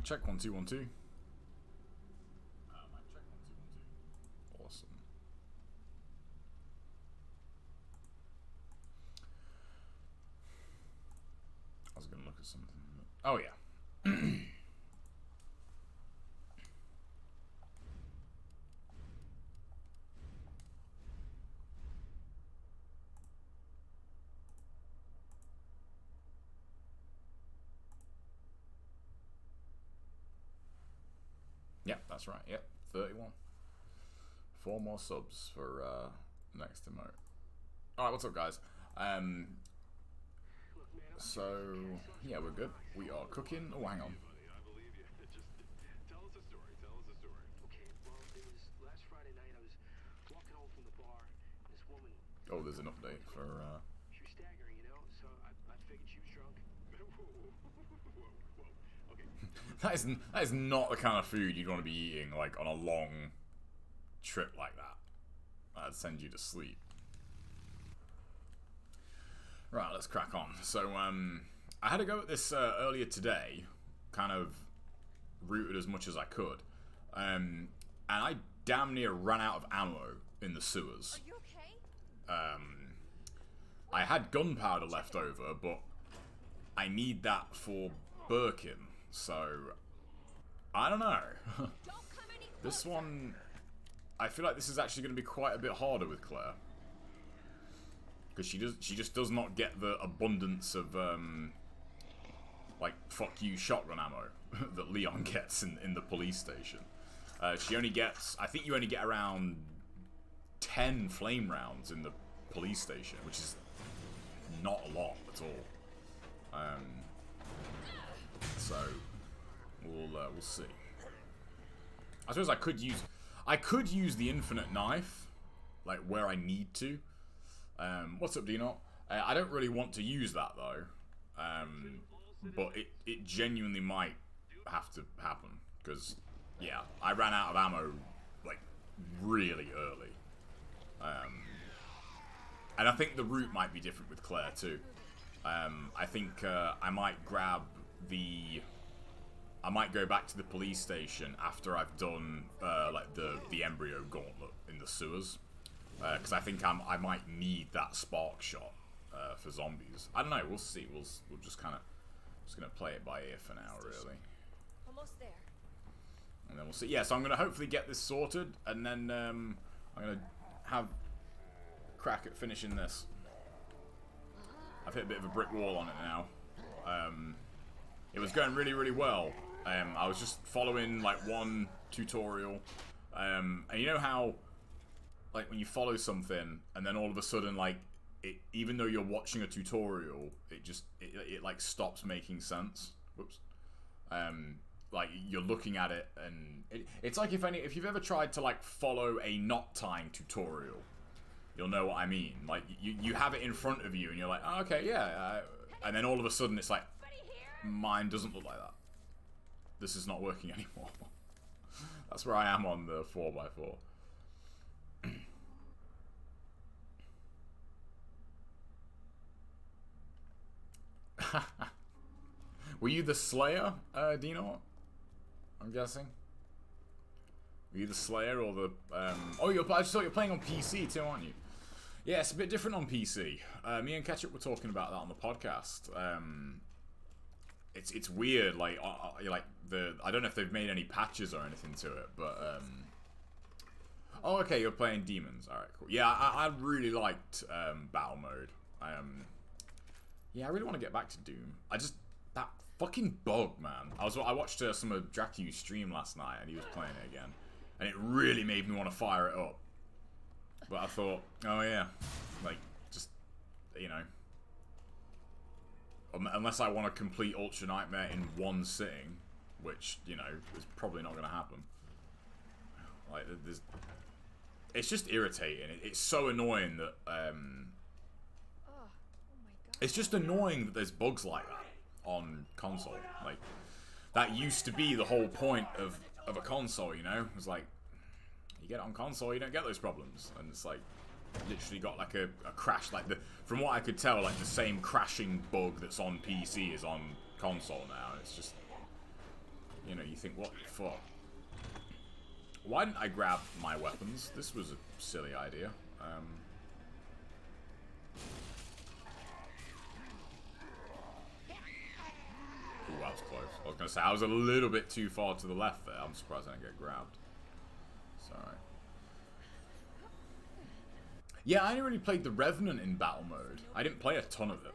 Mic check 1 2 1 2. Mic check 1 2 1 2. Awesome. I was gonna look at something. Oh yeah. Yep, that's right. Yep, 31. 4 more subs for next emote. Alright, what's up, guys? So, yeah, we're good. We are cooking. Oh, hang on. Tell us a story. Okay, well, it was last Friday night. I was walking home from the bar. This woman. Oh, there's an update for. She was staggering, you know. So I figured she was drunk. Whoa. Okay. that is not the kind of food you'd want to be eating like on a long trip like that. That'd send you to sleep. Right, let's crack on. So, I had to go at this earlier today, kind of rooted as much as I could, and I damn near ran out of ammo in the sewers. Are you okay? I had gunpowder left over, but I need that for Birkin, so I don't know. Don't come any closer. This one, I feel like this is actually going to be quite a bit harder with Claire. Because she just does not get the abundance of, like, fuck you shotgun ammo that Leon gets in the police station. She only gets, I think you only get around 10 flame rounds in the police station, which is not a lot at all. So, we'll see. I suppose I could use the infinite knife, like, where I need to. What's up, Dino? I don't really want to use that though, but it genuinely might have to happen because, yeah, I ran out of ammo like really early, and I think the route might be different with Claire too. I think I might grab I might go back to the police station after I've done like the embryo gauntlet in the sewers. Because I think I might need that spark shot for zombies. I don't know. We'll see. We'll just kind of gonna play it by ear for now, really. Almost there. And then we'll see. Yeah. So I'm gonna hopefully get this sorted, and then I'm gonna have crack at finishing this. I've hit a bit of a brick wall on it now. It was going really well. I was just following like one tutorial, and you know how, like, when you follow something and then all of a sudden, like, even though you're watching a tutorial, it like stops making sense. Whoops. Like, you're looking at it and it's like if you've ever tried to like follow a knot tying tutorial, you'll know what I mean. Like, you have it in front of you and you're like, oh, okay, yeah, and then all of a sudden it's like, mine doesn't look like that. This is not working anymore. That's where I am on the 4x4. Were you the Slayer, Dino? I'm guessing. Were you the Slayer or the? Oh, I just thought you're playing on PC too, aren't you? Yeah, it's a bit different on PC. Me and Ketchup were talking about that on the podcast. It's weird. Like I don't know if they've made any patches or anything to it, but oh, okay, you're playing Demons. All right, cool. Yeah, I really liked battle mode. Yeah, I really want to get back to Doom. That fucking bug, man. I watched some of Dracu's stream last night, and he was playing it again, and it really made me want to fire it up. But I thought, oh yeah, like, just, you know, unless I want to complete Ultra Nightmare in one sitting, which, you know, is probably not going to happen. Like, it's just irritating. It's so annoying that it's just annoying that there's bugs like that on console. Like, that used to be the whole point of a console, you know? It's like, you get it on console, you don't get those problems. And it's like, literally got like a crash, like from what I could tell, like the same crashing bug that's on PC is on console now. It's just, you know, you think, what the fuck? Why didn't I grab my weapons? This was a silly idea. Ooh, that was close. I was going to say, I was a little bit too far to the left there. I'm surprised I didn't get grabbed. Sorry. Yeah, I only really played the Revenant in battle mode. I didn't play a ton of it.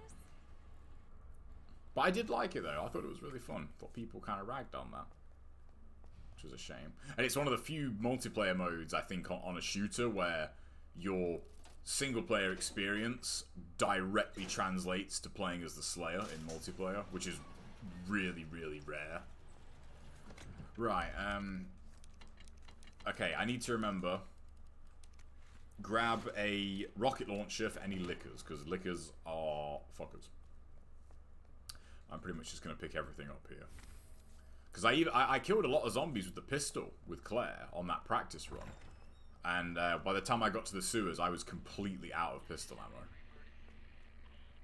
But I did like it, though. I thought it was really fun. Thought people kind of ragged on that. Which was a shame. And it's one of the few multiplayer modes, I think, on a shooter where your single-player experience directly translates to playing as the Slayer in multiplayer, which is really, really rare. Right, okay, I need to remember. Grab a rocket launcher for any lickers, because lickers are fuckers. I'm pretty much just going to pick everything up here. Because I killed a lot of zombies with the pistol with Claire on that practice run. And by the time I got to the sewers, I was completely out of pistol ammo.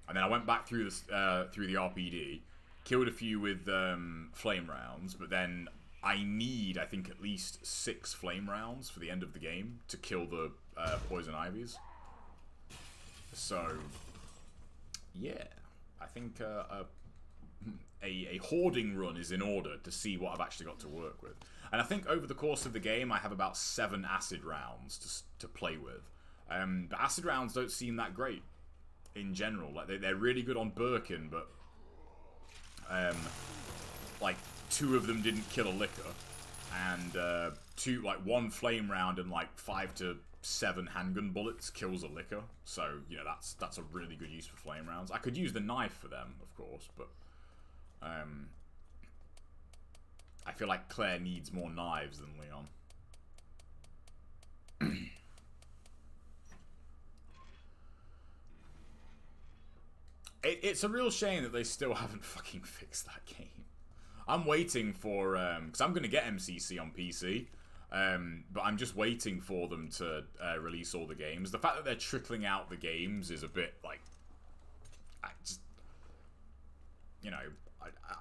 And then I went back through the RPD, killed a few with flame rounds, but then I need, I think, at least 6 flame rounds for the end of the game to kill the poison ivies. So, yeah, I think a hoarding run is in order to see what I've actually got to work with. And I think over the course of the game, I have about 7 acid rounds to play with. But acid rounds don't seem that great in general. Like they're really good on Birkin, but like 2 of them didn't kill a licker, and 1 flame round and like 5 to 7 handgun bullets kills a licker. So you know that's a really good use for flame rounds. I could use the knife for them, of course, but I feel like Claire needs more knives than Leon. It's a real shame that they still haven't fucking fixed that game. I'm waiting for, because I'm going to get MCC on PC, but I'm just waiting for them to release all the games. The fact that they're trickling out the games is a bit, like, I just, you know,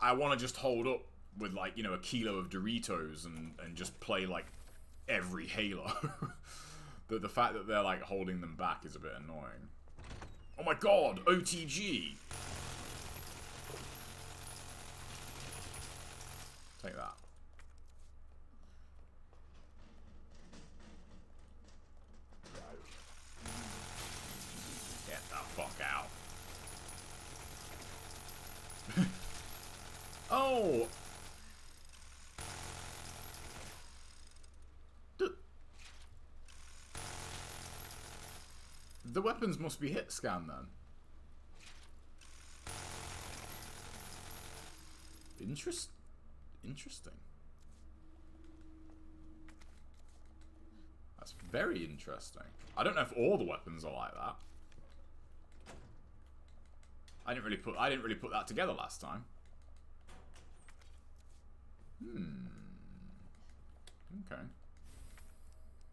I want to just hold up with, like, you know, a kilo of Doritos and just play, like, every Halo. But the fact that they're, like, holding them back is a bit annoying. Oh my god, OTG! Take that. Get the fuck out. Oh! The weapons must be hit scan then. Interesting. That's very interesting. I don't know if all the weapons are like that. I didn't really put that together last time. Okay.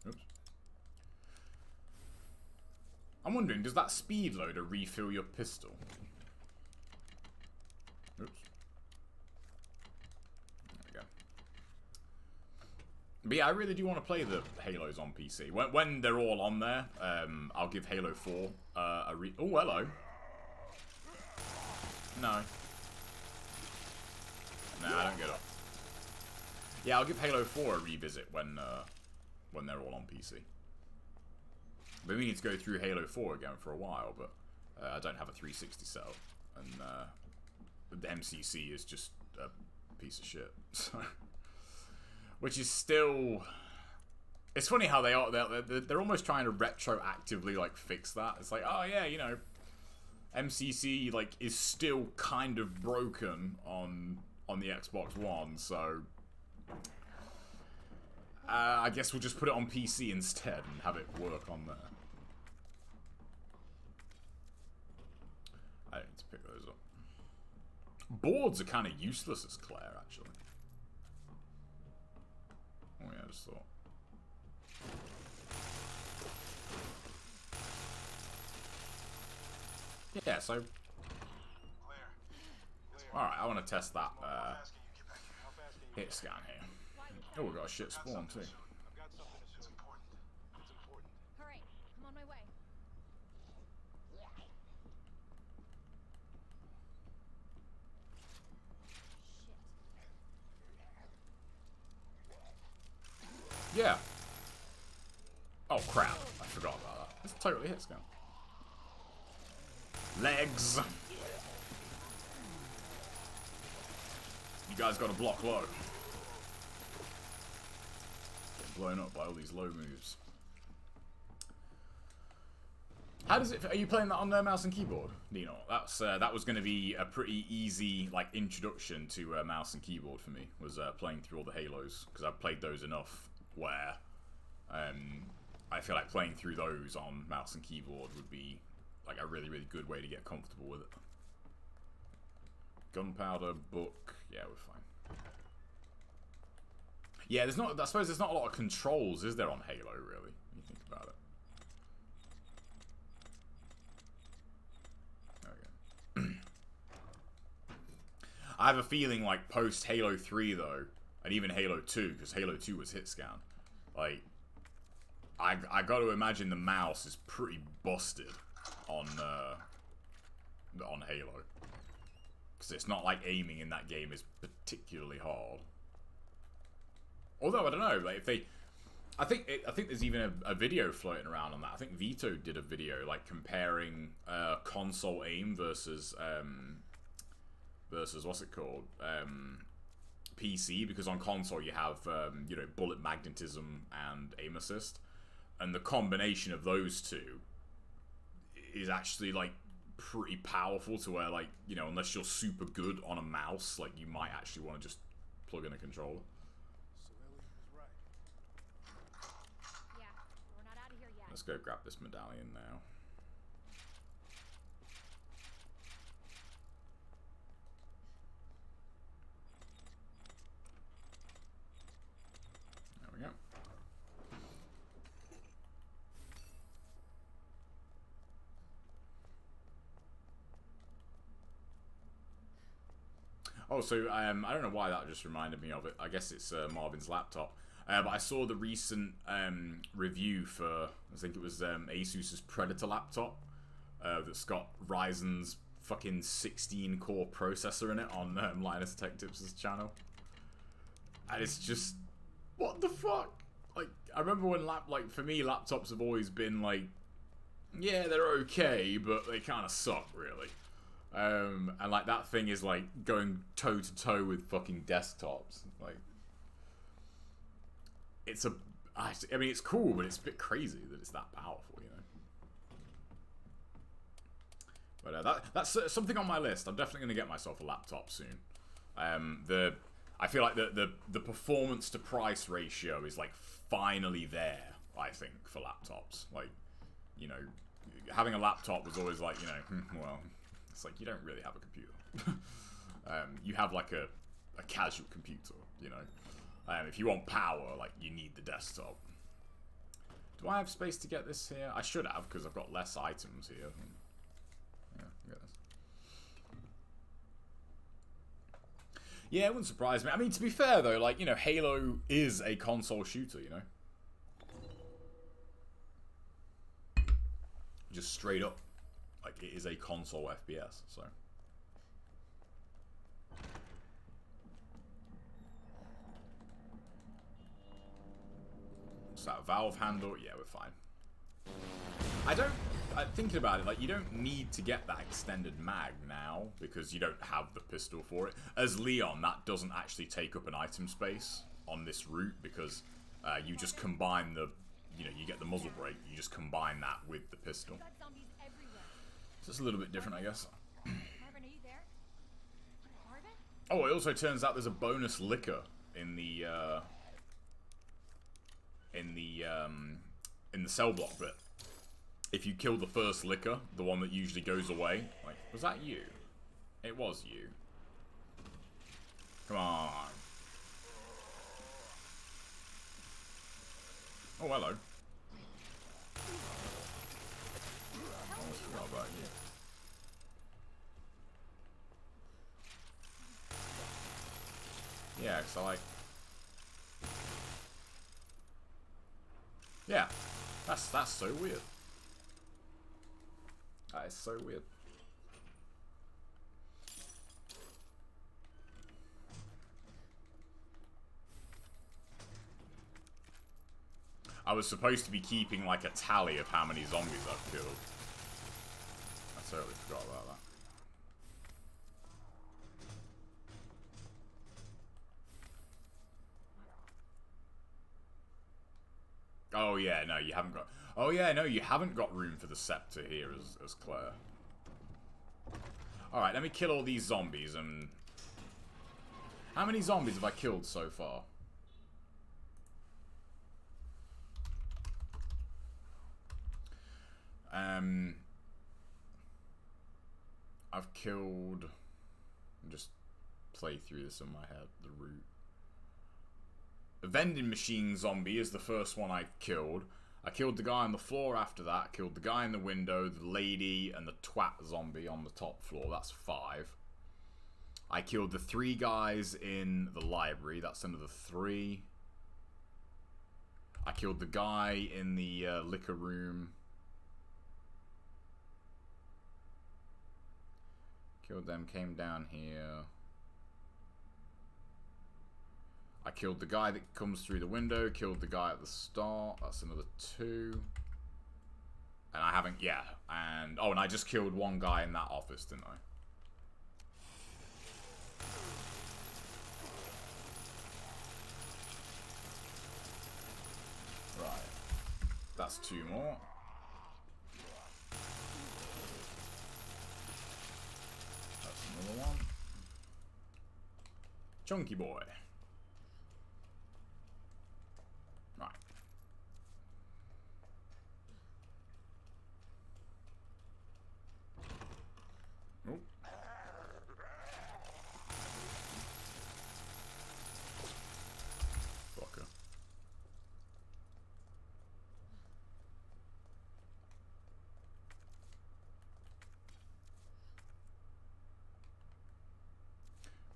Oops. I'm wondering, does that speed loader refill your pistol? Oops. There we go. But yeah, I really do want to play the Halos on PC. When they're all on there, I'll give Halo 4 a re... Oh, hello. No. No, I don't get up. Yeah, I'll give Halo 4 a revisit when they're all on PC. But we need to go through Halo 4 again for a while, but I don't have a 360 setup, and the MCC is just a piece of shit. So, which is still... It's funny how they're almost trying to retroactively, like, fix that. It's like, oh yeah, you know, MCC, like, is still kind of broken on the Xbox One, so... I guess we'll just put it on PC instead and have it work on there. I need to pick those up. Boards are kind of useless as Claire, actually. Oh yeah, I just thought. Yeah, so... Alright, I want to test that hit scan here. Oh, we got a shit spawn too. I've got something to show you. It's important. Hurry, I'm on my way. Shit. Yeah. Oh crap! I forgot about that. It's totally hit scan. Legs. You guys got to block low. Get blown up by all these low moves. How does it? Are you playing that on mouse and keyboard, Nino? That's that was going to be a pretty easy like introduction to mouse and keyboard for me. Was playing through all the Halos because I've played those enough where I feel like playing through those on mouse and keyboard would be like a really good way to get comfortable with it. Gunpowder, book, yeah, we're fine. Yeah, there's not. I suppose there's not a lot of controls, is there, on Halo? Really, when you think about it. Okay. I have a feeling like post Halo 3 though, and even Halo 2, because Halo 2 was hit scan. Like, I got to imagine the mouse is pretty busted on Halo, because it's not like aiming in that game is particularly hard. Although I don't know, like if they, I think there's even a video floating around on that. I think Vito did a video like comparing console aim versus what's it called, PC, because on console you have you know, bullet magnetism and aim assist, and the combination of those two is actually like pretty powerful to where, like, you know, unless you're super good on a mouse, like you might actually want to just plug in a controller. So Ellie was right. Yeah, we're not out of here yet. Let's go grab this medallion now. There we go. Oh, so I don't know why that just reminded me of it. I guess it's Marvin's laptop. But I saw the recent review for, I think it was Asus's Predator laptop that's got Ryzen's fucking 16-core processor in it on Linus Tech Tips' channel. And it's just, what the fuck? Like, I remember when, for me, laptops have always been like, yeah, they're okay, but they kind of suck, really. And like that thing is like going toe to toe with fucking desktops. Like, it's a, I mean, it's cool, but it's a bit crazy that it's that powerful, you know. But that's something on my list. I'm definitely gonna get myself a laptop soon. I feel like the performance to price ratio is like finally there, I think, for laptops. Like, you know, having a laptop was always like, you know, well, it's like you don't really have a computer. You have like a casual computer, you know. If you want power, like, you need the desktop. Do I have space to get this here? I should have, because I've got less items here. Yeah, get this. Yeah, it wouldn't surprise me. I mean, to be fair though, like, you know, Halo is a console shooter, you know. Just straight up. Like, it is a console FPS, so. What's that, valve handle? Yeah, we're fine. Thinking about it, like, you don't need to get that extended mag now, because you don't have the pistol for it. As Leon, that doesn't actually take up an item space on this route, because you just combine the, you know, you get the muzzle brake, you just combine that with the pistol. So it's a little bit different, I guess. Marvin, are you there? Marvin? Oh, it also turns out there's a bonus liquor in the cell block bit. If you kill the first liquor, the one that usually goes away. Like, was that you? It was you. Come on. Oh, hello. I almost forgot about you. Yeah, because I like... Yeah, that's so weird. That is so weird. I was supposed to be keeping like a tally of how many zombies I've killed. I totally forgot about that. Oh yeah, no, you haven't got... Oh yeah, no, you haven't got room for the scepter here as Claire. Alright, let me kill all these zombies and... How many zombies have I killed so far? I've killed... Just play through this in my head, the route. The vending machine zombie is the first one I killed. I killed the guy on the floor after that. Killed the guy in the window, the lady, and the twat zombie on the top floor. That's 5. I killed the 3 guys in the library. That's another 3. I killed the guy in the liquor room. Killed them, came down here. I killed the guy that comes through the window, killed the guy at the start, that's another 2. And I haven't, yeah, and, oh, and I just killed one guy in that office, didn't I? Right, that's 2 more. That's another one. Chunky boy. Fucker.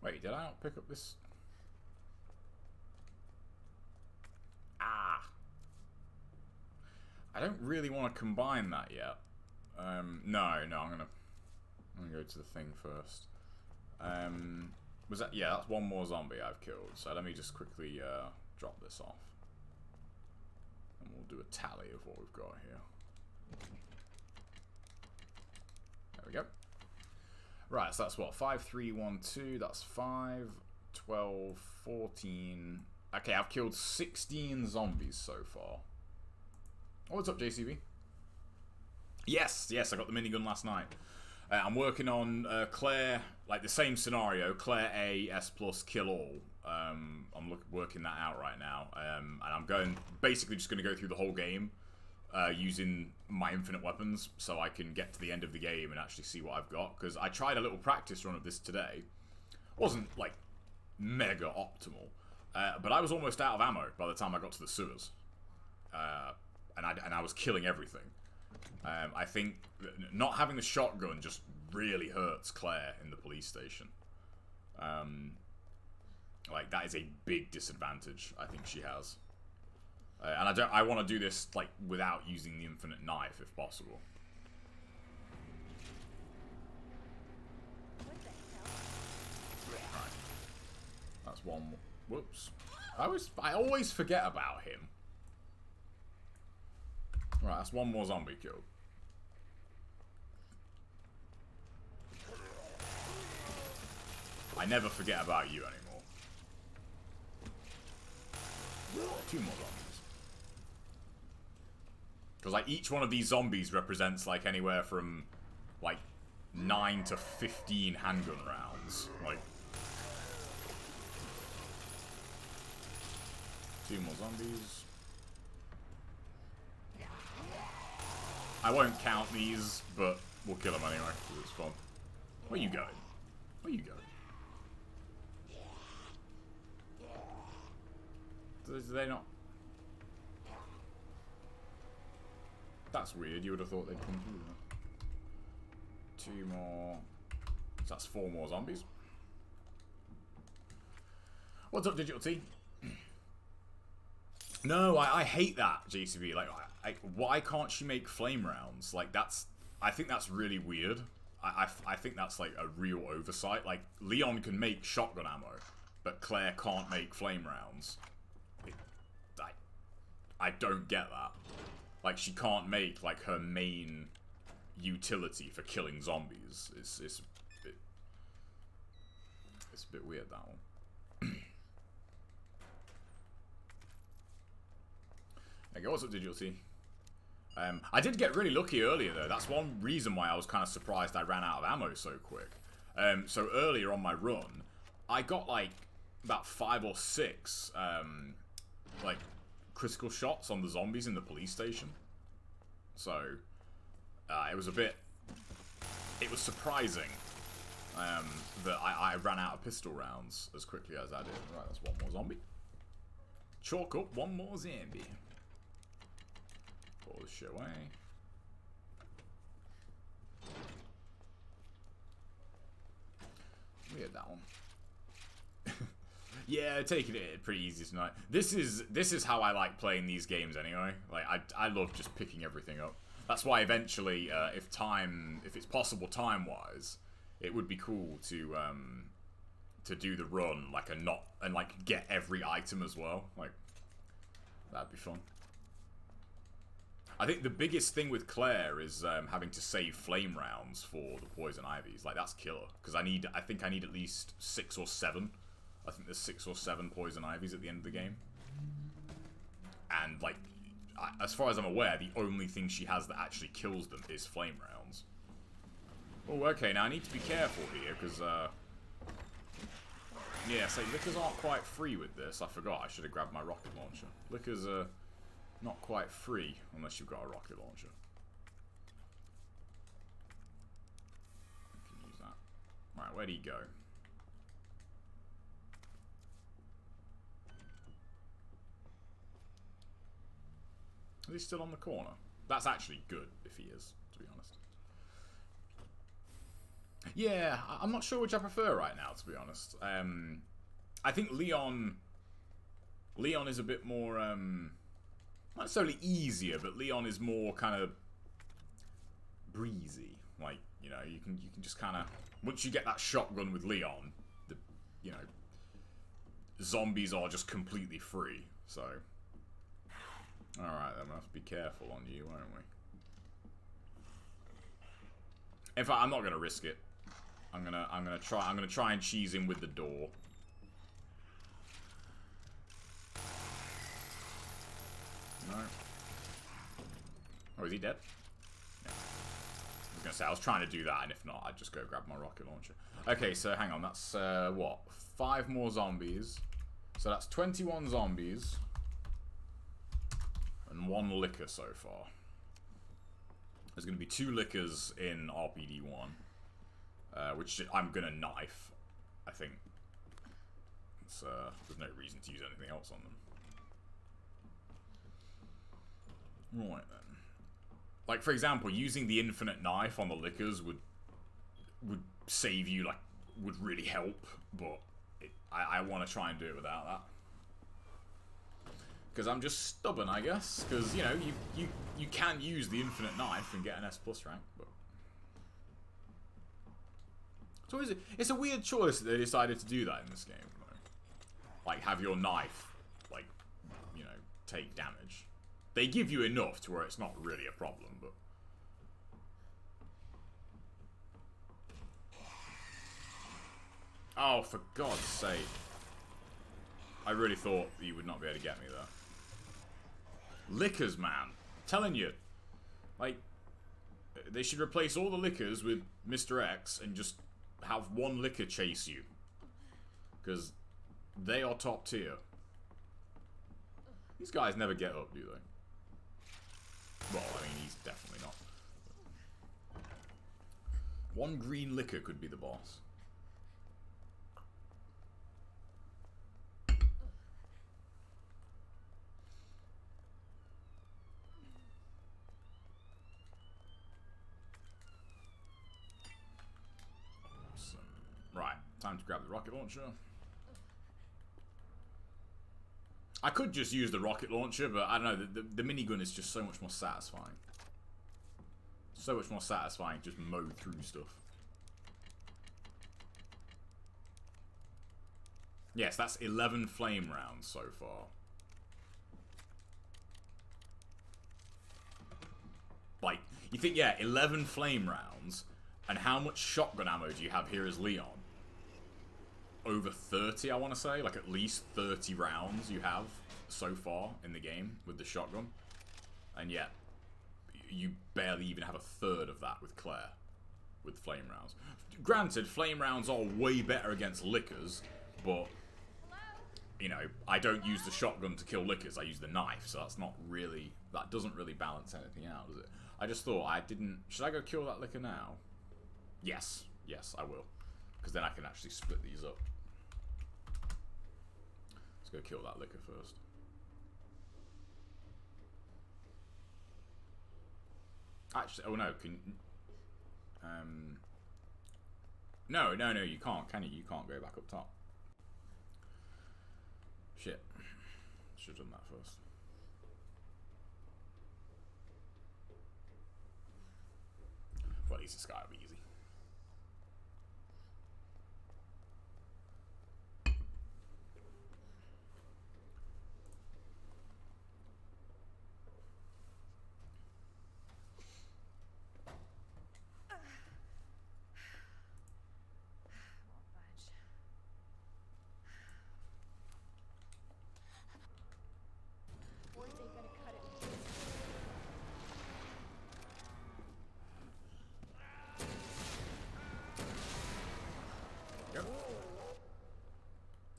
Wait, did I not pick up this? Ah. I don't really want to combine that yet. No, I'm gonna go to the thing first. Was that? Yeah, that's one more zombie I've killed. So let me just quickly drop this off, and we'll do a tally of what we've got here. There we go. Right, so that's what? 5, 3, 1, 2. That's 5, 12, 14. Okay, I've killed 16 zombies so far. Oh, what's up, JCB? Yes, I got the minigun last night. I'm working on Claire, like the same scenario, Claire A, S plus, kill all. I'm working that out right now. And I'm basically just going to go through the whole game using my infinite weapons so I can get to the end of the game and actually see what I've got. Because I tried a little practice run of this today. Wasn't, like, mega optimal. But I was almost out of ammo by the time I got to the sewers. And I was killing everything. I think not having the shotgun just really hurts Claire in the police station. Like, that is a big disadvantage I think she has. And I want to do this, like, without using the infinite knife, if possible. What the hell? Right. That's one more. Whoops. I always forget about him. Right, that's one more zombie killed. I never forget about you anymore. 2 more zombies. Because, like, each one of these zombies represents, like, anywhere from, like, 9 to 15 handgun rounds. Like... 2 more zombies. I won't count these, but we'll kill them anyway, because it's fun. Where you going? Where you going? Do they not... That's weird, you would have thought they'd come through that. 2 more... So that's 4 more zombies. What's up, Digital T? No, I hate that, JCB. Like, why can't she make flame rounds? Like, that's... I think that's really weird. I think that's, like, a real oversight. Like, Leon can make shotgun ammo, but Claire can't make flame rounds. I don't get that. Like, she can't make, like, her main utility for killing zombies. It's a bit weird, that one. Okay, what's up, Digital T? I did get really lucky earlier, though. That's one reason why I was kind of surprised I ran out of ammo so quick. So earlier on my run, I got, like, about 5 or 6, like, critical shots on the zombies in the police station. So, it was a bit... It was surprising that I ran out of pistol rounds as quickly as I did. Right, that's one more zombie. Chalk up one more zombie. Pull this shit away. Weird, that one. Yeah, taking it pretty easy tonight. This is how I like playing these games anyway. Like, I love just picking everything up. That's why eventually, if it's possible time-wise, it would be cool to do the run like and like get every item as well. Like, that'd be fun. I think the biggest thing with Claire is having to save flame rounds for the poison ivies. Like, that's killer, because I think I need at least 6 or 7. I think there's 6 or 7 poison ivies at the end of the game. And, like, as far as I'm aware, the only thing she has that actually kills them is flame rounds. Oh, okay, now I need to be careful here, because, yeah, so lickers aren't quite free with this. I forgot, I should have grabbed my rocket launcher. Lickers are not quite free, unless you've got a rocket launcher. I can use that. Right, where do you go? Is he still on the corner? That's actually good, if he is, to be honest. Yeah, I'm not sure which I prefer right now, to be honest. I think Leon is a bit more, not necessarily easier, but Leon is more kind of breezy. Like, you know, you can just kind of, once you get that shotgun with Leon, you know, zombies are just completely free, so... Alright, then we'll have to be careful on you, won't we? In fact, I'm not gonna risk it. I'm gonna try and cheese him with the door. No. Oh, is he dead? Yeah. I was gonna say, I was trying to do that, and if not, I'd just go grab my rocket launcher. Okay, so hang on, that's what? 5 more zombies. So that's 21 zombies. And 1 licker so far. There's going to be 2 lickers in RPD1, which I'm going to knife, I think. It's, there's no reason to use anything else on them. Right then. Like, for example, using the infinite knife on the lickers would save you, like, would really help, but I want to try and do it without that. Because I'm just stubborn, I guess. Because, you know, you can use the infinite knife and get an S+ rank, but... So it's a weird choice that they decided to do that in this game, though. Like, have your knife, like, you know, take damage. They give you enough to where it's not really a problem, but... Oh, for God's sake. I really thought you would not be able to get me there. Lickers, man. Telling you. Like, they should replace all the lickers with Mr. X and just have 1 licker chase you. Because they are top tier. These guys never get up, do they? Well, I mean, he's definitely not. 1 green licker could be the boss. Right, time to grab the rocket launcher. I could just use the rocket launcher, but I don't know, the minigun is just so much more satisfying. So much more satisfying just mow through stuff. Yes, that's 11 flame rounds so far. Like, you think, yeah, 11 flame rounds, and how much shotgun ammo do you have here as Leon? Over 30, I want to say. Like, at least 30 rounds you have so far in the game with the shotgun. And yet, you barely even have a third of that with Claire. With flame rounds. Granted, flame rounds are way better against lickers, but... you know, I don't use the shotgun to kill lickers, I use the knife, so that's not really... that doesn't really balance anything out, does it? I just thought I didn't... should I go kill that licker now? Yes. Yes, I will. Because then I can actually split these up. Let's go kill that licker first. Actually, oh no, can... No, you can't, can you? You can't go back up top. Shit. Should have done that first. Well, at least this guy will be easy.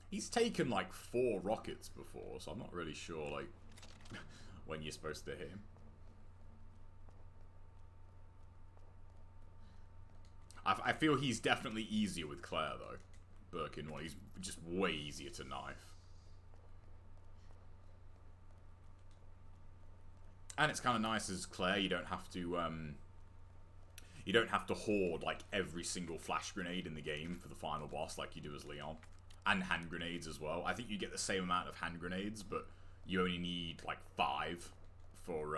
He's taken like 4 rockets before, so I'm not really sure like when you're supposed to hit him. I feel he's definitely easier with Claire though. Birkin one, he's just way easier to knife. And it's kind of nice as Claire, you don't have to hoard like every single flash grenade in the game for the final boss like you do as Leon. And hand grenades as well. I think you get the same amount of hand grenades, but you only need like 5 for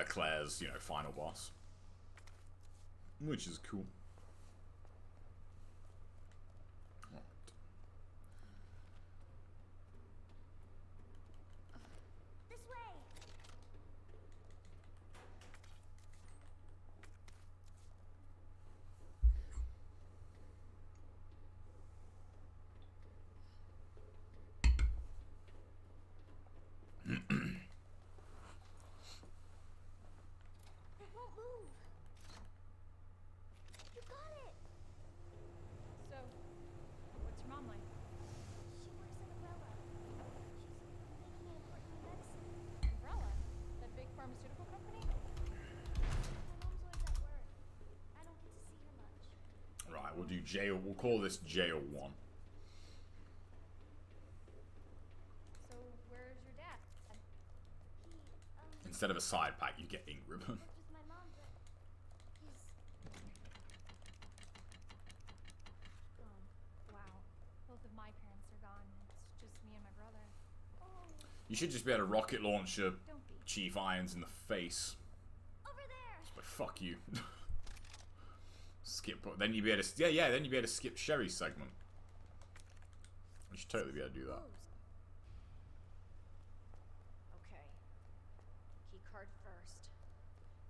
Claire's, you know, final boss. Which is cool. Right. This way. It won't move. You got it. So, what's your mom like? She works at Umbrella. She's making me important new medicine. Umbrella? That big pharmaceutical company? My mom's always at work. I don't get to see her much. Right, we'll do jail. We'll call this jail 1. So, where's your dad? He, Instead of a side pack, you get ink ribbon. works with my mom, but he's Gone. Wow. Both of my parents are gone. It's just me and my brother. oh You should just be able to rocket launcher Don't be. Chief Irons in the face. over there. But fuck you. Skip. Then you'd be able to. Yeah. Then you'd be able to skip Sherry's segment. You should totally be able to do that. Okay. Key card first.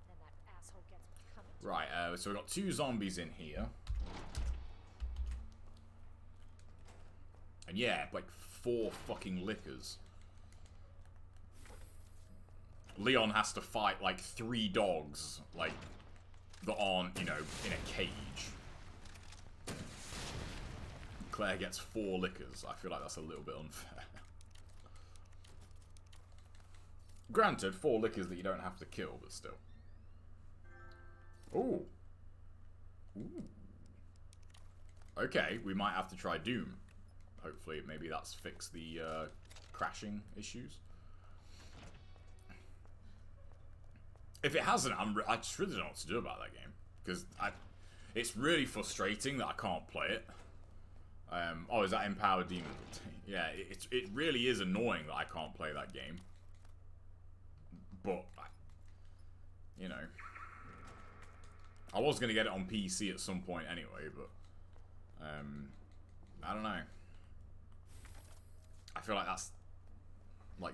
Then that asshole gets what's coming to Right. So we've got 2 zombies in here. And yeah, like 4 fucking lickers. Leon has to fight like 3 dogs, like, that aren't, you know, in a cage. Claire gets 4 lickers. I feel like that's a little bit unfair. Granted, 4 lickers that you don't have to kill, but still. Ooh. Ooh. Okay, we might have to try Doom. Hopefully, maybe that's fixed the crashing issues. If it hasn't, I just really don't know what to do about that game. Because it's really frustrating that I can't play it. Oh, is that Empowered Demon? Yeah, it really is annoying that I can't play that game. But, you know, I was going to get it on PC at some point anyway, but, I don't know. I feel like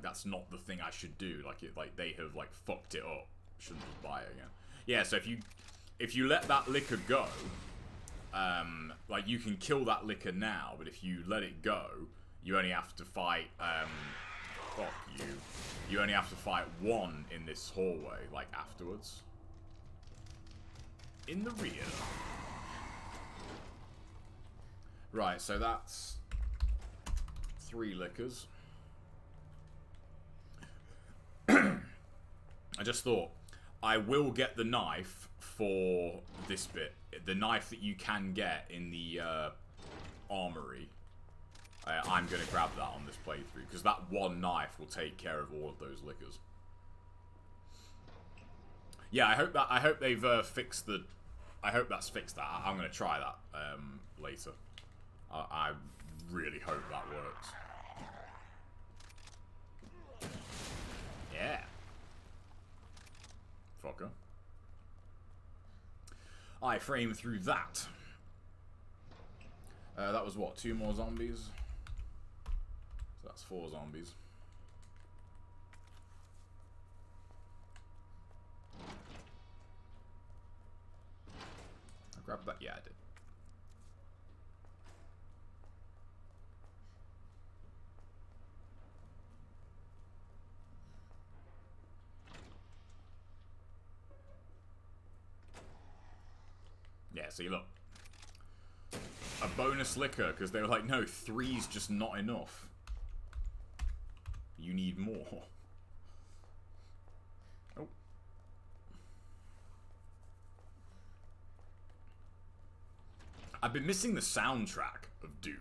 that's not the thing I should do. Like they have like fucked it up. Shouldn't just buy it again. Yeah, so if you let that liquor go, like you can kill that liquor now, but if you let it go, you only have to fight fuck you. You only have to fight one in this hallway, like afterwards. In the rear. Right, so that's 3 liquors. I just thought, I will get the knife for this bit. The knife that you can get in the armory. I'm going to grab that on this playthrough, because that one knife will take care of all of those liquors. Yeah, I hope they've fixed the... I hope that's fixed that. I'm going to try that later. I really hope that works. Yeah. Fucker. I framed through that. That was what? 2 more zombies? So that's 4 zombies. I grabbed that? Yeah, I did. Yeah, see, look. A bonus liquor, because they were like, no, 3's just not enough. You need more. Oh. I've been missing the soundtrack of Doom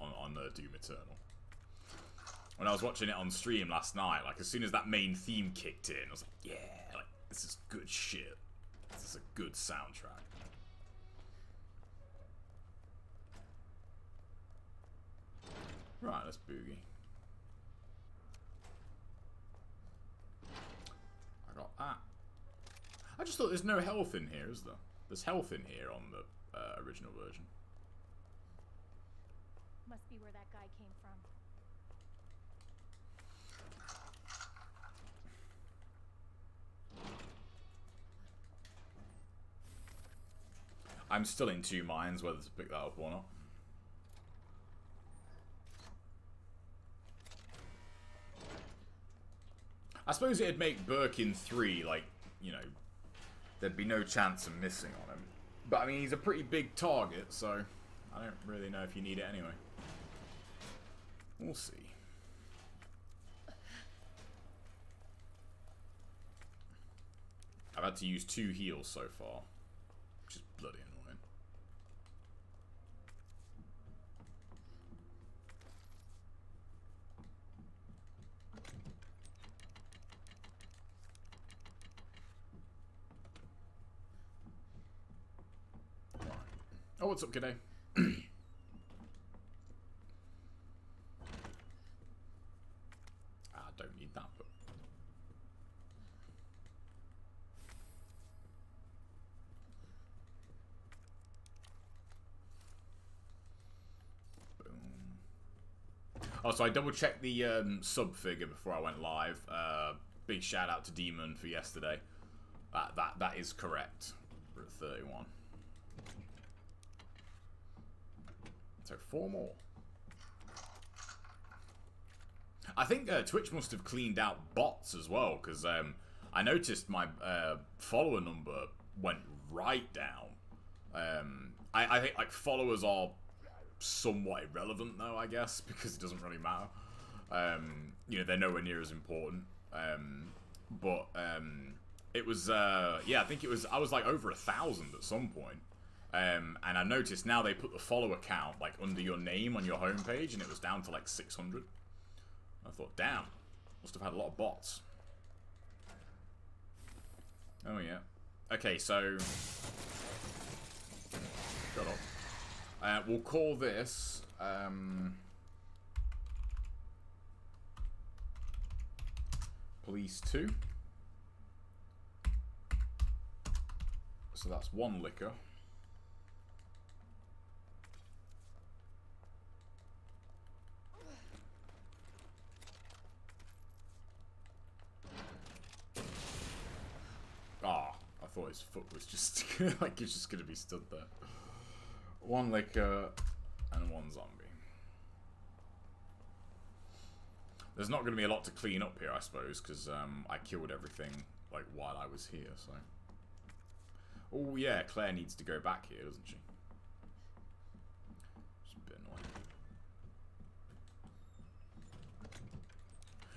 on Doom Eternal. When I was watching it on stream last night, like, as soon as that main theme kicked in, I was like, yeah, like, this is good shit. This is a good soundtrack. Right, let's boogie. I got that. I just thought there's no health in here, is there? There's health in here on the original version. Must be where that guy came from. I'm still in 2 minds whether to pick that up or not. I suppose it'd make Birkin 3, like, you know, there'd be no chance of missing on him. But, I mean, he's a pretty big target, so I don't really know if you need it anyway. We'll see. I've had to use 2 heals so far, which is bloody annoying. Oh, what's up, g'day? I don't need that, but... Boom. Oh, so I double-checked the sub figure before I went live. Big shout-out to Demon for yesterday. That is correct. We're at 31. So 4 more. I think Twitch must have cleaned out bots as well, because I noticed my follower number went right down. I think like followers are somewhat irrelevant though, I guess, because it doesn't really matter. You know, they're nowhere near as important. But it was yeah, I think it was, I was like over 1,000 at some point. And I noticed now they put the follower count like under your name on your homepage, and it was down to like 600. I thought, damn, must have had a lot of bots. Oh yeah. Okay, so shut up. We'll call this Police 2. So that's 1 liquor. Ah, I thought his foot was just like he's just gonna be stood there. 1 liquor and 1 zombie. There's not going to be a lot to clean up here, I suppose, because I killed everything like while I was here. So, oh yeah, Claire needs to go back here, doesn't she? It's a bit annoying.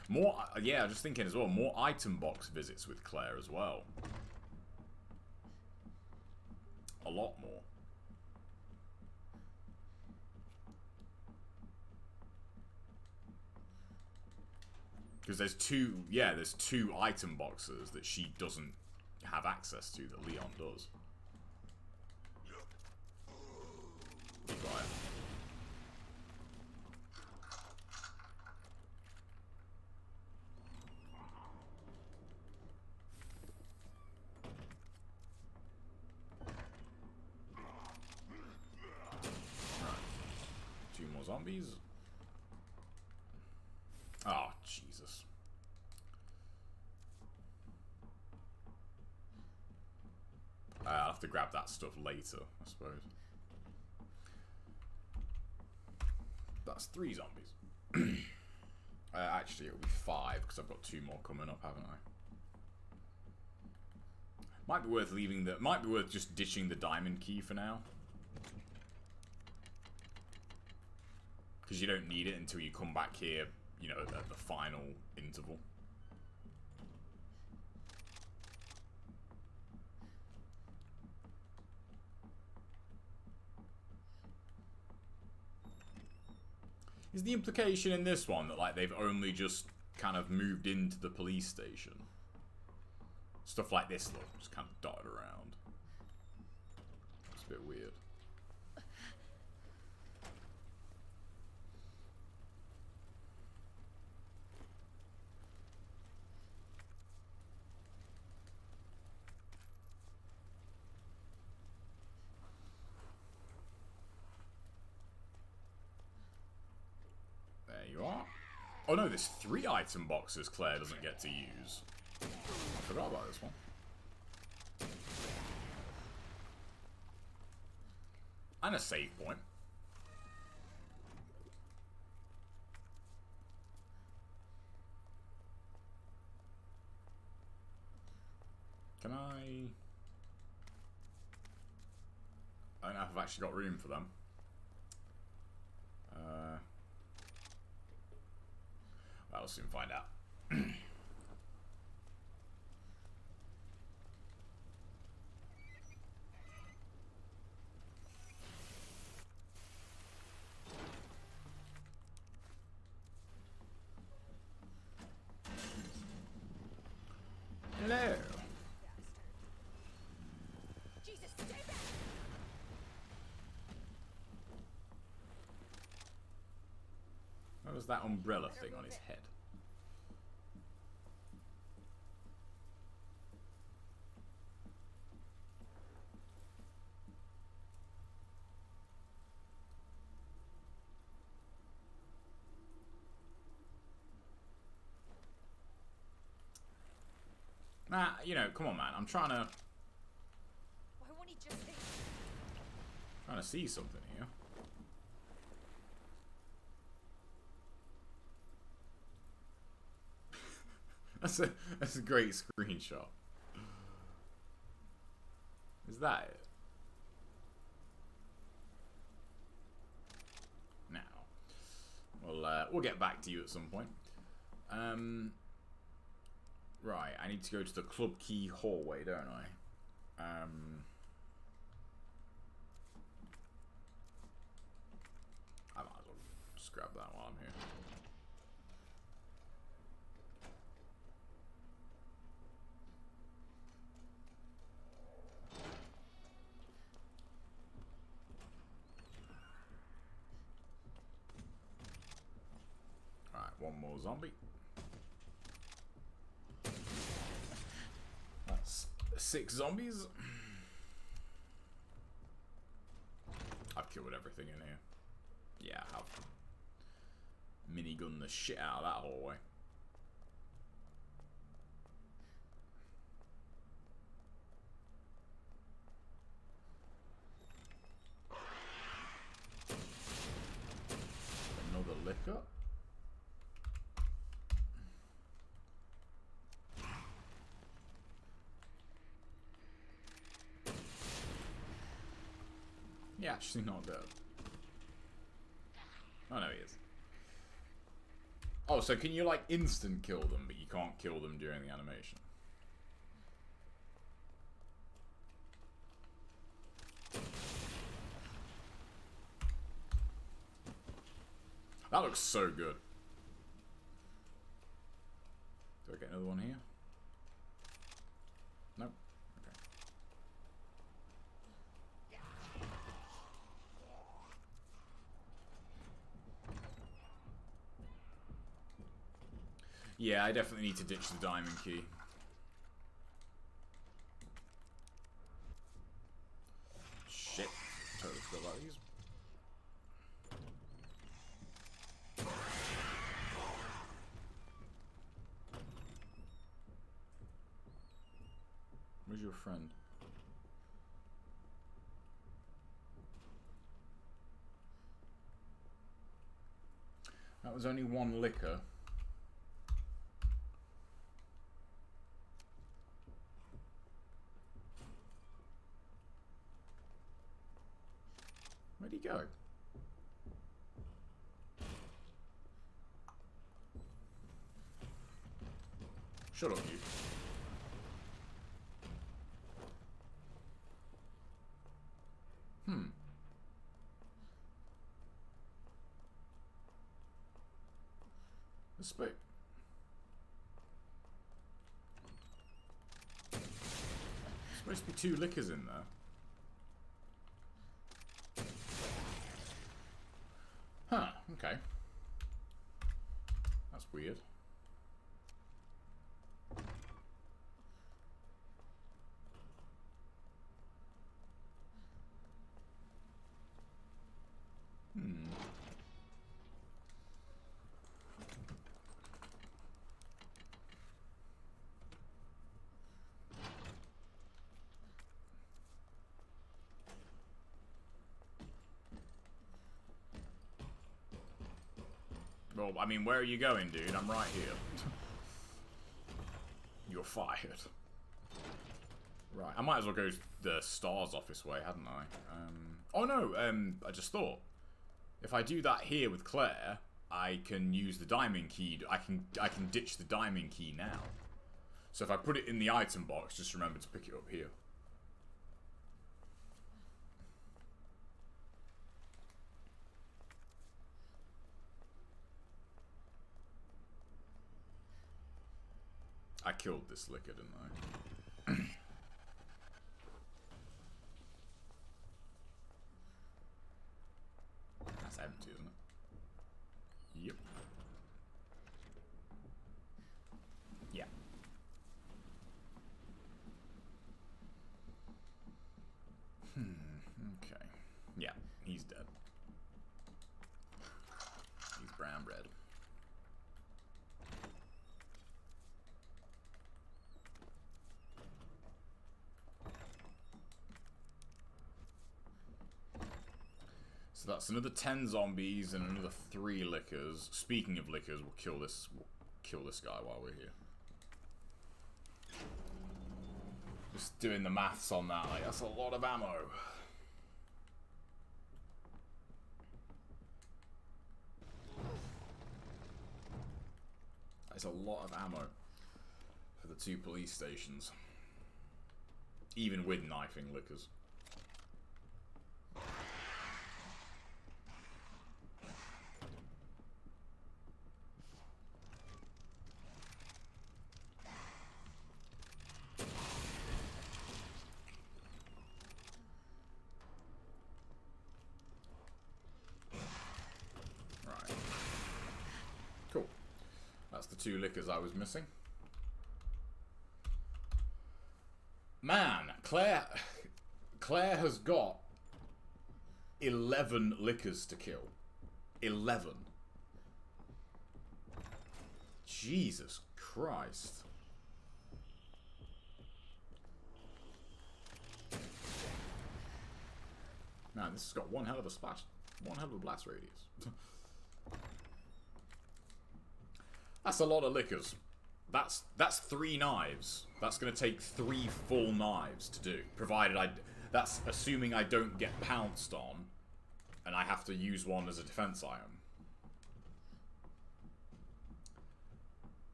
More, yeah, I'm just thinking as well. More item box visits with Claire as well. A lot more. Because there's two item boxes that she doesn't have access to that Leon does. Right. 2 more zombies. Oh, Jesus. I'll have to grab that stuff later, I suppose. That's 3 zombies. Actually, it'll be 5, because I've got 2 more coming up, haven't I? Might be worth leaving the... Might be worth just ditching the diamond key for now. Because you don't need it until you come back here, you know, at the final interval. Is the implication in this one that, like, they've only just kind of moved into the police station? Stuff like this, look, just kind of dotted around. It's a bit weird. You are. Oh no, there's 3 item boxes Claire doesn't get to use. I forgot about this one. And a save point. Can I don't know if I've actually got room for them. I'll soon find out. Hello. Jesus, stay back! What was that umbrella thing on his head? Nah, you know, come on, man. I'm trying to Why won't he just see something here. That's a great screenshot. Is that it? Now, we'll get back to you at some point. Right, I need to go to the club key hallway, don't I? I might as well just grab that while I'm here. more zombie. That's 6 zombies. I've killed everything in here. Yeah, I have. Minigun the shit out of that hallway. Another liquor. Yeah, actually not dead. Oh no, he is. Oh, so can you like instant kill them, but you can't kill them during the animation? That looks so good. Do I get another one here? Nope. Okay. Yeah, I definitely need to ditch the diamond key. Shit. Totally forgot about these. Where's your friend? That was only one liquor. Where'd he go? Shut up, you. There's supposed to be 2 liquors in there. Huh, okay. That's weird. Well, I mean, where are you going, dude? I'm right here. You're fired. Right, I might as well go the STARS office way, hadn't I? Oh no, I just thought. If I do that here with Claire, I can use the diamond key. I can ditch the diamond key now. So if I put it in the item box, just remember to pick it up here. I killed this liquor, didn't I? That's empty, isn't it? Yep. Yeah. Okay. Yeah, he's dead. He's brown bread. So that's another 10 zombies and another 3 liquors. Speaking of liquors, we'll kill this guy while we're here. Just doing the maths on that, like, that's a lot of ammo. That's a lot of ammo for the 2 police stations. Even with knifing liquors. That's the 2 liquors I was missing. Man, Claire has got 11 liquors to kill. 11. Jesus Christ. Man, this has got one hell of a splash, one hell of a blast radius. That's a lot of liquors. That's 3 knives. That's gonna take 3 full knives to do. Provided that's assuming I don't get pounced on, and I have to use one as a defense item.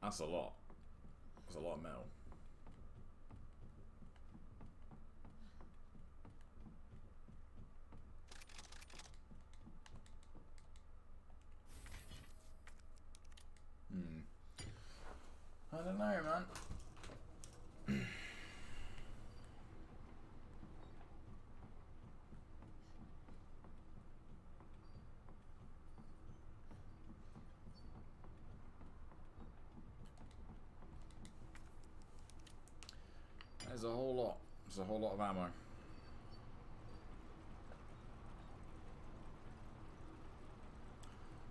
That's a lot. That's a lot of metal. I don't know, man. There's a whole lot. There's a whole lot of ammo.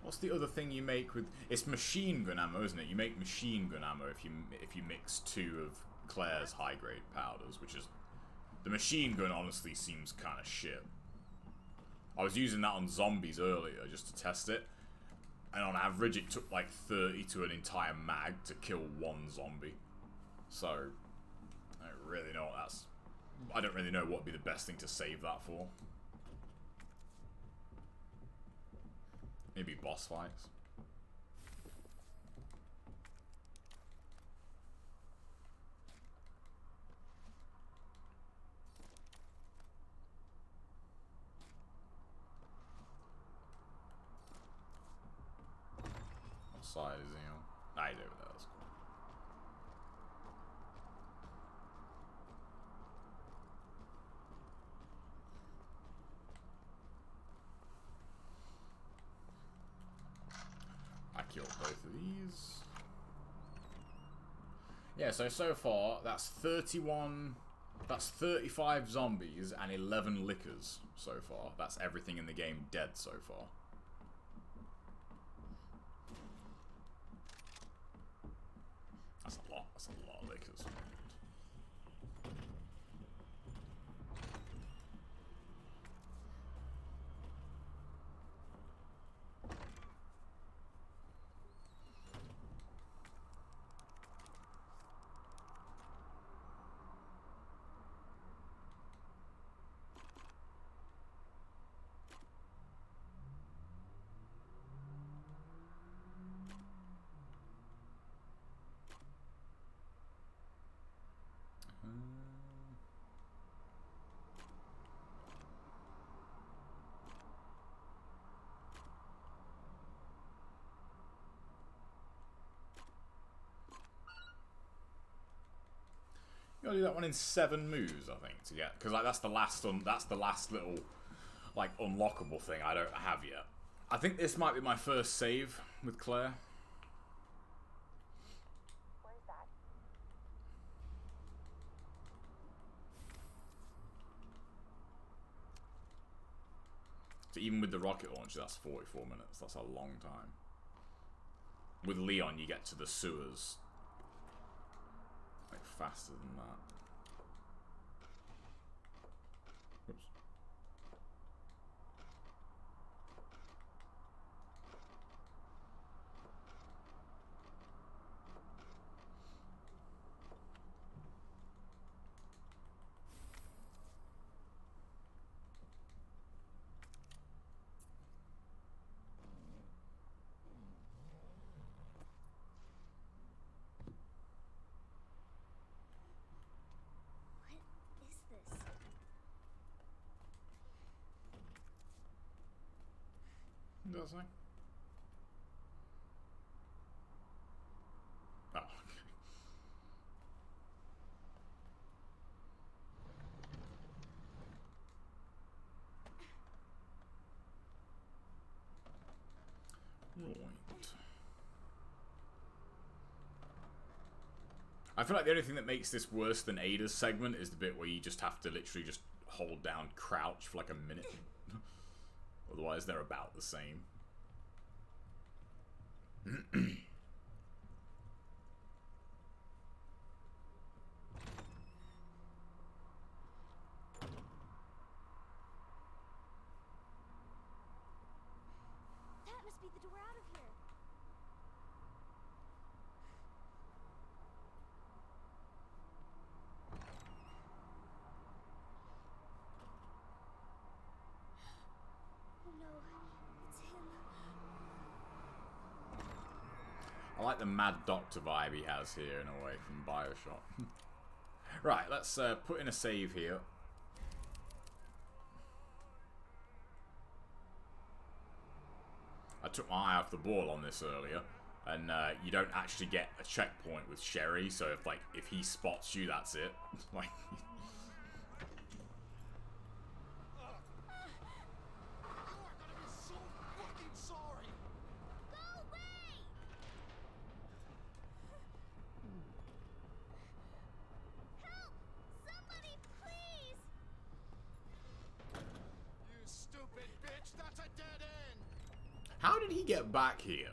What's the other thing you make with... It's machine gun ammo, isn't it? You make machine gun ammo if you mix 2 of Claire's high-grade powders, which is... The machine gun honestly seems kind of shit. I was using that on zombies earlier just to test it, and on average it took like 30 to an entire mag to kill 1 zombie. So, I don't really know what that's... I don't really know what would be the best thing to save that for. Maybe boss fights. What side is he on? I do that. That's cool. I killed both of these. Yeah, so far, that's 31... That's 35 zombies and 11 lickers so far. That's everything in the game dead so far. That's a lot. That's a lot of lickers. You gotta do that one in 7 moves, I think, to get, because like that's the last little like unlockable thing I don't have yet. I think this might be my first save with Claire. Where's that? So even with the rocket launcher, that's 44 minutes. That's a long time. With Leon, you get to the sewers like faster than that. Oops. What is this? Does it? Oh, okay. Right. I feel like the only thing that makes this worse than Ada's segment is the bit where you just have to literally just hold down crouch for like a minute. Otherwise, they're about the same. That must be the door out of here. Oh no, it's him. I like the Mad Doctor vibe he has here in a way from Bioshock. Right, let's put in a save here. I took my eye off the ball on this earlier, and you don't actually get a checkpoint with Sherry, so if he spots you, that's it. Like, Help! Somebody, please! You stupid bitch, that's a dead end! how did he get back here?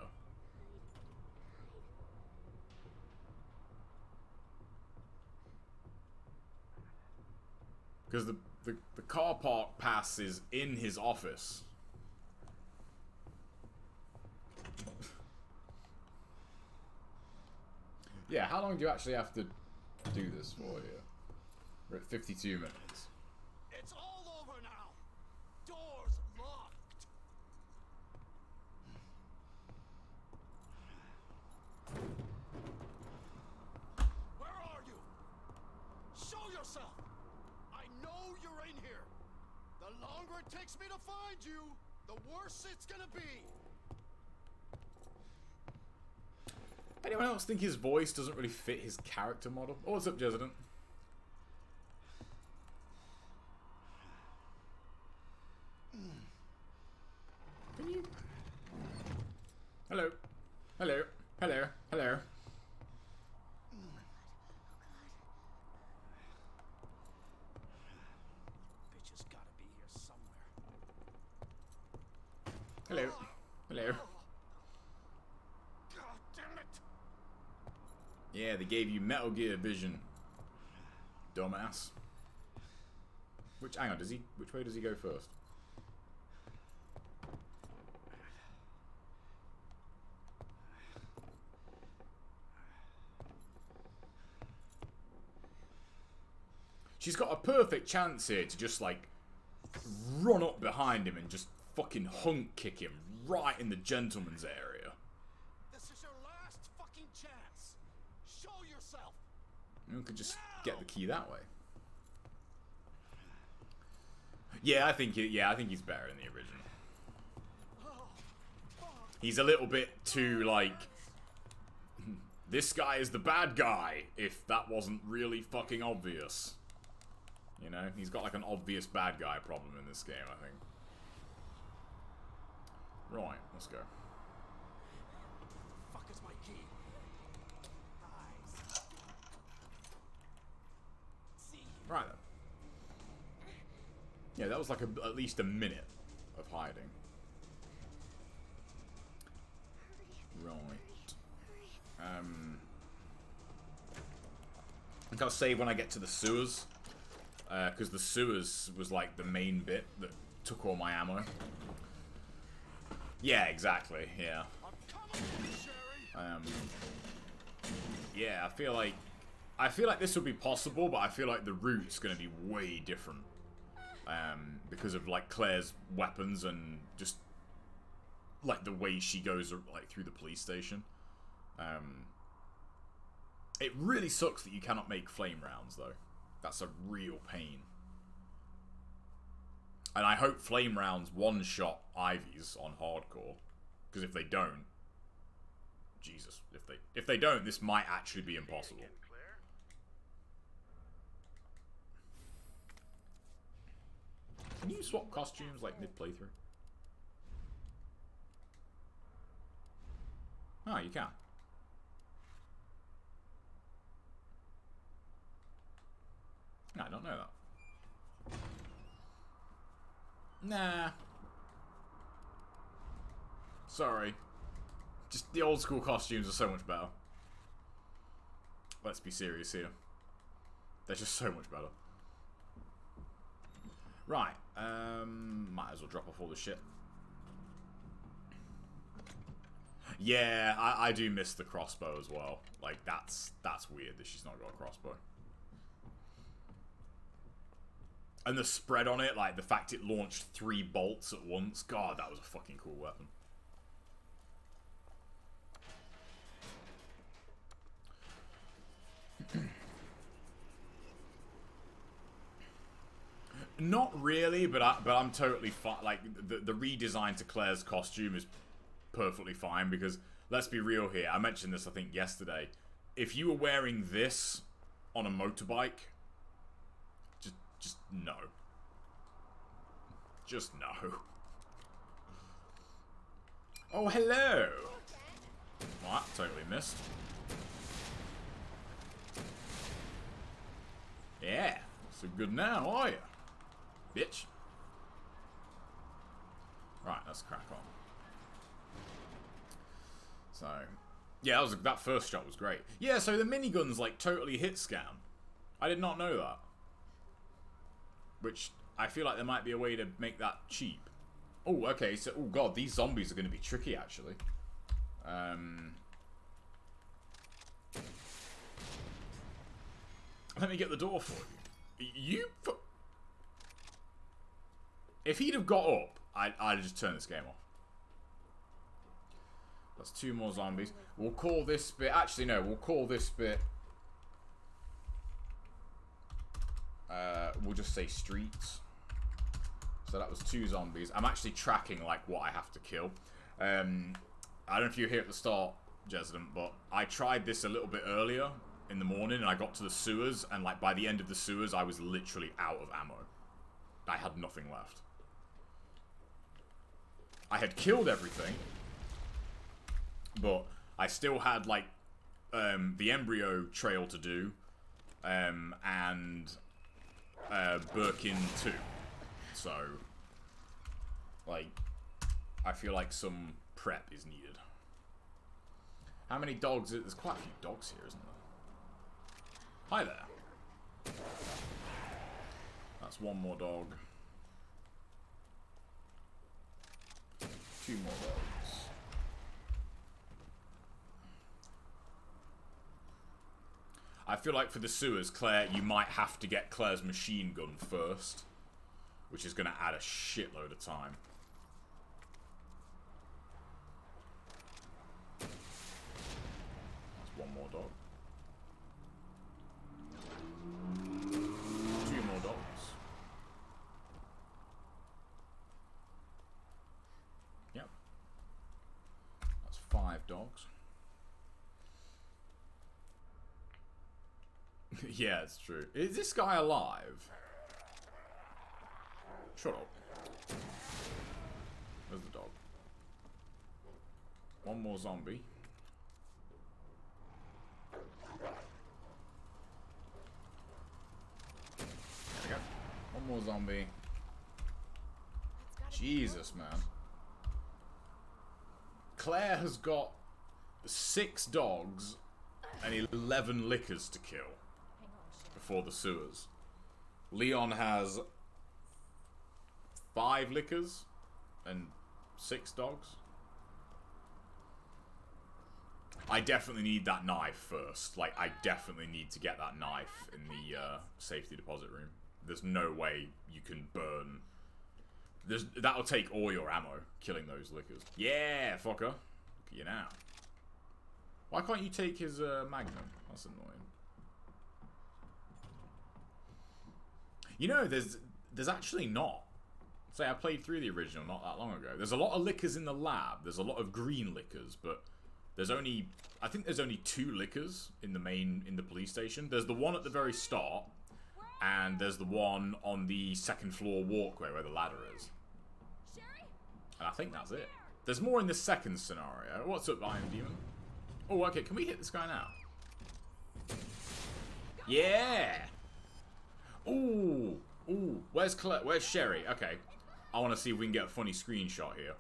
Because the car park pass is in his office. Yeah, how long do you actually have to do this for here? We're at 52 minutes. It's all over now! Doors locked! Where are you? Show yourself! I know you're in here! The longer it takes me to find you, the worse it's gonna be! Anyone else think his voice doesn't really fit his character model? Oh, what's up, President? Can you? Hello. Hello. Hello. Hello. Bitch has gotta be here somewhere. Hello. Hello. God damn it! Yeah, they gave you Metal Gear vision. Dumbass. Hang on, which way does he go first? She's got a perfect chance here to just, like, run up behind him and just fucking hunk kick him right in the gentleman's area. This is your last fucking chance! Show yourself! You could just get the key that way. Yeah, I think he's better in the original. He's a little bit too, like, this guy is the bad guy, if that wasn't really fucking obvious. You know, he's got like an obvious bad guy problem in this game, I think. Right, let's go. Fuck is my key? Eyes. See you. Right then. Yeah, that was like at least a minute of hiding. Right. I think I'll save when I get to the sewers. Because the sewers was like the main bit that took all my ammo. Yeah, exactly, yeah. I'm coming for you, Sherry! Yeah, I feel like this would be possible, but I feel like the route's gonna be way different. Because of like Claire's weapons and just like the way she goes like through the police station. It really sucks that you cannot make flame rounds though. That's a real pain. And I hope flame rounds one-shot Ivies on hardcore. Because if they don't... Jesus. If they don't, this might actually be impossible. Can you swap costumes like mid-playthrough? Oh, you can. I don't know that. Nah. Sorry. Just the old school costumes are so much better. Let's be serious here. They're just so much better. Right. Might as well drop off all the shit. Yeah, I do miss the crossbow as well. Like, that's weird that she's not got a crossbow. And the spread on it, like the fact it launched 3 bolts at once. God, that was a fucking cool weapon. Not really, but I'm totally fine. Like the redesign to Claire's costume is perfectly fine because let's be real here. I mentioned this I think yesterday. If you were wearing this on a motorbike, just no. Just no. Oh, hello. What? Totally missed. Yeah. So good now, are you? Bitch. Right, let's crack on. So, yeah, that first shot was great. Yeah, so the minigun's like totally hit scan. I did not know that. Which, I feel like there might be a way to make that cheap. Oh, okay, so, oh god, these zombies are going to be tricky, actually. Let me get the door for you. If he'd have got up, I'd have just turned this game off. That's 2 more zombies. We'll call this bit... Actually, no. We'll call this bit... we'll just say streets. So that was 2 zombies. I'm actually tracking, like, what I have to kill. I don't know if you were here at the start, Jesden, but I tried this a little bit earlier in the morning, and I got to the sewers, and, like, by the end of the sewers, I was literally out of ammo. I had nothing left. I had killed everything, but I still had, like, the embryo trail to do, and Birkin too. So, like, I feel like some prep is needed. How many dogs? There's quite a few dogs here, isn't there? Hi there. That's 1 more dog. 2 more dogs. I feel like for the sewers, Claire, you might have to get Claire's machine gun first, which is going to add a shitload of time. That's 1 more dog. 2 more dogs. Yep. That's 5 dogs. Yeah, it's true. Is this guy alive? Shut up. Where's the dog? 1 more zombie. There we go. 1 more zombie. Jesus, man. Claire has got 6 dogs and 11 lickers to kill before the sewers. Leon has 5 lickers and 6 dogs. I definitely need that knife first. Like, I definitely need to get that knife in the safety deposit room. There's no way you can burn. That'll take all your ammo, killing those lickers. Yeah, fucker. Look at you now. Why can't you take his magnum? That's annoying. You know, there's actually not. Say, I played through the original not that long ago. There's a lot of lickers in the lab. There's a lot of green lickers, but there's only... I think there's only 2 lickers in the police station. There's the one at the very start, and there's the one on the 2nd floor walkway where the ladder is. And I think that's it. There's more in the 2nd scenario. What's up, Iron Demon? Oh, okay, can we hit this guy now? Yeah! Ooh. Ooh. Where's Claire? Where's Sherry? Okay. I want to see if we can get a funny screenshot here.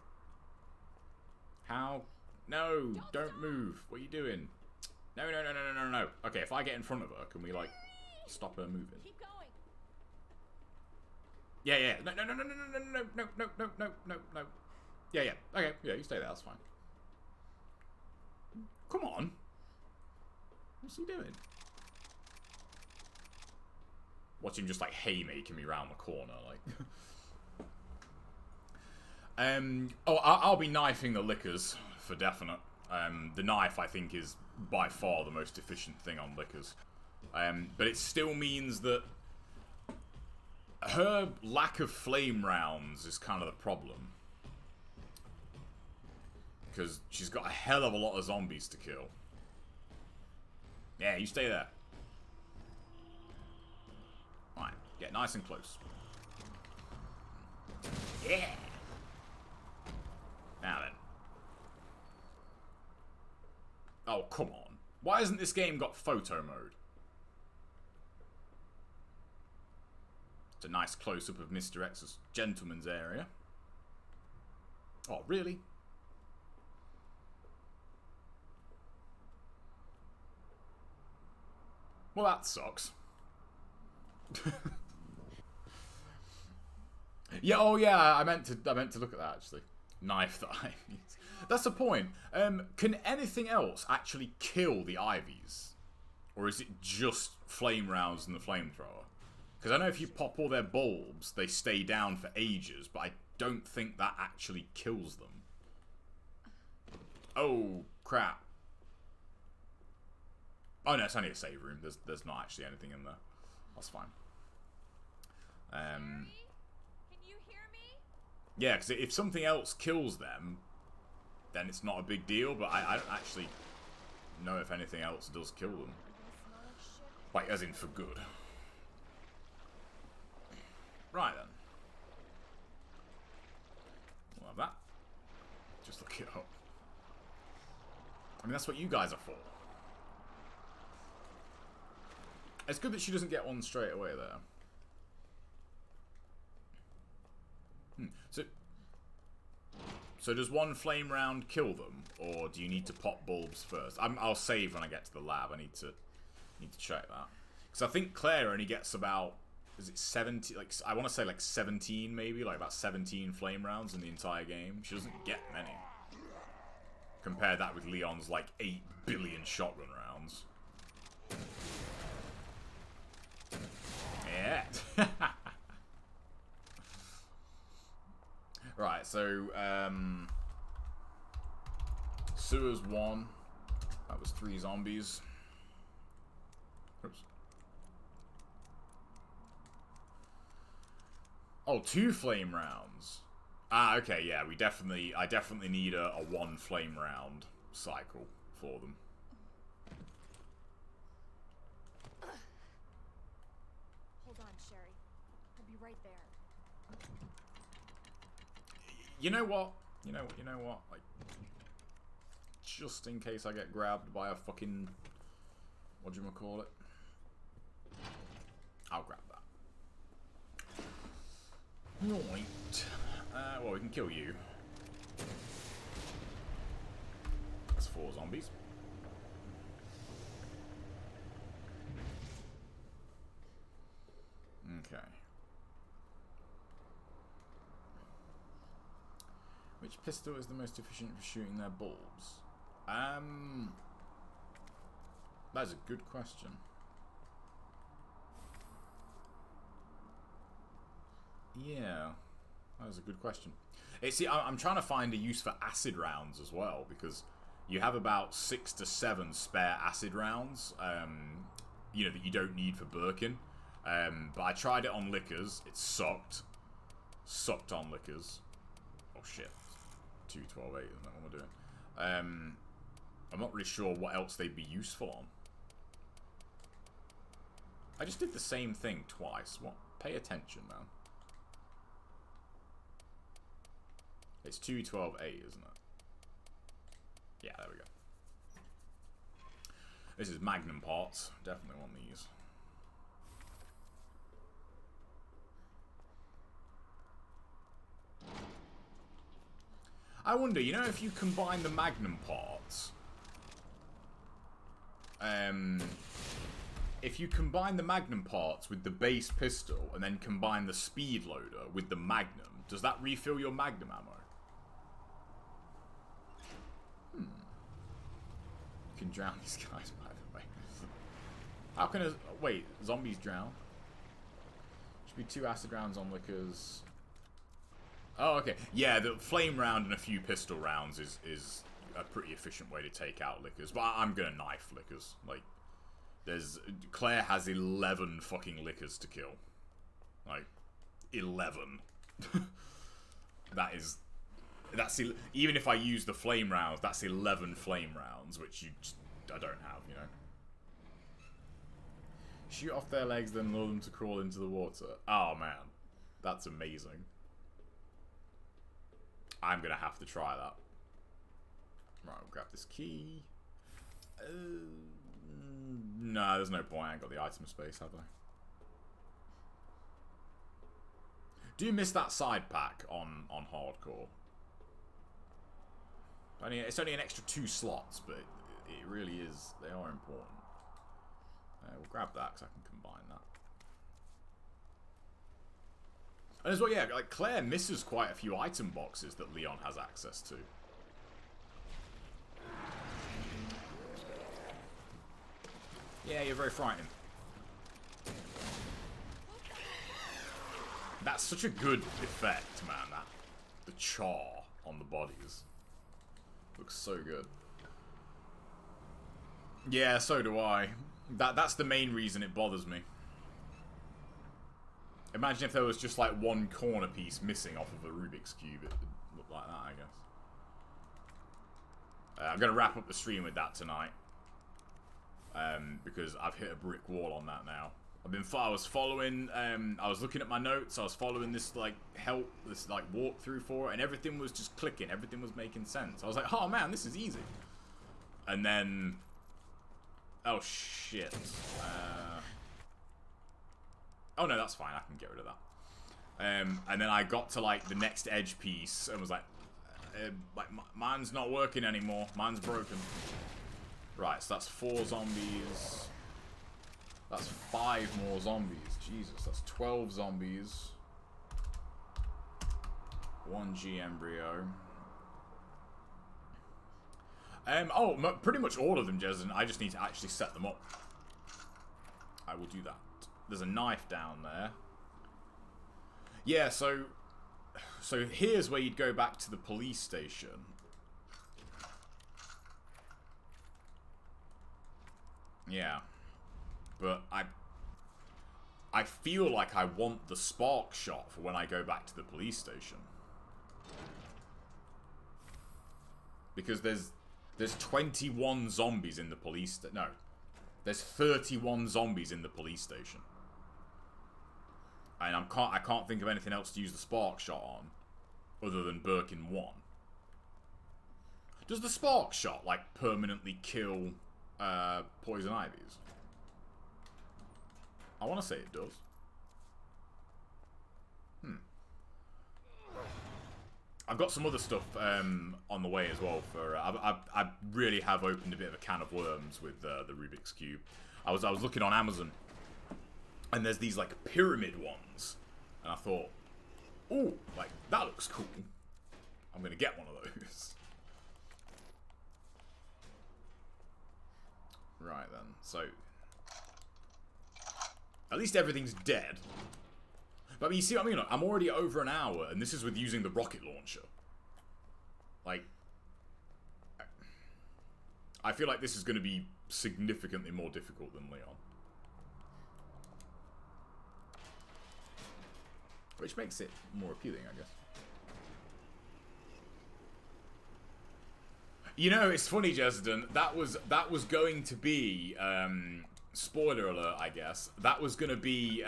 How? No, don't move. What are you doing? No, no, no, no, no, no, no. Okay, if I get in front of her, can we, like, stop her moving? Keep going. Yeah, yeah. No, no, no, no, no, no, no, no, no, no, no, no, no. Yeah, yeah. Okay, yeah, you stay there. That's fine. Come on. What's he doing? Watch him just, like, haymaking me round the corner, like... Oh, I'll be knifing the liquors, for definite. The knife, I think, is by far the most efficient thing on liquors. But it still means that her lack of flame rounds is kind of the problem. Because she's got a hell of a lot of zombies to kill. Yeah, you stay there. Right, get nice and close. Yeah! Now then. Oh, come on. Why hasn't this game got photo mode? It's a nice close-up of Mr. X's gentleman's area. Oh, really? Well, that sucks. Yeah, oh yeah, I meant to look at that actually. Knife the Ivies. That's the point. Can anything else actually kill the Ivies? Or is it just flame rounds and the flamethrower? Because I know if you pop all their bulbs, they stay down for ages, but I don't think that actually kills them. Oh, crap. Oh no, it's only a save room. There's not actually anything in there. That's fine. Can you hear me? Yeah, because if something else kills them, then it's not a big deal, but I don't actually know if anything else does kill them. Like, as in for good. Right then. We'll have that. Just look it up. I mean, that's what you guys are for. It's good that she doesn't get one straight away there. So does one flame round kill them, or do you need to pop bulbs first? I'll save when I get to the lab. I need to check that, because I think Claire only gets about, is it 70? Like, I want to say like 17, maybe, like about 17 flame rounds in the entire game. She doesn't get many. Compare that with Leon's like 8 billion shotgun rounds. Yeah. Right, so, sewers 1. That was 3 zombies. Oops. Oh, 2 flame rounds. Ah, okay, yeah, I definitely need a 1 flame round cycle for them. Hold on, Sherry. I'll be right there. You know what? You know what? Like, just in case I get grabbed by a fucking, whatchamacallit, I'll grab that. Right. Well, we can kill you. That's 4 zombies. Okay. Which pistol is the most efficient for shooting their bulbs? That's a good question. Yeah, that was a good question. See, I'm trying to find a use for acid rounds as well, because you have about 6 to 7 spare acid rounds, you know, that you don't need for Birkin. But I tried it on liquors. It sucked. Sucked on liquors. Oh shit. 2, 12, 8, isn't that what we're doing? I'm not really sure what else they'd be useful on. I just did the same thing twice. What? Pay attention, man. It's 2, 12, 8, isn't it? Yeah, there we go. This is Magnum parts. Definitely want these. I wonder, you know, if you combine the Magnum parts, if you combine the Magnum parts with the base pistol and then combine the speed loader with the Magnum, does that refill your Magnum ammo? You can drown these guys, by the way. How can a... Wait, zombies drown? Should be 2 acid rounds on liquors. Oh, okay. Yeah, the flame round and a few pistol rounds is a pretty efficient way to take out liquors. But I'm gonna knife liquors. Like, Claire has 11 fucking liquors to kill. Like, 11. That's even if I use the flame rounds, that's 11 flame rounds, which I don't have, you know. Shoot off their legs, then lure them to crawl into the water. Oh man, that's amazing. I'm gonna have to try that. Right, we'll grab this key. No, there's no point. I ain't got the item space, have I? Do you miss that side pack on hardcore? I mean, it's only an extra 2 slots, but it really is. They are important. We'll grab that because I can combine that. And as well, yeah, like Claire misses quite a few item boxes that Leon has access to. Yeah, you're very frightening. That's such a good effect, man. The char on the bodies looks so good. Yeah, so do I. That's the main reason it bothers me. Imagine if there was just like 1 corner piece missing off of a Rubiks Cube. It would look like that, I guess. I'm going to wrap up the stream with that tonight. Because I've hit a brick wall on that now. I was following, I was looking at my notes, I was following this, like, walkthrough for it, and everything was just clicking, everything was making sense. I was like, oh man, this is easy. And then, oh shit. Oh no, that's fine, I can get rid of that. And then I got to, like, the next edge piece, and was like, mine's not working anymore, mine's broken. Right, so that's 4 zombies. That's 5 more zombies. Jesus, that's 12 zombies. 1 G embryo. Pretty much all of them, Jezen. I just need to actually set them up. I will do that. There's a knife down there. Yeah, so here's where you'd go back to the police station. Yeah. But I feel like I want the spark shot for when I go back to the police station. Because there's 21 zombies in the police no. There's 31 zombies in the police station. And I can't think of anything else to use the spark shot on other than Birkin 1. Does the spark shot like permanently kill poison ivies? I want to say it does. I've got some other stuff on the way as well. For I really have opened a bit of a can of worms with the Rubiks Cube. I was looking on Amazon, and there's these like pyramid ones, and I thought, ooh, like that looks cool. I'm gonna get one of those. Right then, so at least everything's dead. But I mean, you see what I mean? I'm already over an hour, and this is with using the rocket launcher. Like, I feel like this is going to be significantly more difficult than Leon. Which makes it more appealing, I guess. You know, it's funny, Jesden. That was going to be... spoiler alert, I guess. That was going to be,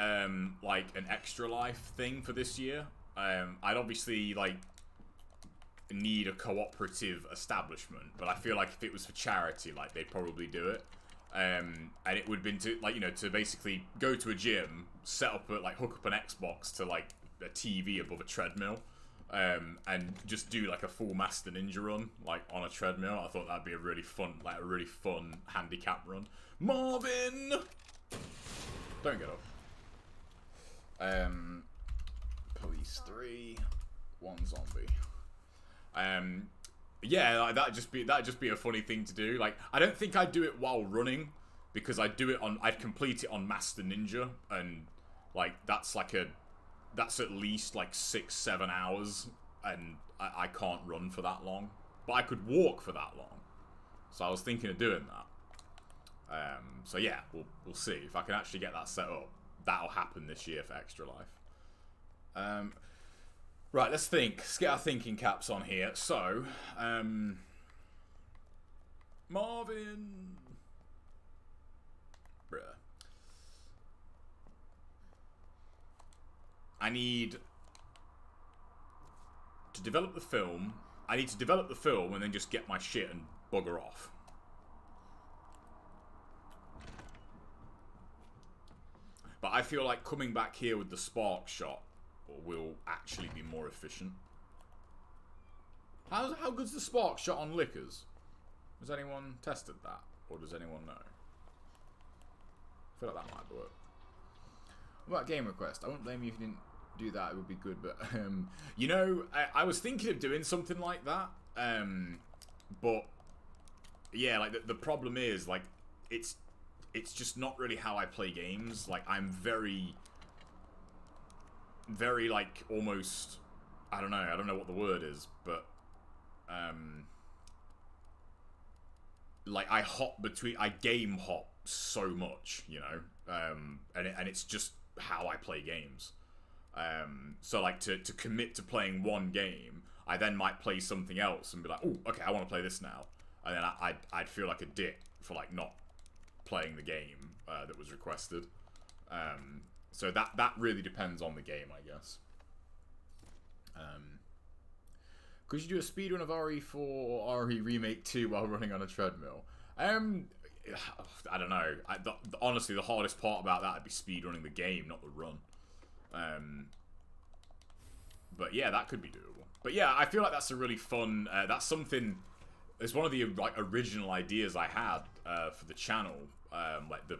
like, an extra life thing for this year. I'd obviously, like, need a cooperative establishment, but I feel like if it was for charity, like, they'd probably do it. And it would have been to, like, you know, to basically go to a gym, set up a, like, hook up an Xbox to, like, a TV above a treadmill, and just do like a full Master Ninja run, like on a treadmill. I thought that'd be a really fun, handicap run. Marvin, don't get up. Police 3, 1 zombie. Yeah, like that'd just be a funny thing to do. Like, I don't think I'd do it while running, because I'd complete it on Master Ninja, and like that's at least like 6-7 hours, and I can't run for that long. But I could walk for that long, so I was thinking of doing that. So yeah, we'll see if I can actually get that set up. That'll happen this year for Extra Life. Right, let's think. Let's get our thinking caps on here. So, Marvin. Bruh. I need to develop the film. I need to develop the film and then just get my shit and bugger off. But I feel like coming back here with the spark shot will actually be more efficient. How good's the spark shot on liquors? Has anyone tested that? Or does anyone know? I feel like that might work. What about game request? I wouldn't blame you if you didn't do that. It would be good, but you know, I was thinking of doing something like that. But yeah, like the problem is, like, it's just not really how I play games. Like, I'm very like almost, I don't know what the word is, but like I game hop so much, you know, and it's just how I play games. So like to commit to playing one game, I then might play something else and be like, oh, okay, I want to play this now, and then I'd feel like a dick for like not playing the game that was requested. So that really depends on the game, I guess. Could you do a speedrun of RE4 or RE Remake 2 while running on a treadmill? I don't know. Honestly, the hardest part about that would be speedrunning the game, not the run. But yeah, that could be doable. But yeah, I feel like that's a really fun. That's something. It's one of the like original ideas I had for the channel. Like the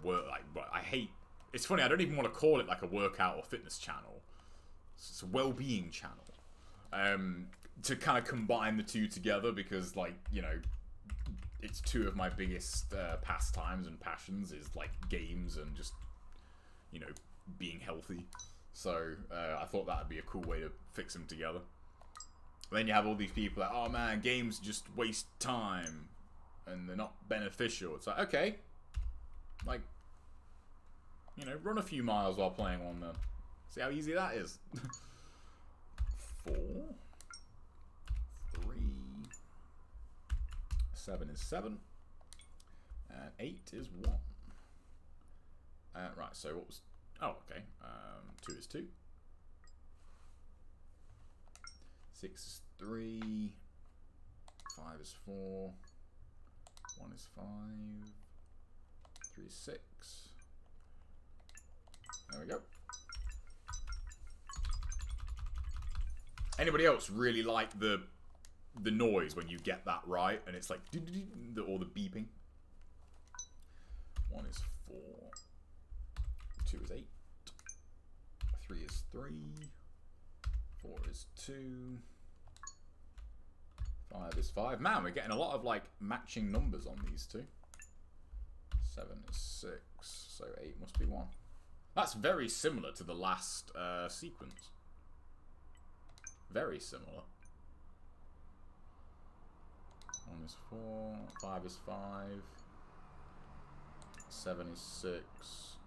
work. Like, I hate. It's funny. I don't even want to call it like a workout or fitness channel. It's a well-being channel. To kind of combine the two together, because, like, you know, it's two of my biggest pastimes and passions is like games and just, you know, being healthy. So I thought that would be a cool way to fix them together. Then you have all these people like, oh man, games just waste time and they're not beneficial. It's like, okay, like, you know, run a few miles while playing one then. See how easy that is. 4, 3, 7 is 7, and 8 is 1. Right, so what was... Oh, okay. 2 is 2. 6 is 3. 5 is 4. 1 is 5. 3 is 6. There we go. Anybody else really like the noise when you get that right, and it's like or the beeping? 1 is 4. 2 is 8. 3 is 3. 4 is 2. 5 is 5. Man, we're getting a lot of like matching numbers on these two. 7 is 6. So 8 must be 1. That's very similar to the last sequence. Very similar. 1 is 4. 5 is 5. 7 is 6.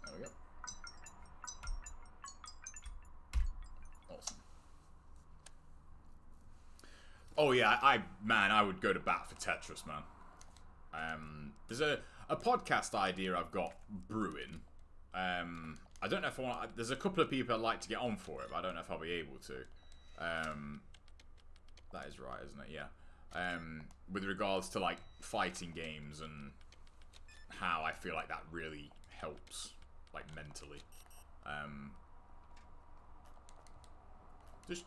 There we go. Awesome. Oh yeah, I would go to bat for Tetris, man. There's a podcast idea I've got brewing. I don't know if I want. There's a couple of people I'd like to get on for it, but I don't know if I'll be able to. That is right, isn't it? Yeah. With regards to like fighting games and how I feel like that really helps, like mentally. Just...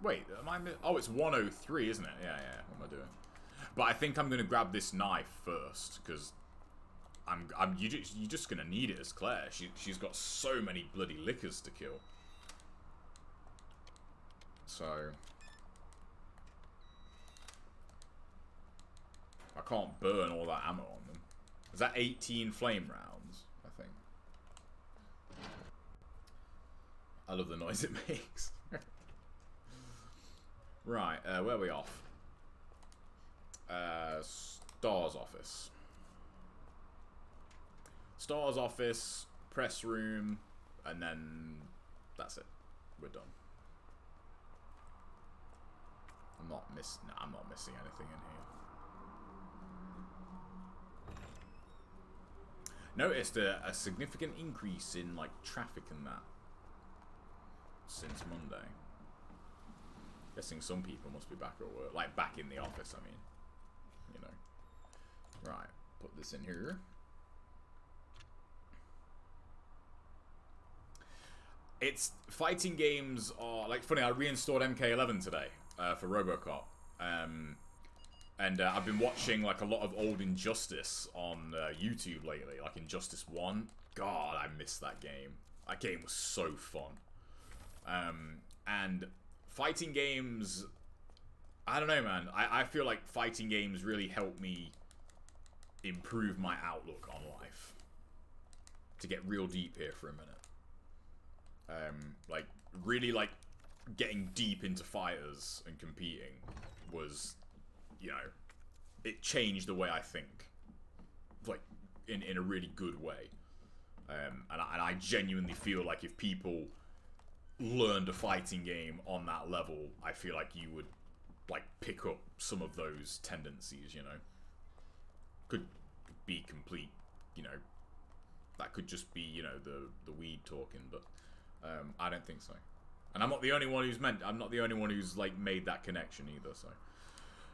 Wait, am I... Oh, it's 103, isn't it? Yeah, yeah. What am I doing? But I think I'm going to grab this knife first, because... You're just going to need it as Claire. She's got so many bloody lickers to kill. So... I can't burn all that ammo on them. Is that 18 flame rounds, I think? I love the noise it makes. Right, where are we off? Star's office. Star's office, press room, and then that's it. We're done. I'm not missing anything in here. Noticed a significant increase in like traffic and that since Monday. Guessing some people must be back at work, like back in the office. I mean, you know. Right, put this in here. It's fighting games are like funny. I reinstalled MK11 today for RoboCop. And I've been watching like a lot of old Injustice on YouTube lately, like Injustice 1. God, I missed that game. That game was so fun. And fighting games, I don't know, man. I feel like fighting games really help me improve my outlook on life. To get real deep here for a minute. Like, really like getting deep into fighters and competing was... You know, it changed the way I think, like in a really good way, and I genuinely feel like if people learned a fighting game on that level, I feel like you would like pick up some of those tendencies. You know, could be complete. You know, that could just be the weed talking, but I don't think so. And I'm not the only one I'm not the only one who's like made that connection either. So.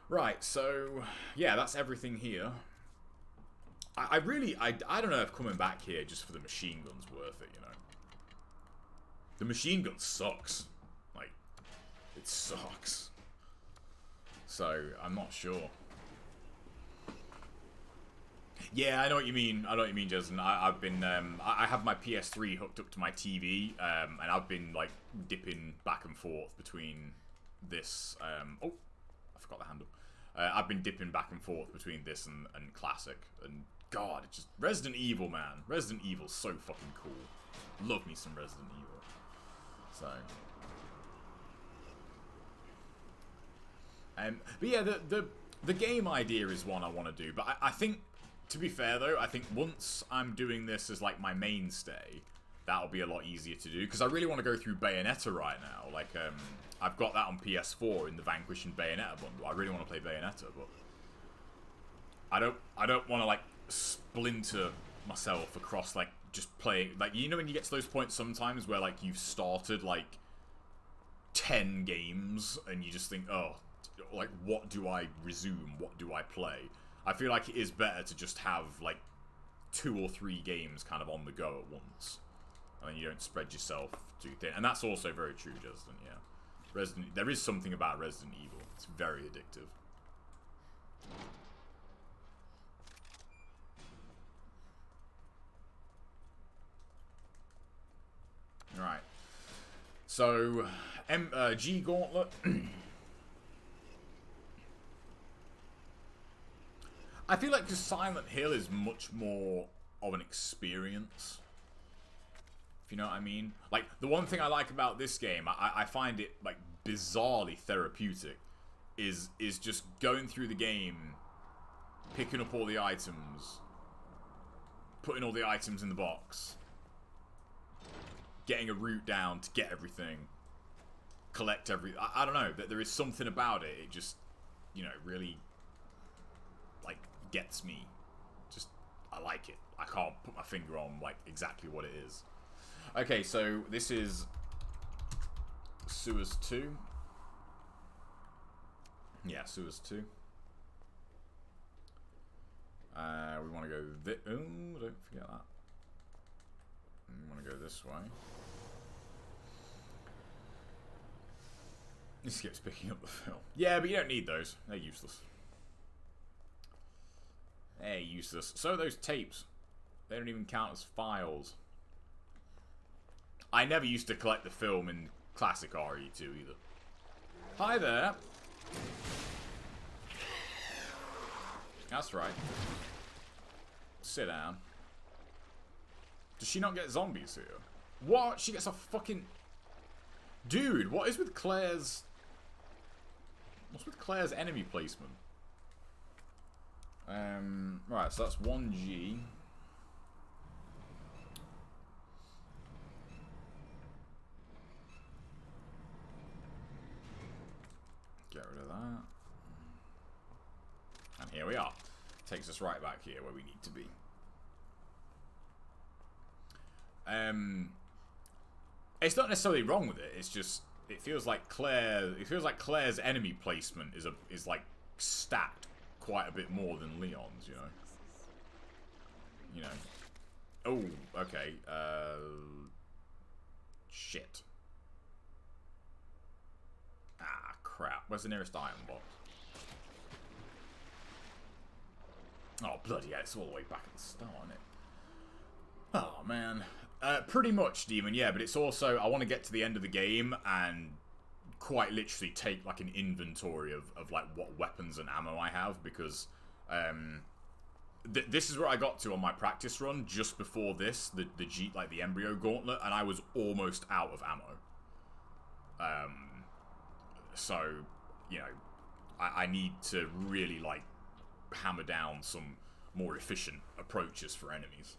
Right, so, yeah, that's everything here. I don't know if coming back here just for the machine gun's worth it, you know. The machine gun sucks. Like, it sucks. So, I'm not sure. Yeah, I know what you mean. I know what you mean, Jason. I've been, I have my PS3 hooked up to my TV, and I've been, like, dipping back and forth between this, oh, I forgot the handle. I've been dipping back and forth between this and Classic, and God, it's just Resident Evil, man. Resident Evil's so fucking cool. Love me some Resident Evil. So, but yeah, the game idea is one I want to do. But I think, to be fair though, I think once I'm doing this as like my mainstay, that'll be a lot easier to do because I really want to go through Bayonetta right now. Like, I've got that on PS4 in the Vanquish and Bayonetta bundle. I really want to play Bayonetta, but I don't want to like splinter myself across like just playing, like, you know when you get to those points sometimes where like you've started like 10 games and you just think, oh, like what do I resume? What do I play? I feel like it is better to just have like 2 or 3 games kind of on the go at once. And then you don't spread yourself too thin. And that's also very true, Justin, yeah. There is something about Resident Evil. It's very addictive. Alright. So, G Gauntlet. I feel like just Silent Hill is much more of an experience. You know what I mean? Like, the one thing I like about this game, I find it, like, bizarrely therapeutic, is just going through the game, picking up all the items, putting all the items in the box, getting a route down to get everything, collect I don't know, there is something about it, it just, you know, really, like, gets me. Just, I like it. I can't put my finger on, like, exactly what it is. Okay, so this is Sewers 2. Yeah, Sewers 2. We want to go this. Oh, don't forget that. We want to go this way. He skips picking up the film. Yeah, but you don't need those. They're useless. They're useless. So those tapes, they don't even count as files. I never used to collect the film in classic RE2 either. Hi there. That's right. Sit down. Does she not get zombies here? What? She gets a fucking... Dude, what is with Claire's... What's with Claire's enemy placement? Right, so that's 1G. Get rid of that. And here we are. Takes us right back here where we need to be. It's not necessarily wrong with it. It's just it feels like Claire's enemy placement is like stacked quite a bit more than Leon's, you know. You know. Oh, okay. Shit. Ah, crap. Where's the nearest iron box? Oh, bloody hell, it's all the way back at the start, isn't it? Oh, man. Pretty much, Demon, yeah, but it's also, I want to get to the end of the game and quite literally take, like, an inventory of like, what weapons and ammo I have, because, this is where I got to on my practice run, just before this, the Embryo Gauntlet, and I was almost out of ammo. So, you know, I need to really, like, hammer down some more efficient approaches for enemies.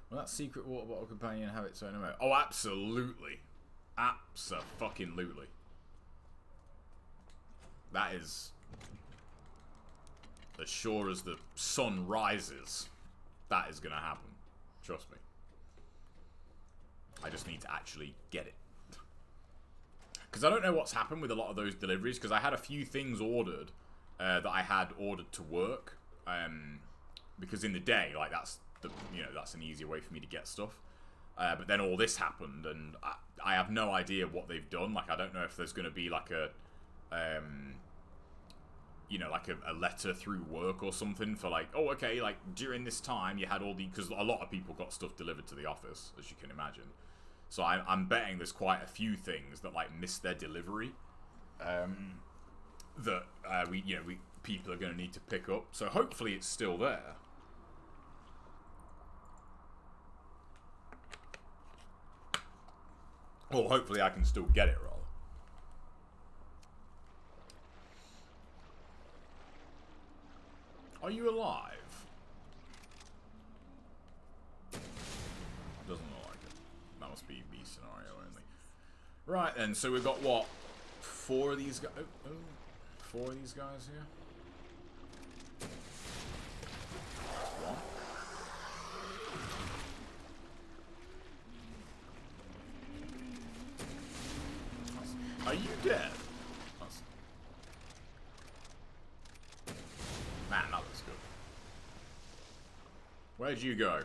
Will that secret water bottle companion have its own emote? Oh, absolutely. Abso-fucking-lutely. That is... as sure as the sun rises, that is going to happen. Trust me. I just need to actually get it. Because I don't know what's happened with a lot of those deliveries, because I had a few things ordered that I had ordered to work. Because in the day, like, that's an easier way for me to get stuff. But then all this happened, and I have no idea what they've done. Like, I don't know if there's going to be, like, a letter through work or something for, like, oh, okay, like, during this time, you had all the... Because a lot of people got stuff delivered to the office, as you can imagine. So I'm betting there's quite a few things that, like, missed their delivery. That, people are going to need to pick up. So hopefully it's still there. Or hopefully I can still get it, rather. Are you alive? Doesn't look like it. That must be B scenario only. Right then, so we've got what? 4 of these guys. 4 of these guys here. One. Are you dead? Man, that looks good. Where'd you go?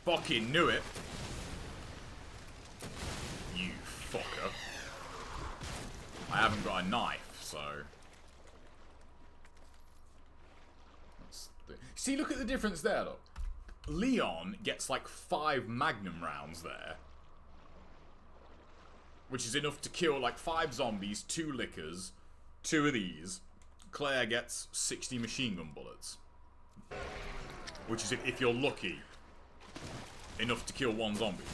Fucking knew it. You fucker. I haven't got a knife, so... See, look at the difference there, look. Leon gets like 5 Magnum rounds there. Which is enough to kill like 5 zombies, 2 lickers, 2 of these. Claire gets 60 machine gun bullets. Which is, if you're lucky, enough to kill 1 zombie.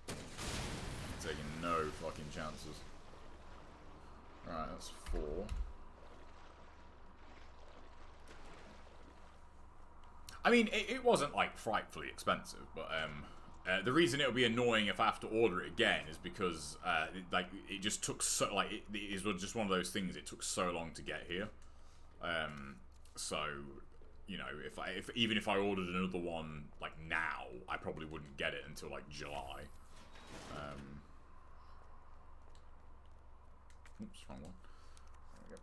I'm taking no fucking chances. Alright, that's 4. I mean, it wasn't, like, frightfully expensive, but, the reason it'll be annoying if I have to order it again is because, it just took so, like, it is just one of those things, it took so long to get here. So, you know, even if I ordered another one, like, now, I probably wouldn't get it until, like, July. Oops, wrong one. There we go.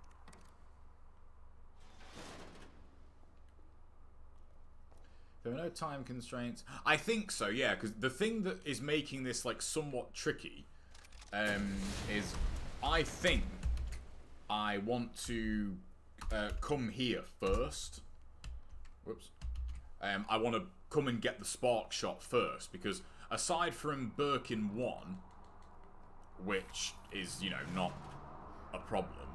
There are no time constraints. I think so, yeah, because the thing that is making this like somewhat tricky is I think I want to come here first. Whoops. I want to come and get the spark shot first, because aside from Birkin 1, which is, you know, not a problem,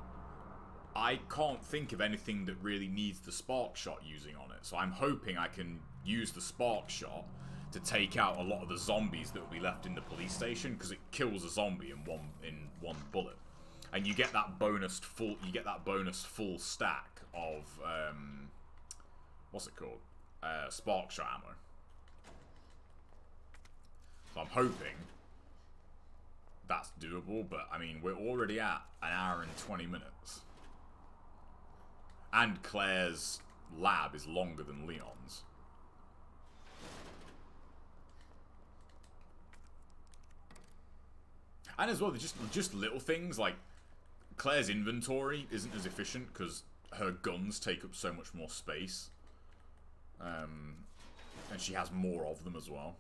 I can't think of anything that really needs the spark shot using on it. So I'm hoping I can use the spark shot to take out a lot of the zombies that will be left in the police station, because it kills a zombie in one bullet, and you get that bonus full stack of what's it called? Spark shot ammo. So I'm hoping that's doable, but I mean, we're already at an hour and 20 minutes. And Claire's lab is longer than Leon's. And as well, just little things like Claire's inventory isn't as efficient because her guns take up so much more space. And she has more of them as well.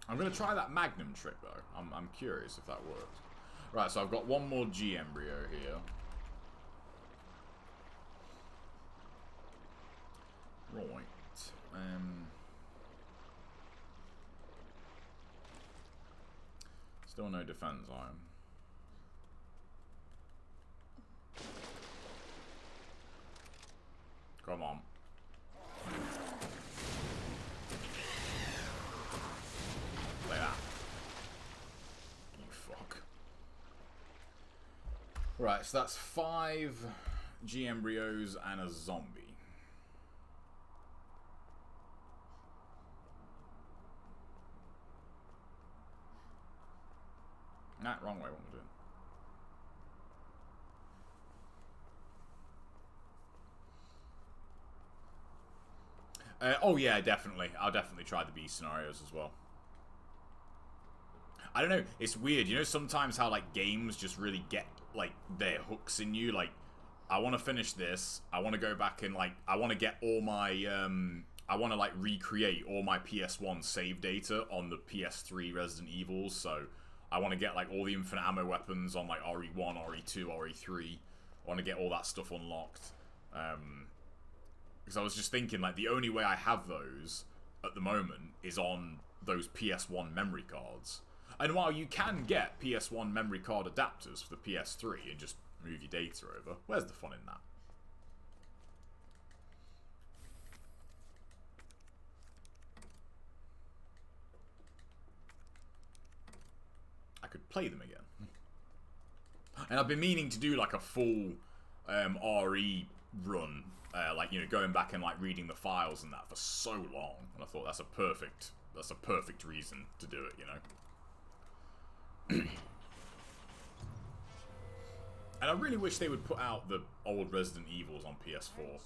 I'm going to try that Magnum trick, though. I'm curious if that works. Right, so I've got one more G embryo here. Right. Still no defense iron. Come on. Like that. You fuck. Right, so that's 5 G embryos and a zombie. Nah, wrong way, what am I doing? Oh yeah, definitely. I'll definitely try the B scenarios as well. I don't know, it's weird, you know sometimes how like games just really get like their hooks in you, like I want to finish this, I want to go back and like, I want to get all my, I want to like recreate all my PS1 save data on the PS3 Resident Evils, so I want to get like all the infinite ammo weapons on like RE1, RE2, RE3, I want to get all that stuff unlocked, because I was just thinking like the only way I have those at the moment is on those PS1 memory cards. And while you can get PS1 memory card adapters for the PS3 and just move your data over, where's the fun in that? I could play them again. And I've been meaning to do like a full RE run, like, you know, going back and like reading the files and that for so long, and I thought that's a perfect reason to do it, you know. And I really wish they would put out the old Resident Evils on PS4,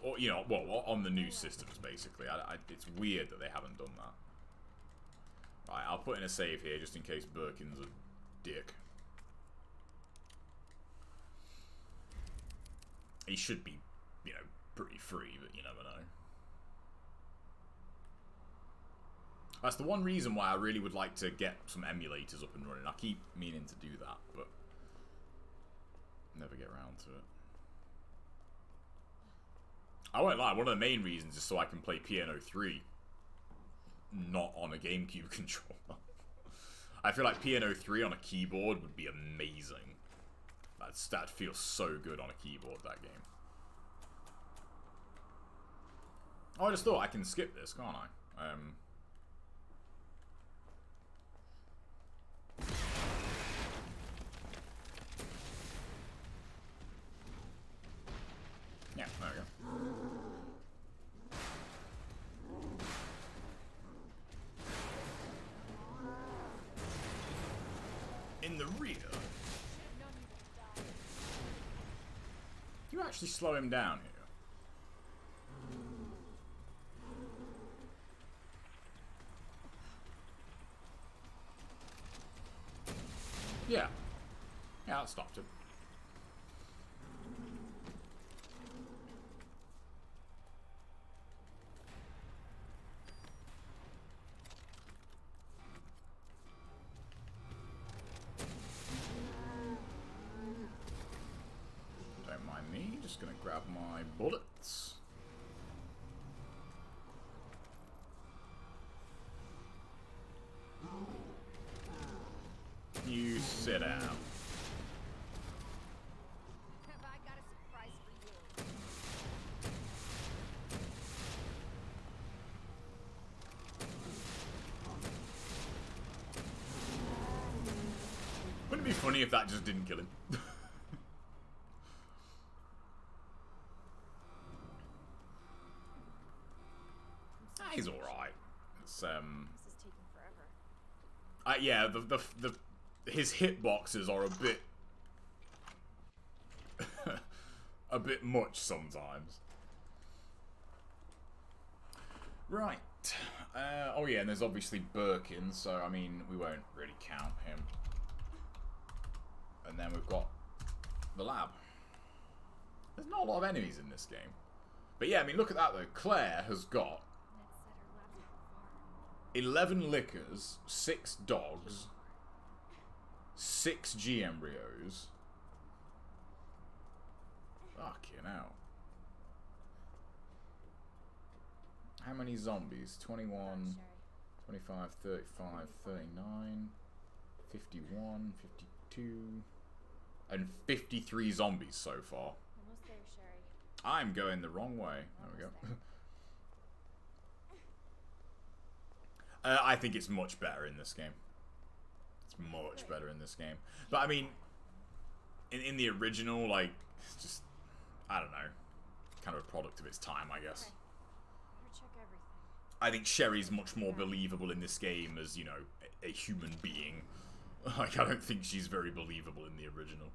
or you know, well, on the new systems basically. It's weird that they haven't done that. Right, I'll put in a save here just in case Birkin's a dick. He should be, you know, pretty free, but you never know. That's the one reason why I really would like to get some emulators up and running. I keep meaning to do that, but never get around to it. I won't lie, one of the main reasons is so I can play Piano 3 not on a GameCube controller. I feel like Piano 3 on a keyboard would be amazing. That feels so good on a keyboard, that game. Oh, I just thought I can skip this, can't I? Yeah, there we go. In the rear. You actually slow him down here. Yeah. Yeah, that stopped it. Don't mind me, just gonna grab my bullets. You sit down. Have I got a surprise for you? Wouldn't it be funny if that just didn't kill him? He's alright. It's This is taking forever. yeah, his hitboxes are a bit a bit much sometimes. Right. Oh yeah, and there's obviously Birkin, so I mean we won't really count him. And then we've got the lab. There's not a lot of enemies in this game. But yeah, I mean look at that though. Claire has got Ned said her lab's not far. 11 lickers, 6 dogs, 6 G embryos. Fucking hell. How many zombies? 21, 25, 35, 39, 51, 52, and 53 zombies so far. Almost there, Sherry. I'm going the wrong way. There we go. I think it's much better in this game. It's much better in this game. But I mean, in the original, like, it's just, I don't know, kind of a product of its time, I guess. Okay. Better check everything. I think Sherry's much more believable in this game as, you know, a human being. Like, I don't think she's very believable in the original.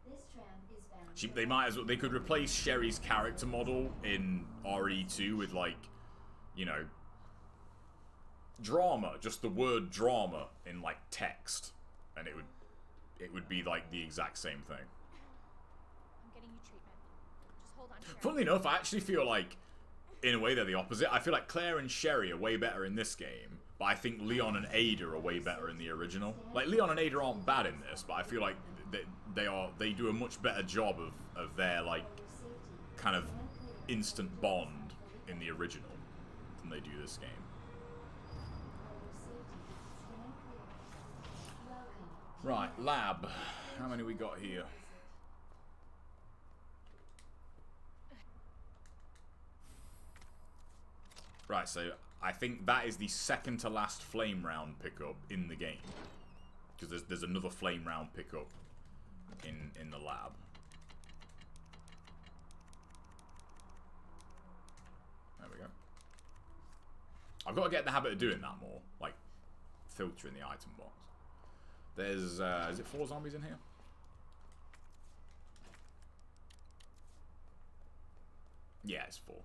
This tram is bound. They might as well, they could replace Sherry's character model in RE2 with, like, you know, drama, just the word drama in like text, and it would be like the exact same thing. I'm getting you treatment. Just hold on, Sherry. Funnily enough, I actually feel like, in a way, they're the opposite. I feel like Claire and Sherry are way better in this game, but I think Leon and Ada are way better in the original. Like, Leon and Ada aren't bad in this, but I feel like they do a much better job of their, like, kind of instant bond in the original than they do this game. Right, lab. How many we got here? Right, so I think that is the second to last flame round pickup in the game. Because there's another flame round pickup in the lab. There we go. I've got to get in the habit of doing that more. Like, filtering the item box. There's, is it 4 zombies in here? Yeah, it's 4.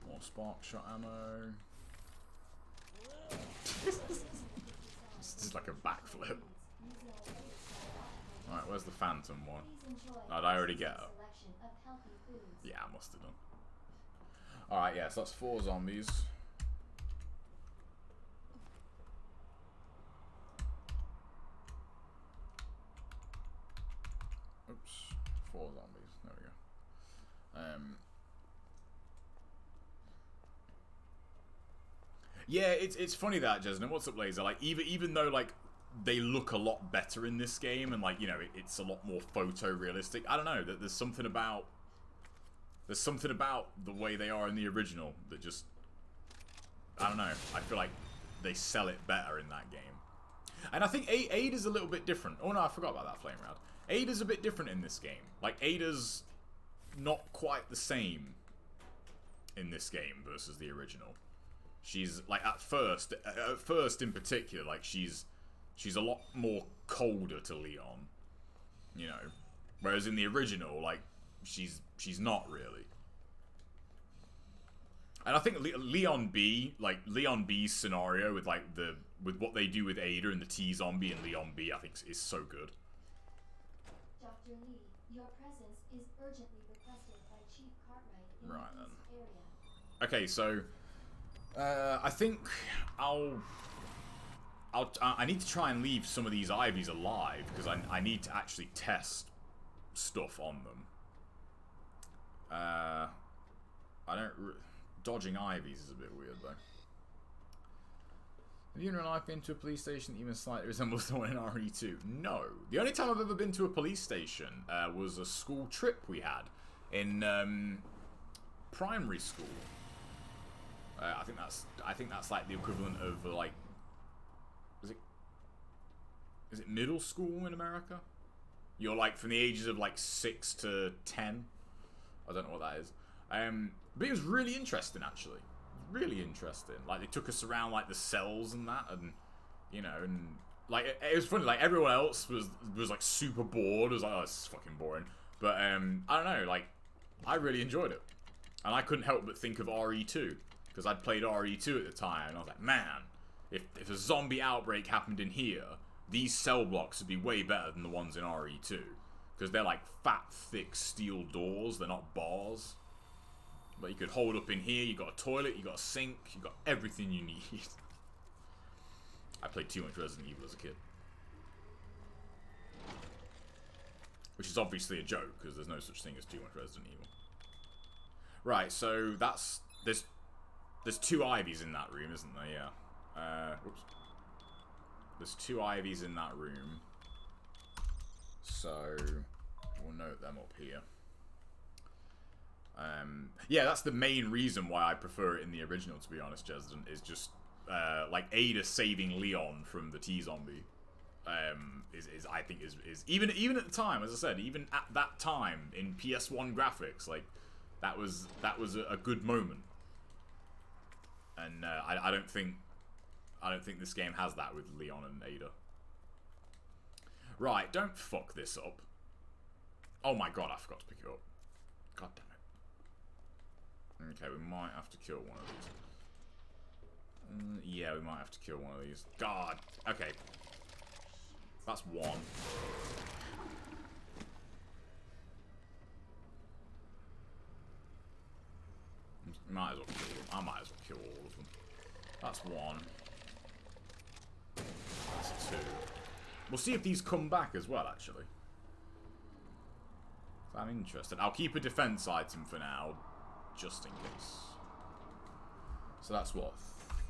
More spark shot ammo. It's just like a backflip. Right, where's the phantom one? Oh, did I already get it? Yeah, I must have done. Alright, yeah, so that's 4 zombies. Oops, 4 zombies. There we go. Yeah, it's funny that, Jesna. What's up, Laser? Like, even though, like, they look a lot better in this game, and like, you know, it's a lot more photorealistic. I don't know, there's something about the way they are in the original that just, I don't know, I feel like they sell it better in that game. And I think Ada's a little bit different. Oh no, I forgot about that flame round. Ada's a bit different in this game. Like, Ada's not quite the same in this game versus the original. She's like, at first in particular, like, she's a lot more colder to Leon, you know. Whereas in the original, like, she's not really. And I think Leon B's scenario with like with what they do with Ada and the T-Zombie and Leon B, I think is so good. Dr. Lee, your presence is urgently requested by Chief Cartwright in Right the then. East area. Okay, so I think I need to try and leave some of these Ivies alive because I need to actually test stuff on them. I don't. Dodging Ivies is a bit weird though. Have you in real life been to a police station that even slightly resembles the one in RE2? No. The only time I've ever been to a police station was a school trip we had in primary school. I think that's like the equivalent of like, is it middle school in America? You're like from the ages of like 6 to 10. I don't know what that is. But it was really interesting, actually. Really interesting. Like, they took us around, like, the cells and that, and, you know, and, like, it was funny. Like, everyone else was like, super bored. It was like, oh, this is fucking boring. But, I don't know, like, I really enjoyed it. And I couldn't help but think of RE2, because I'd played RE2 at the time, and I was like, man, if a zombie outbreak happened in here, these cell blocks would be way better than the ones in RE2. Because they're, like, fat, thick steel doors. They're not bars. But you could hold up in here, you got a toilet, you got a sink, you got everything you need. I played too much Resident Evil as a kid. Which is obviously a joke, because there's no such thing as too much Resident Evil. Right, so that's... There's 2 Ivies in that room, isn't there? Yeah. Whoops. There's 2 Ivies in that room. So, we'll note them up here. Yeah, that's the main reason why I prefer it in the original, to be honest, Jesden, is just, like, Ada saving Leon from the T-Zombie, I think is even at the time, as I said, even at that time, in PS1 graphics, like, that was a good moment. And, I don't think this game has that with Leon and Ada. Right, don't fuck this up. Oh my god, I forgot to pick it up. God damn it. Okay, we might have to kill one of these. Yeah, we might have to kill one of these. God. Okay. That's one. Might as well kill them. I might as well kill all of them. That's one. That's 2. We'll see if these come back as well, actually. I'm interested. I'll keep a defense item for now, just in case. So that's what?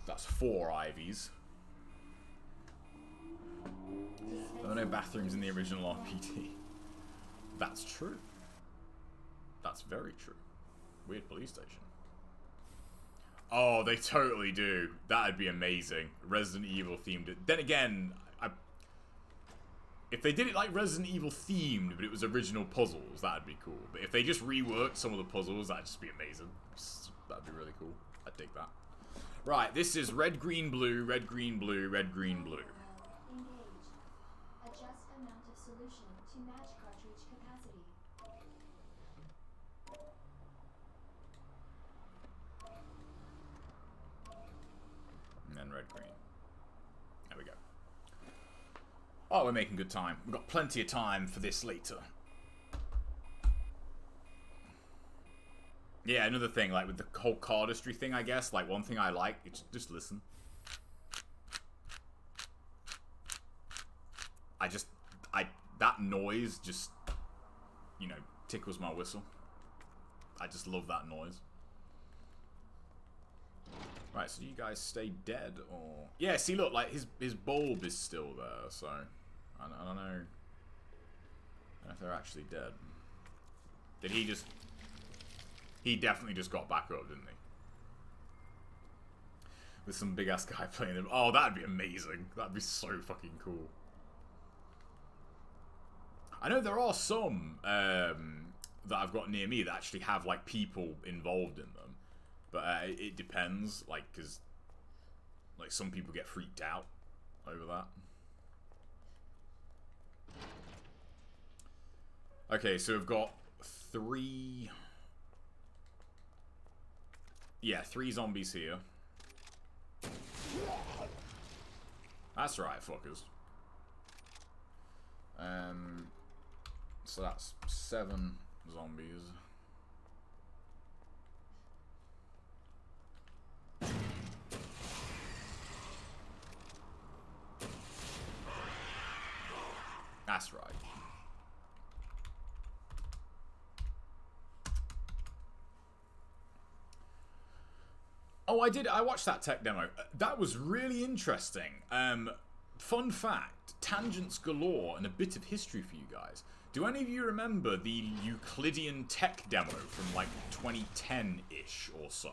That's 4 Ivies. There were no bathrooms in the original RPD. That's true. That's very true. Weird police station. Oh, they totally do. That'd be amazing. Resident Evil themed. Then again, if they did it like Resident Evil themed, but it was original puzzles, that'd be cool. But if they just reworked some of the puzzles, that'd just be amazing. That'd be really cool. I'd dig that. Right, this is red, green, blue, red, green, blue, red, green, blue. Engaged. Adjust amount of solution to match cartridge capacity. And then red, green. There we go. Oh, we're making good time. We've got plenty of time for this later. Yeah, another thing, like with the whole cardistry thing, I guess, like one thing I like, it's just listen. That noise just, you know, tickles my whistle. I just love that noise. Right, so do you guys stay dead, or... Yeah, see, look, like, his bulb is still there, so... I don't know if they're actually dead. Did he just... He definitely just got back up, didn't he? With some big-ass guy playing him. Oh, that'd be amazing. That'd be so fucking cool. I know there are some that I've got near me that actually have, like, people involved in them. But it depends, like, because, like, some people get freaked out over that. Okay, so we've got 3... Yeah, 3 zombies here. That's right, fuckers. So that's 7 zombies. That's right. Oh, I watched that tech demo. That was really interesting. Fun fact, tangents galore and a bit of history for you guys. Do any of you remember the Euclidean tech demo from like 2010-ish or so?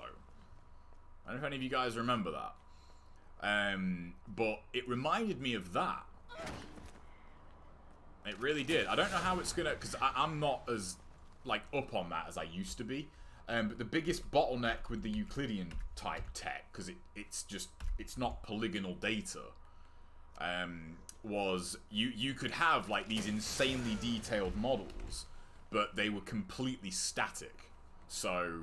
I don't know if any of you guys remember that. But it reminded me of that. It really did. I don't know how it's gonna, because I'm not as like up on that as I used to be. But the biggest bottleneck with the Euclidean type tech, because it's not polygonal data, was you could have like these insanely detailed models, but they were completely static. So,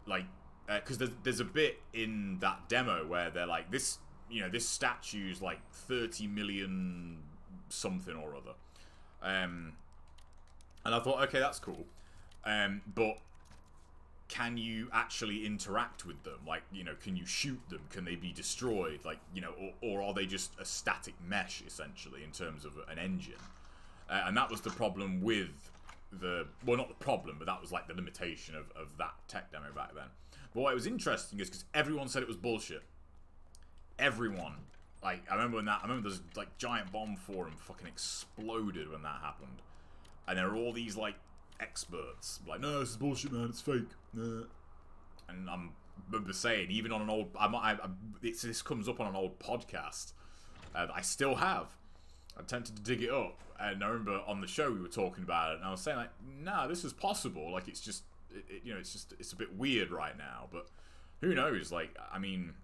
like, because there's a bit in that demo where they're like, this statue's like 30 million something or other, and I thought, okay, that's cool, but can you actually interact with them? Like, can you shoot them? Can they be destroyed? Like, or are they just a static mesh, essentially, in terms of an engine? And that was the problem with well, not the problem, but that was like the limitation of that tech demo back then. But what was interesting is because everyone said it was bullshit. Everyone. Like, I remember this like giant bomb forum fucking exploded when that happened. And there were all these like experts like, no, this is bullshit, man, it's fake. Nah. And I remember saying, even on an old, this comes up on an old podcast that I still have. I attempted to dig it up, and I remember on the show we were talking about it, and I was saying like, nah, this is possible. Like, it's just, it's a bit weird right now, but who knows? Like, I mean,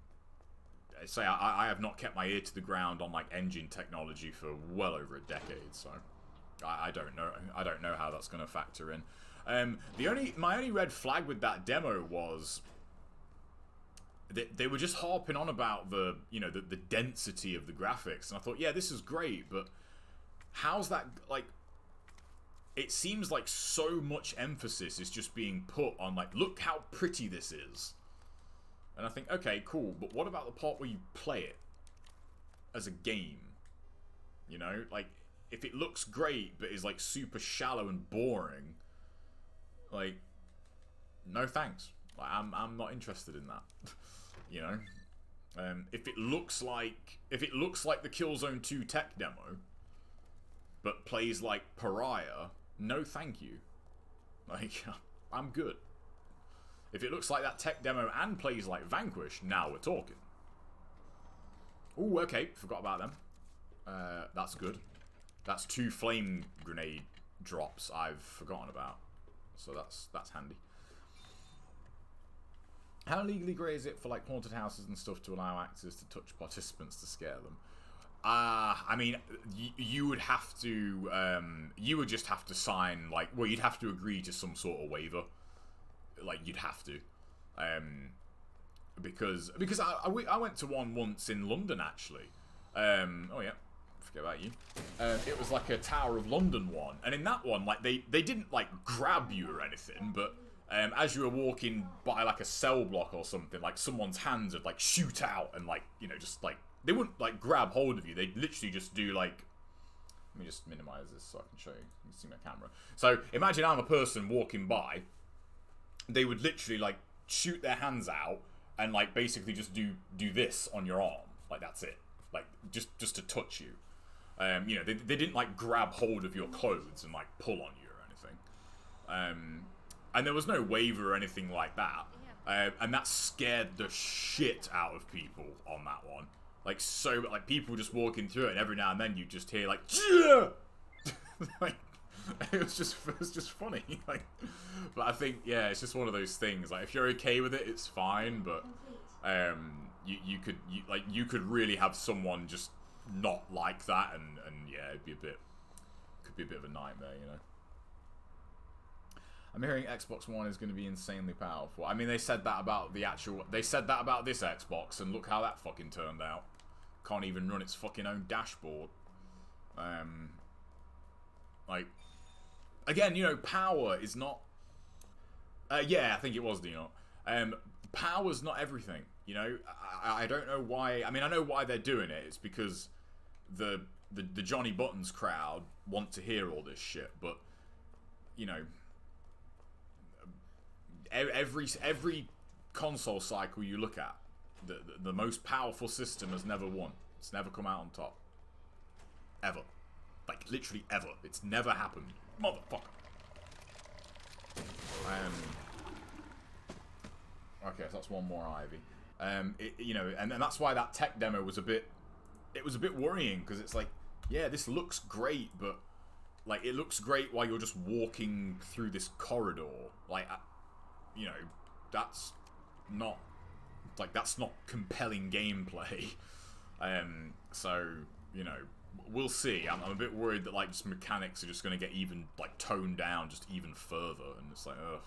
I have not kept my ear to the ground on like engine technology for well over a decade, so I don't know. I don't know how that's going to factor in. My only red flag with that demo was that they were just harping on about the density of the graphics, and I thought, yeah, this is great, but how's that, like, it seems like so much emphasis is just being put on like, look how pretty this is. And I think, okay, cool, but what about the part where you play it as a game? Like, if it looks great but is like super shallow and boring, like, no thanks. Like, I'm not interested in that. If it looks like the Killzone 2 tech demo, but plays like Pariah, no thank you. Like, I'm good. If it looks like that tech demo and plays like Vanquish, now we're talking. Ooh, okay, forgot about them. That's good. That's 2 flame grenade drops I've forgotten about. So that's handy. How legally grey is it for like haunted houses and stuff to allow actors to touch participants to scare them? I mean, you would have to, you would just have to sign, like, well, you'd have to agree to some sort of waiver. Like, you'd have to. Because I went to one once in London, actually. Oh yeah, forget about you. It was like a Tower of London one, and in that one, like, they didn't like grab you or anything, but as you were walking by like a cell block or something, like someone's hands would like shoot out and like, just like, they wouldn't like grab hold of you. They'd literally just do like, let me just minimize this so I can show you. You can see my camera. So imagine I'm a person walking by. They would literally like shoot their hands out and like basically just do this on your arm. Like, that's it. Like, just to touch you. They didn't like grab hold of your clothes and like pull on you or anything. And there was no waiver or anything like that. And that scared the shit out of people on that one. Like, so, like, people just walking through it, and every now and then you just hear like, yeah! Like, it was just funny. Like, but I think, yeah, it's just one of those things. Like, if you're okay with it, it's fine. But you could really have someone just not like that, and yeah, could be a bit of a nightmare, I'm hearing Xbox One is going to be insanely powerful. I mean, they said that about the actual... They said that about this Xbox, and look how that fucking turned out. Can't even run its fucking own dashboard. Like... Again, you know, power is not... yeah, I think it was, Dino. Power's not everything, you know? I don't know why... I mean, I know why they're doing it. It's because the Johnny Buttons crowd want to hear all this shit, but, you know... Every console cycle you look at, the most powerful system has never won. It's never come out on top. Ever. Like, literally ever. It's never happened. Motherfucker. Okay, so that's one more Ivy. You know, and that's why that tech demo was a bit... It was a bit worrying, because it's like, yeah, this looks great, but... Like, it looks great while you're just walking through this corridor. Like... You know, that's not compelling gameplay. So, you know, we'll see. I'm a bit worried that, like, just mechanics are just going to get even, like, toned down just even further. And it's like, ugh.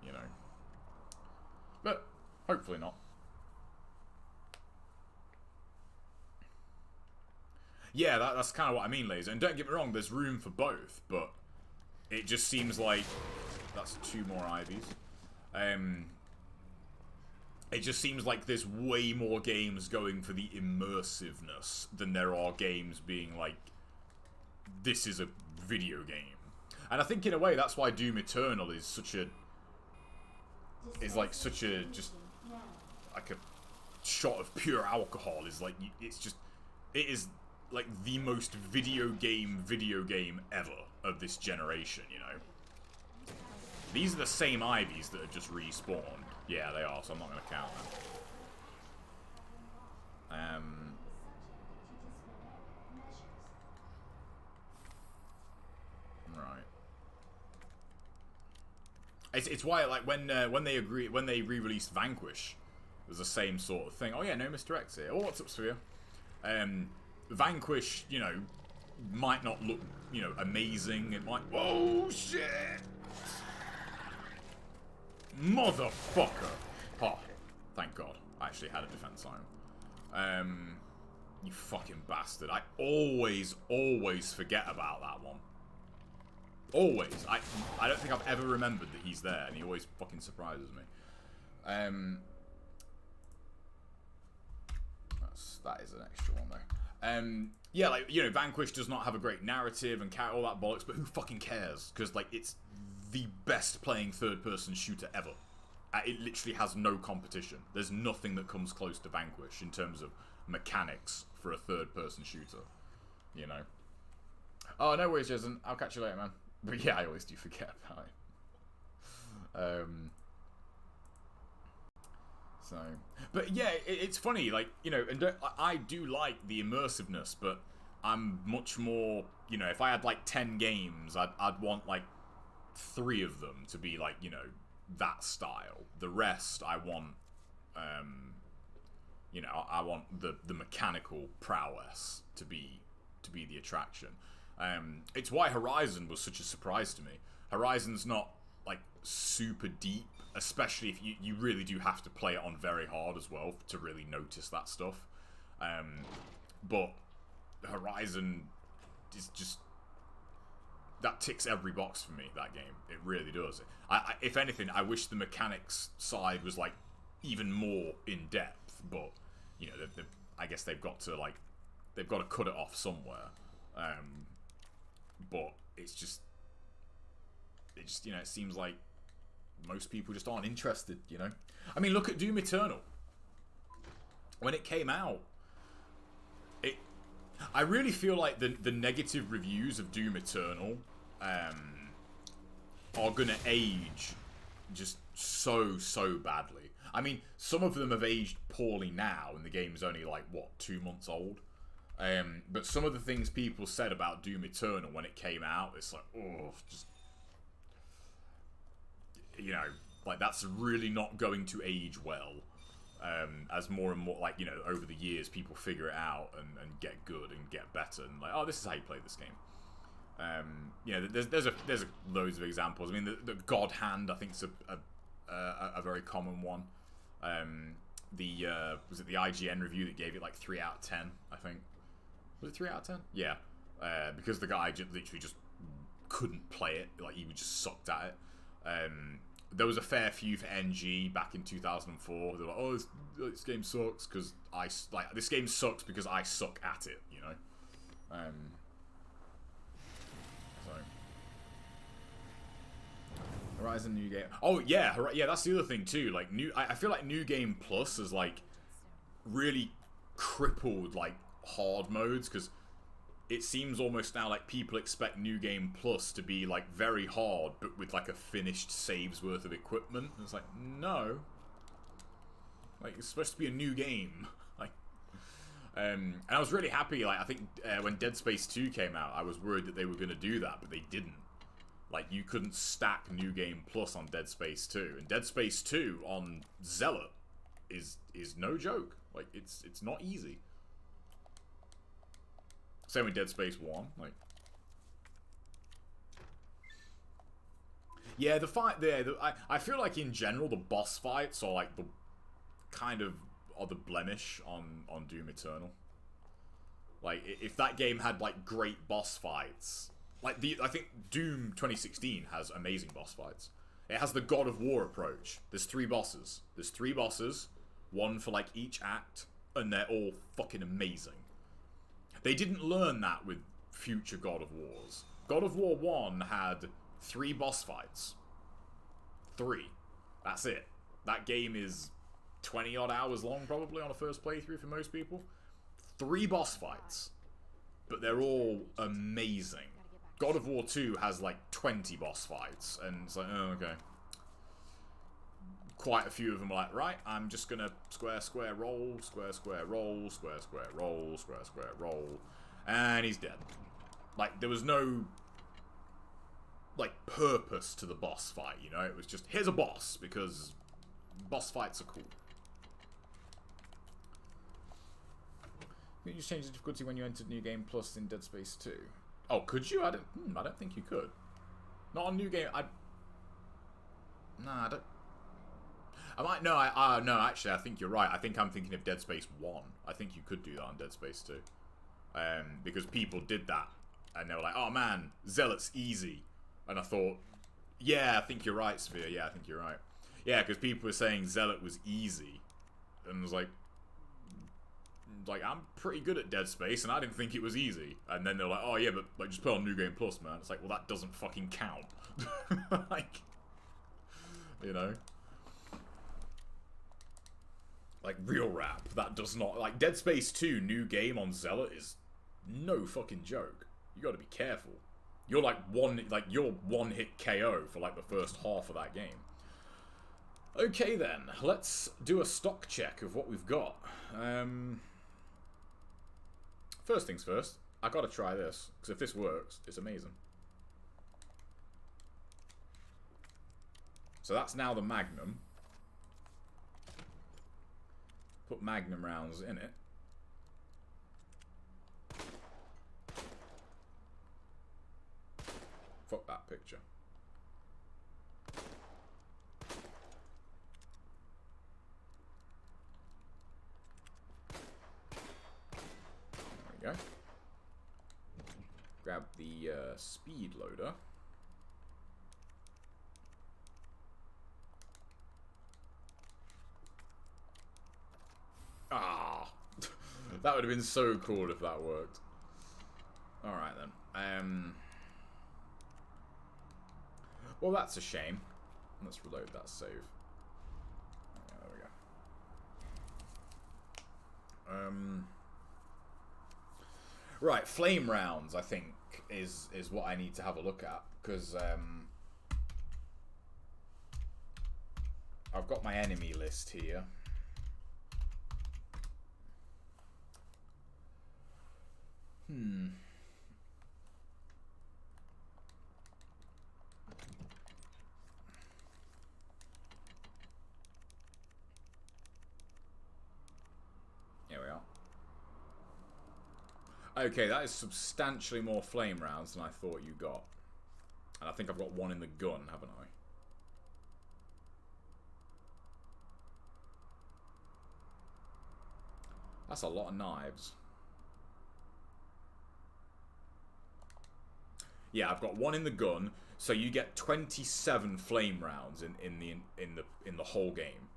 You know. But, hopefully not. Yeah, that's kind of what I mean, ladies. And don't get me wrong, there's room for both, but it just seems like... That's 2 more Ivies. It just seems like there's way more games going for the immersiveness than there are games being like, this is a video game. And I think in a way that's why Doom Eternal is such a... Is like such a, just... Like a shot of pure alcohol. Is like, it's just... It is like the most video game ever of this generation, you know? These are the same Ivies that have just respawned. Yeah, they are, so I'm not going to count them. Right. It's why, like, when they re-released Vanquish, it was the same sort of thing. Oh yeah, no Mr. X here. Oh, what's up, Sphere? Vanquish, you know, might not look, you know, amazing. It might... Whoa, shit! Motherfucker! Oh, thank God. I actually had a defense item. You fucking bastard. I always forget about that one. Always. I don't think I've ever remembered that he's there, and he always fucking surprises me. That is an extra one, though. Yeah, like, you know, Vanquish does not have a great narrative and all that bollocks, but who fucking cares? Because, like, it's the best playing third-person shooter ever. It literally has no competition. There's nothing that comes close to Vanquish in terms of mechanics for a third-person shooter. You know. Oh, no worries, Jason. I'll catch you later, man. But yeah, I always do forget about it. So, but yeah, it's funny, like, you know, and I do like the immersiveness, but I'm much more, you know, if I had like 10 games, I'd want like 3 of them to be like, you know, that style. The rest I want, you know, I want the mechanical prowess to be the attraction. It's why Horizon was such a surprise to me. Horizon's not like super deep, especially if you really do have to play it on very hard as well to really notice that stuff. But Horizon is just, that ticks every box for me, that game. It really does. If anything, I wish the mechanics side was like even more in depth, but you know, I guess they've got to cut it off somewhere. But it's just, you know, it seems like most people just aren't interested, you know? I mean, look at Doom Eternal. When it came out, I really feel like the negative reviews of Doom Eternal are gonna age just so badly. I mean, some of them have aged poorly now, and the game's only like, what, 2 months old? But some of the things people said about Doom Eternal when it came out, it's like, oh, just, you know, like, that's really not going to age well. As more and more, like, you know, over the years, people figure it out and get good and get better, and like, oh, this is how you play this game. You know, there's loads of examples. I mean, the God Hand, I think, is a very common one. Was it the IGN review that gave it like 3 out of 10? I think, was it 3 out of 10? Yeah, because the guy literally just couldn't play it. Like, he just sucked at it. There was a fair few for NG back in 2004. They're like, "Oh, this game sucks because this game sucks because I suck at it," you know. Horizon New Game. Oh yeah, yeah. That's the other thing too. Like I feel like New Game Plus has like really crippled like hard modes, because it seems almost now like people expect New Game Plus to be like very hard, but with like a finished saves worth of equipment. And it's like, no. Like, it's supposed to be a new game. Like, and I was really happy. Like, I think when Dead Space 2 came out, I was worried that they were going to do that, but they didn't. Like, you couldn't stack New Game Plus on Dead Space 2, and Dead Space 2 on Zealot is no joke. Like, it's not easy. Same with Dead Space 1. Like, yeah, the fight there. I feel like in general the boss fights are like the kind of are the blemish on Doom Eternal. Like, if that game had like great boss fights, like I think Doom 2016 has amazing boss fights. It has the God of War approach. There's 3 bosses. There's 3 bosses, one for like each act, and they're all fucking amazing. They didn't learn that with future God of Wars. God of War 1 had 3 boss fights. 3. That's it. That game is 20 odd hours long probably on a first playthrough for most people. 3 boss fights. But they're all amazing. God of War 2 has like 20 boss fights, and it's like, oh, okay. Quite a few of them are like, right, I'm just gonna square, square, roll, square, square, roll, square, square, roll, square, square, roll, and he's dead. Like, there was no, like, purpose to the boss fight, you know? It was just, here's a boss, because boss fights are cool. You just changed the difficulty when you entered New Game Plus in Dead Space 2. Oh, could you? I don't think you could. Not on New Game. Nah, I don't. I might. No, no. Actually, I think you're right. I think I'm thinking of Dead Space 1. I think you could do that on Dead Space 2, because people did that, and they were like, "Oh man, Zealot's easy," and I thought, "Yeah, I think you're right, Sphere. Yeah, I think you're right. Yeah, because people were saying Zealot was easy, and I was like, I'm pretty good at Dead Space, and I didn't think it was easy." And then they're like, "Oh yeah, but like just put on New Game Plus, man." It's like, well, that doesn't fucking count. Like, you know, like real rap. That does not, like, Dead Space 2 new game on Zealot is no fucking joke. You got to be careful. You're like you're one hit KO for like the first half of that game. Okay then, let's do a stock check of what we've got. First things first, I gotta try this, because if this works, it's amazing. So that's now the Magnum. Put Magnum rounds in it. Fuck that picture. Go. Grab the speed loader. Ah, that would have been so cool if that worked. All right then. Well, that's a shame. Let's reload that save. There we go. Right, flame rounds, I think, is what I need to have a look at, because I've got my enemy list here. Here we are. Okay, that is substantially more flame rounds than I thought you got. And I think I've got one in the gun, haven't I? That's a lot of knives. Yeah, I've got one in the gun, so you get 27 flame rounds in the whole game.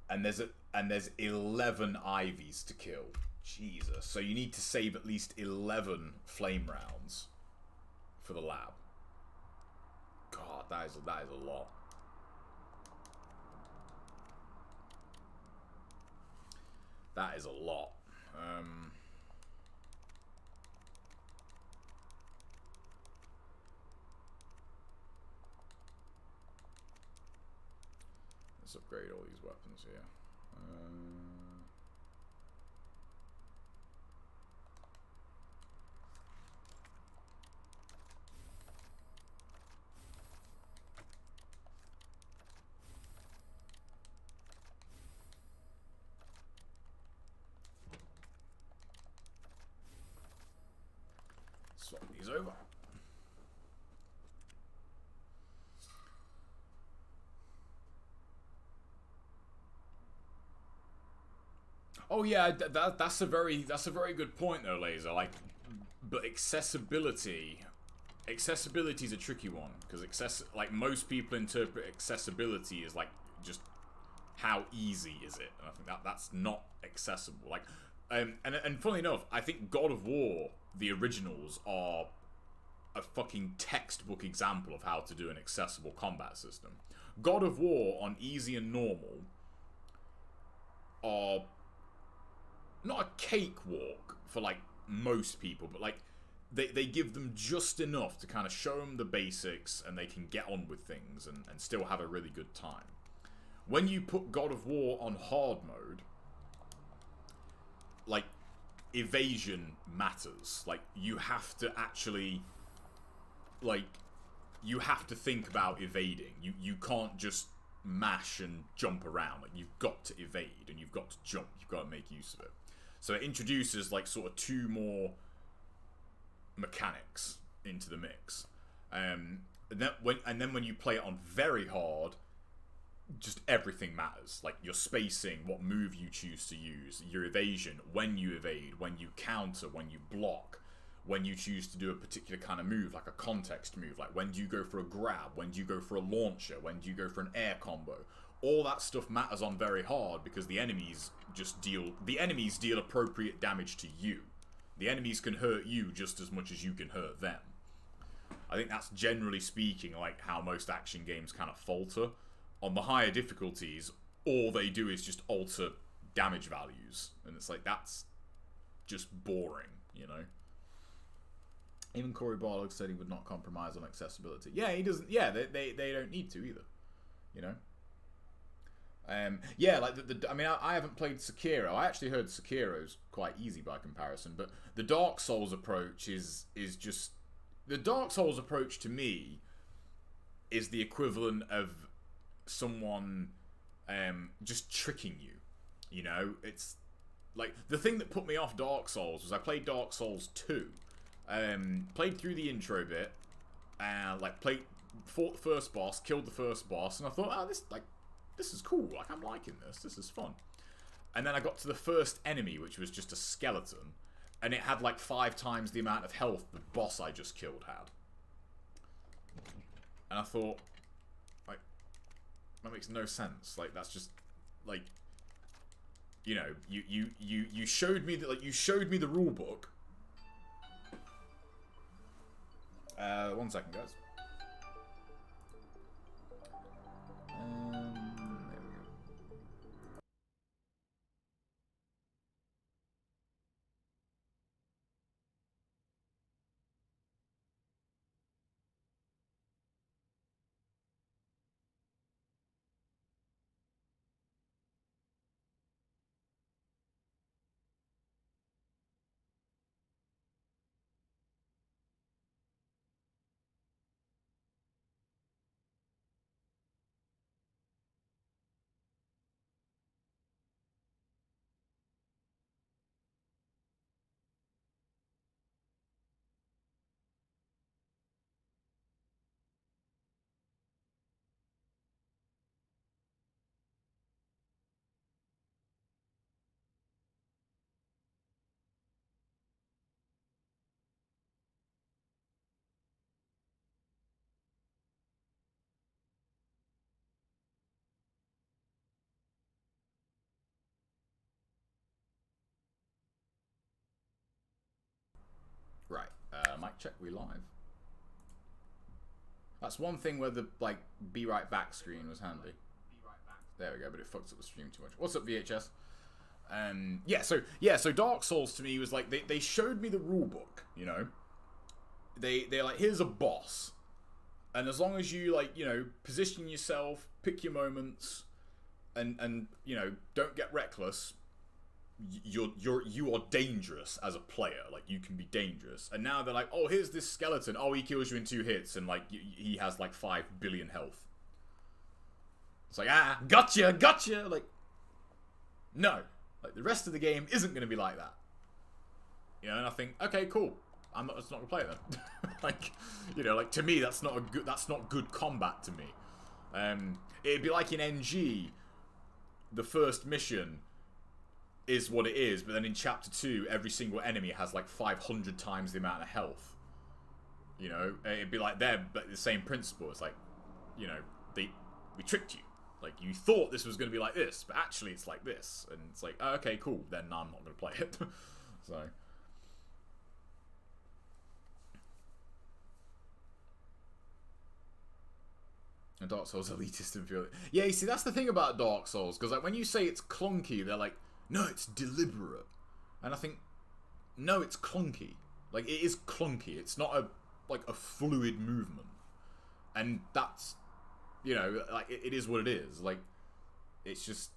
And there's 11 ivies to kill. Jesus. So you need to save at least 11 flame rounds for the lab. God, that is a lot. That is a lot. Let's upgrade all these weapons here. Swap these over. Oh yeah, that's a very good point though, Laser. Like, but accessibility is a tricky one because like most people interpret accessibility as like just how easy is it, and I think that's not accessible. Like, and funnily enough, I think God of War, the originals, are a fucking textbook example of how to do an accessible combat system. God of War on easy and normal are not a cakewalk for like most people, but like they give them just enough to kind of show them the basics and they can get on with things and still have a really good time. When you put God of War on hard mode, like, evasion matters. Like, you have to actually, like, you have to think about evading. You can't just mash and jump around. Like, you've got to evade and you've got to jump. You've got to make use of it. So it introduces like sort of 2 more mechanics into the mix. And then when you play it on very hard, just everything matters. Like your spacing, what move you choose to use, your evasion, when you evade, when you counter, when you block, when you choose to do a particular kind of move, like a context move, like when do you go for a grab, when do you go for a launcher, when do you go for an air combo. All that stuff matters on very hard because the enemies deal appropriate damage to you. The enemies can hurt you just as much as you can hurt them. I think that's generally speaking like how most action games kind of falter. On the higher difficulties, all they do is just alter damage values. And it's like, that's just boring, you know? Even Cory Barlog said he would not compromise on accessibility. Yeah, he doesn't. Yeah, they don't need to either, you know? Yeah, like I mean, I haven't played Sekiro. I actually heard Sekiro's quite easy by comparison, but the Dark Souls approach is just the Dark Souls approach to me is the equivalent of someone just tricking you. You know, it's like the thing that put me off Dark Souls was I played Dark Souls 2, played through the intro bit, and like fought the first boss, killed the first boss, and I thought, oh, this is cool, like, I'm liking this is fun. And then I got to the first enemy, which was just a skeleton, and it had like 5 times the amount of health the boss I just killed had. And I thought, like, that makes no sense. Like, that's just, like, you know, you showed me that, like, you showed me the rule book. 1 second, guys. There we go. mic check, we live. That's one thing where the, like, be right back screen was handy. There we go, but it fucks up the stream too much. What's up, VHS? So Dark Souls to me was like, they showed me the rulebook, you know? They're like, here's a boss. And as long as you, like, you know, position yourself, pick your moments, and you know, don't get reckless, you are dangerous as a player. Like, you can be dangerous. And now they're like, oh, here's this skeleton. Oh, he kills you in 2 hits, and like he has like 5 billion health. It's like, ah, gotcha. Like, no, like the rest of the game isn't going to be like that. You know, and I think, okay, cool. I'm not gonna play it then. Like, you know, like to me, that's not good combat to me. It'd be like in NG, the first mission is what it is, but then in chapter 2, every single enemy has like 500 times the amount of health. You know, it'd be like there, but the same principle. It's like, you know, we tricked you. Like, you thought this was going to be like this, but actually it's like this. And it's like, oh, okay, cool, then I'm not going to play it. So. And Dark Souls elitist and feel. Yeah, you see, that's the thing about Dark Souls, because like when you say it's clunky, they're like, no, it's deliberate. And I think, no, it's clunky. Like, it is clunky. It's not a fluid movement. And that's, you know, like, it is what it is. Like, it's just,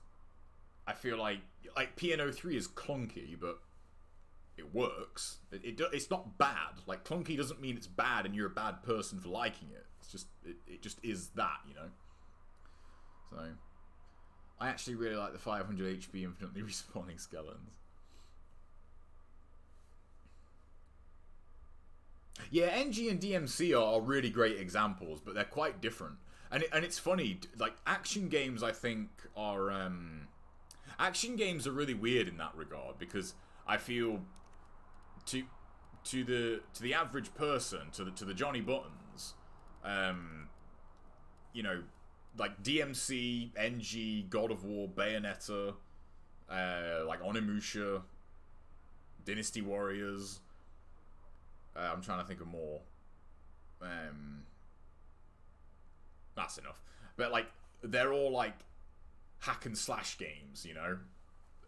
I feel like PNO3 is clunky, but it works. It's not bad. Like, clunky doesn't mean it's bad and you're a bad person for liking it. It's just, it just is that, you know? So, I actually really like the 500 HP infinitely respawning skeletons. Yeah, NG and DMC are really great examples, but they're quite different. And it's funny, like, action games, I think, are... action games are really weird in that regard, because I feel to the average person, to the Johnny Buttons, you know, like DMC, NG, God of War, Bayonetta, like Onimusha, Dynasty Warriors. I'm trying to think of more. That's enough. But like, they're all like hack and slash games, you know,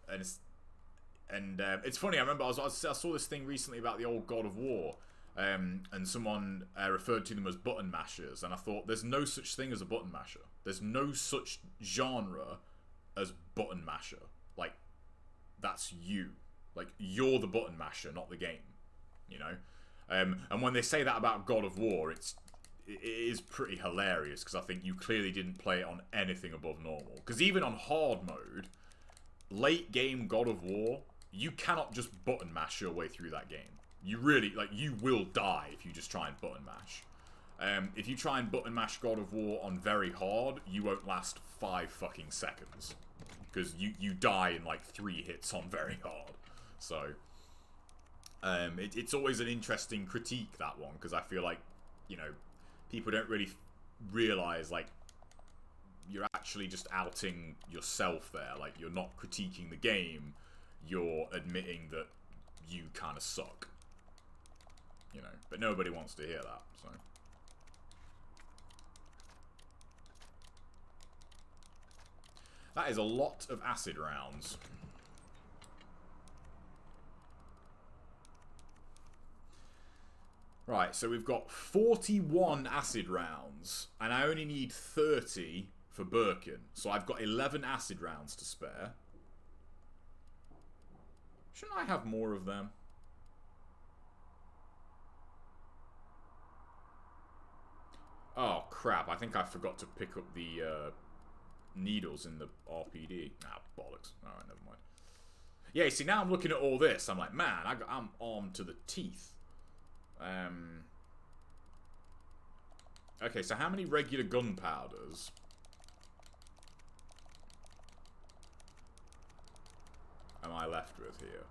and it's funny. I remember I saw this thing recently about the old God of War. And someone referred to them as button mashers, and I thought, there's no such thing as a button masher. There's no such genre as button masher. Like, that's you. Like, you're the button masher, not the game. You know? And when they say that about God of War, it is pretty hilarious, because I think you clearly didn't play it on anything above normal. Because even on hard mode, late game God of War, you cannot just button mash your way through that game. You really, like, you will die if you just try and button mash. If you try and button mash God of War on very hard, you won't last 5 fucking seconds. Because you die in, like, 3 hits on very hard. So, it's always an interesting critique, that one, because I feel like, you know, people don't really realise, like, you're actually just outing yourself there. Like, you're not critiquing the game, you're admitting that you kind of suck. You know, but nobody wants to hear that, so. That is a lot of acid rounds. Right, so we've got 41 acid rounds, and I only need 30 for Birkin, so I've got 11 acid rounds to spare. Shouldn't I have more of them? Oh, crap. I think I forgot to pick up the needles in the RPD. Ah, bollocks. Alright, never mind. Yeah, see, now I'm looking at all this. I'm like, man, I'm armed to the teeth. Okay, so how many regular gunpowders? Am I left with here?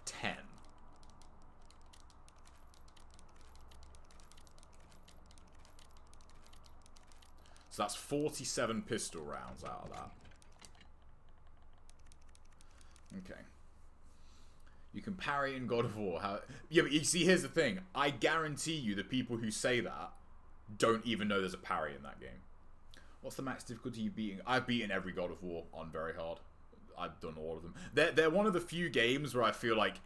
10. So that's 47 pistol rounds out of that. Okay. You can parry in God of War. How? Yeah, but you see, here's the thing. I guarantee you the people who say that don't even know there's a parry in that game. What's the max difficulty you've beaten? I've beaten every God of War on very hard. I've done all of them. They're one of the few games where I feel like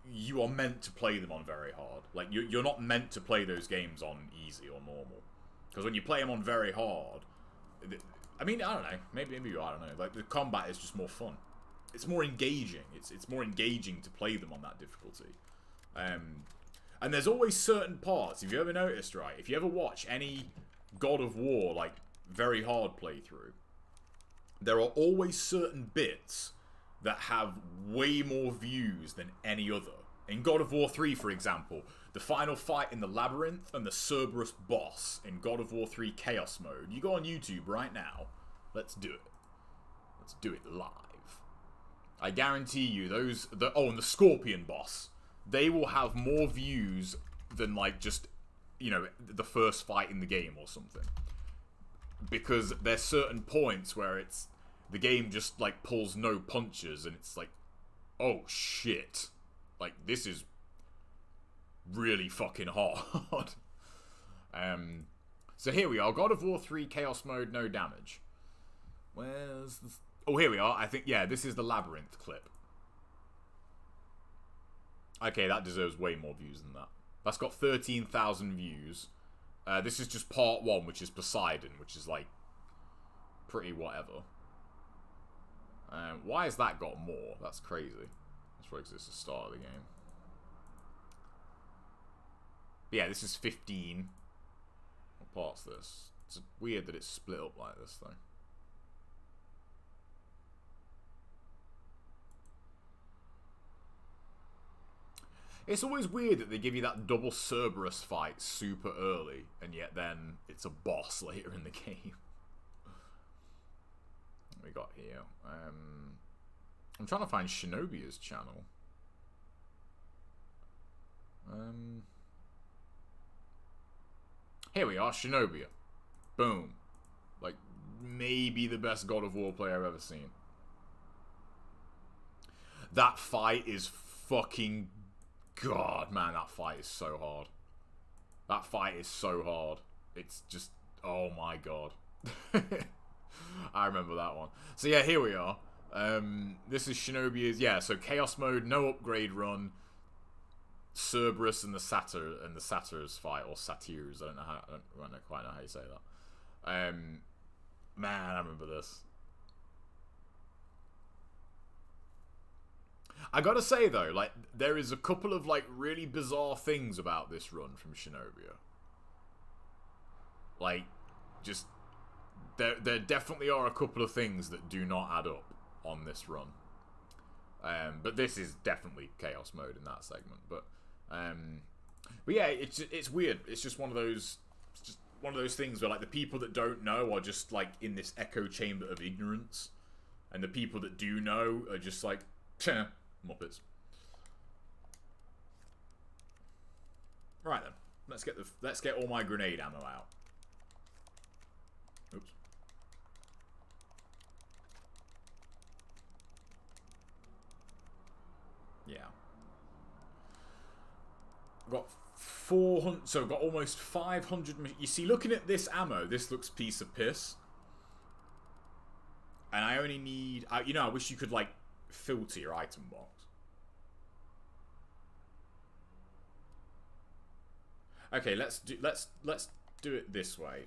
you are meant to play them on very hard. Like, you're not meant to play those games on easy or normal. Because when you play them on very hard... I mean, I don't know. Maybe I don't know. Like, the combat is just more fun. It's more engaging. It's more engaging to play them on that difficulty. And there's always certain parts, if you ever noticed, right? If you ever watch any God of War, like, very hard playthrough, there are always certain bits that have way more views than any other. In God of War 3, for example, the final fight in the Labyrinth and the Cerberus boss in God of War 3 Chaos Mode. You go on YouTube right now. Let's do it. Let's do it live. I guarantee you, and the Scorpion boss. They will have more views than, like, just, you know, the first fight in the game or something. Because there's certain points where the game just, like, pulls no punches, and it's like, oh, shit. Like, this is really fucking hard. So here we are, God of War 3 Chaos Mode, no damage. Where's the... Oh, here we are. I think, yeah, this is the Labyrinth clip. Okay, that deserves way more views than that. That's got 13,000 views. This is just part 1, which is Poseidon, which is, like, pretty whatever. Why has that got more? That's crazy. That's probably because it's the start of the game. But yeah, this is 15. What part's this? It's weird that it's split up like this, though. It's always weird that they give you that double Cerberus fight super early, and yet then it's a boss later in the game. What we got here? I'm trying to find Shinobi's channel. Here we are, Shinobia. Boom. Like, maybe the best God of War player I've ever seen. That fight is fucking... God, man, that fight is so hard. That fight is so hard. It's just... Oh my god. I remember that one. So yeah, here we are. This is Shinobi's... Yeah, so Chaos Mode, no upgrade run. Cerberus and the Satyrs fight, or Satyrs. I don't quite know how you say that. Man, I remember this. I gotta say though, like, there is a couple of, like, really bizarre things about this run from Shinobia. Like, just there definitely are a couple of things that do not add up on this run. But this is definitely Chaos Mode in that segment. But yeah, it's weird. It's just one of those things where, like, the people that don't know are just, like, in this echo chamber of ignorance, and the people that do know are just like, Muppets. Right then, let's get all my grenade ammo out. Oops. Yeah. Got 400, so I've got almost 500. You see, looking at this ammo, this looks piece of piss. And I only need, you know, I wish you could, like, filter your item box. Okay, let's do it this way.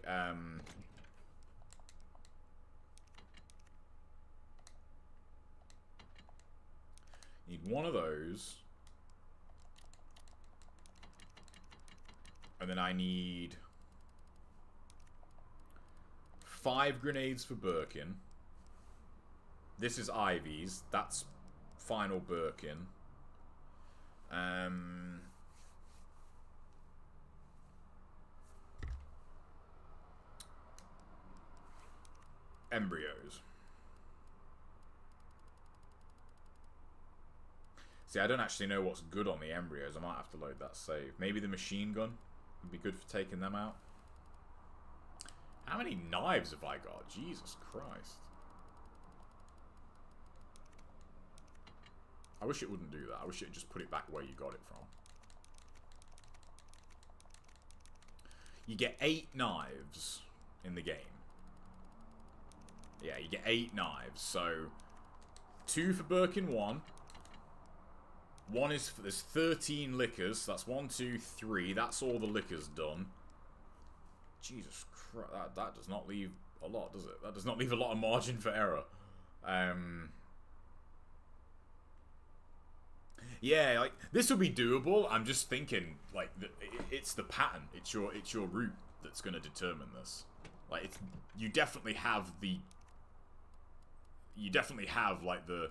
Need one of those. And then I need 5 grenades for Birkin. This is Ivy's. That's final Birkin. Embryos. See, I don't actually know what's good on the embryos. I might have to load that save. Maybe the machine gun would be good for taking them out. How many knives have I got? Jesus Christ. I wish it wouldn't do that. I wish it just put it back where you got it from. You get 8 knives in the game. Yeah, you get 8 knives. So, 2 for Birkin 1. 1 is for, there's 13 liquors. So that's 1, 2, 3. That's all the liquors done. Jesus Christ, that does not leave a lot, does it? That does not leave a lot of margin for error. Yeah, like this will be doable. I'm just thinking, like, it's the pattern. It's your route that's going to determine this. Like, it's you definitely have like the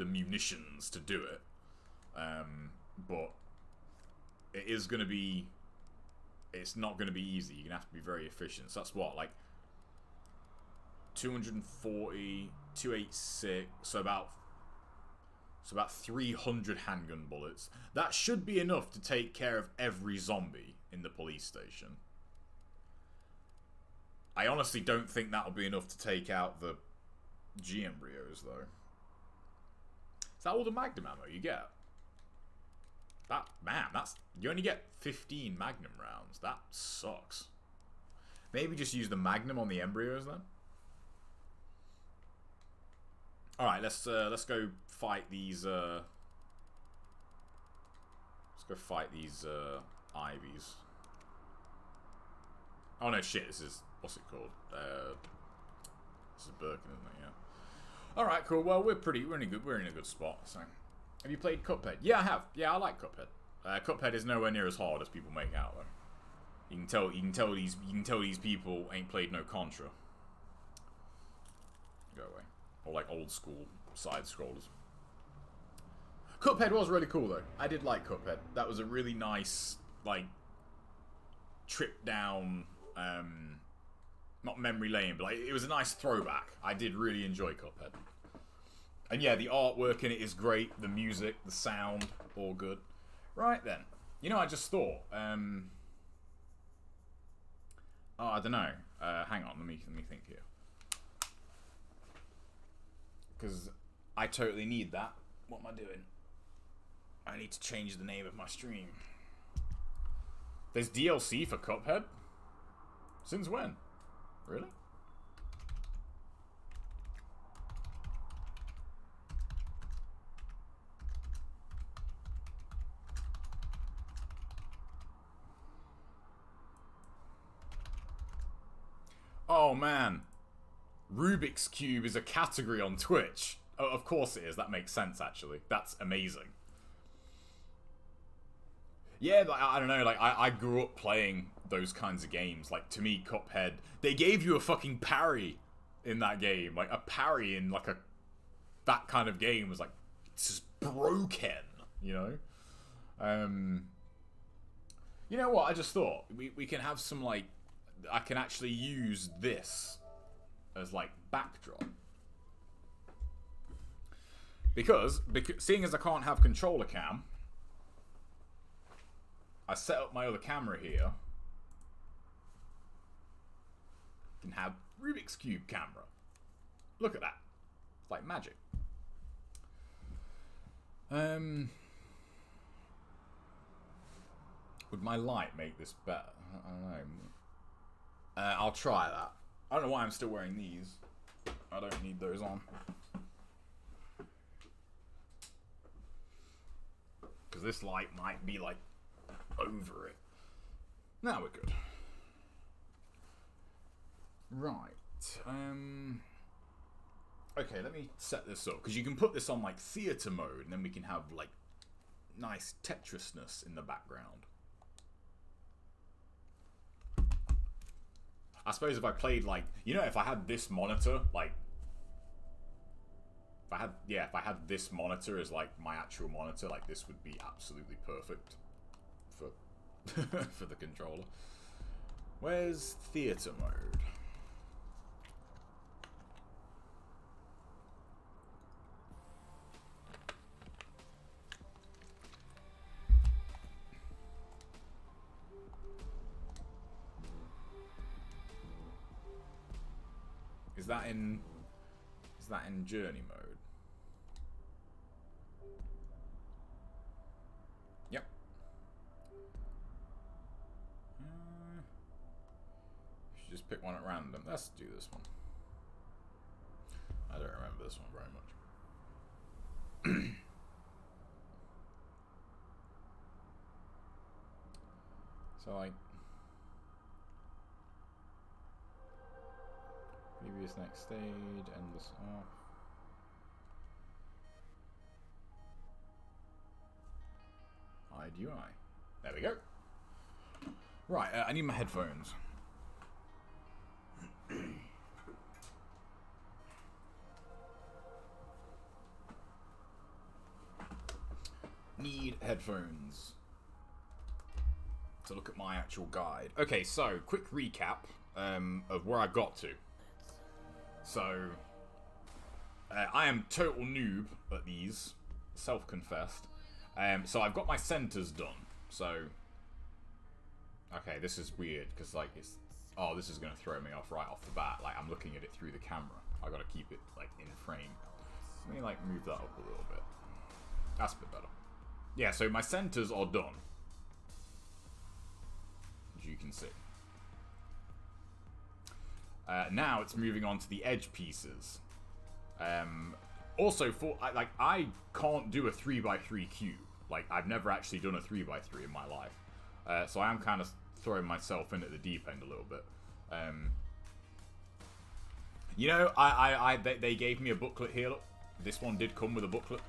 munitions to do it. But it is going to be. It's not going to be easy. You're going to have to be very efficient. So that's what, like 240, 286, so about 300 handgun bullets. That should be enough to take care of every zombie in the police station. I honestly don't think that'll be enough to take out the G embryos, though. Is that all the Magnum ammo you get? You only get 15 Magnum rounds. That sucks. Maybe just use the Magnum on the embryos then. All right, let's go fight these. Let's go fight these Ivies. Oh no, shit! This is what's it called? This is Birkin, isn't it? Yeah. All right, cool. Well, we're in a good spot. So, have you played Cuphead? Yeah, I have. Yeah, I like Cuphead. Cuphead is nowhere near as hard as people make out, though. You can tell these people ain't played no Contra. Go away. Or like old school side scrollers. Cuphead was really cool though. I did like Cuphead. That was a really nice like trip down not memory lane, but like it was a nice throwback. I did really enjoy Cuphead. And yeah, the artwork in it is great, the music, the sound, all good. Right then. You know, I just thought I don't know. Hang on, let me think here. Because I totally need that. What am I doing? I need to change the name of my stream. There's DLC for Cuphead? Since when? Really? Oh man. Rubiks Cube is a category on Twitch. Oh, of course it is. That makes sense, actually. That's amazing. Yeah, like, I don't know. Like, I grew up playing those kinds of games. Like, to me, Cuphead, they gave you a fucking parry in that game. Like, a parry in, like, that kind of game was, like, it's just broken, you know? You know what? I just thought, we can have some, like, I can actually use this as like backdrop because seeing as I can't have controller cam, I set up my other camera here. Can have Rubiks Cube camera. Look at that, it's like magic. Would my light make this better? I don't know. I'll try that. I don't know why I'm still wearing these. I don't need those on. Because this light might be like over it. Now we're good. Right. Okay, let me set this up. Because you can put this on like theater mode and then we can have like nice Tetrisness in the background. I suppose if I played like, you know, if I had this monitor, like, if I had this monitor as like my actual monitor, like this would be absolutely perfect for for the controller. Where's theater mode? Is that in journey mode? pick one at random. Let's do this one. I don't remember this one very much. So like previous next stage, endless off. Hide UI. There we go. Right, I need my headphones. Need headphones to look at my actual guide. Okay, so quick recap of where I got to. So I am total noob at these, self-confessed. So I've got my centers done. So okay, this is weird because like it's this is gonna throw me off right off the bat. Like I'm looking at it through the camera. I gotta keep it like in frame. Let me like move that up a little bit. That's a bit better. Yeah, so my centers are done, as you can see. Now it's moving on to the edge pieces. Also, I can't do a 3x3 cube. Like I've never actually done a 3x3 in my life, so I am kind of throwing myself in at the deep end a little bit. You know, they gave me a booklet here. Look, this one did come with a booklet.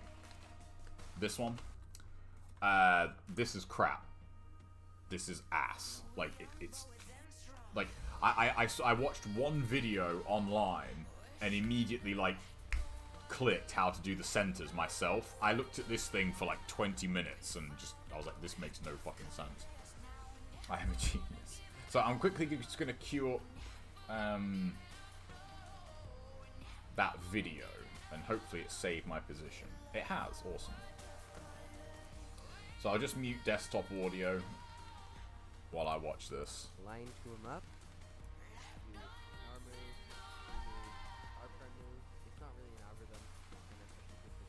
This one. This is crap. This is ass. Like it's like I watched one video online and immediately like clicked how to do the centers myself. I looked at this thing for like 20 minutes and I was like, this makes no fucking sense. I am a genius. So I'm quickly just gonna queue up that video and hopefully it saved my position. It has. Awesome. So I'll just mute desktop audio while I watch this. Line to him up. Do our move, our friend move. It's not really an algorithm. And then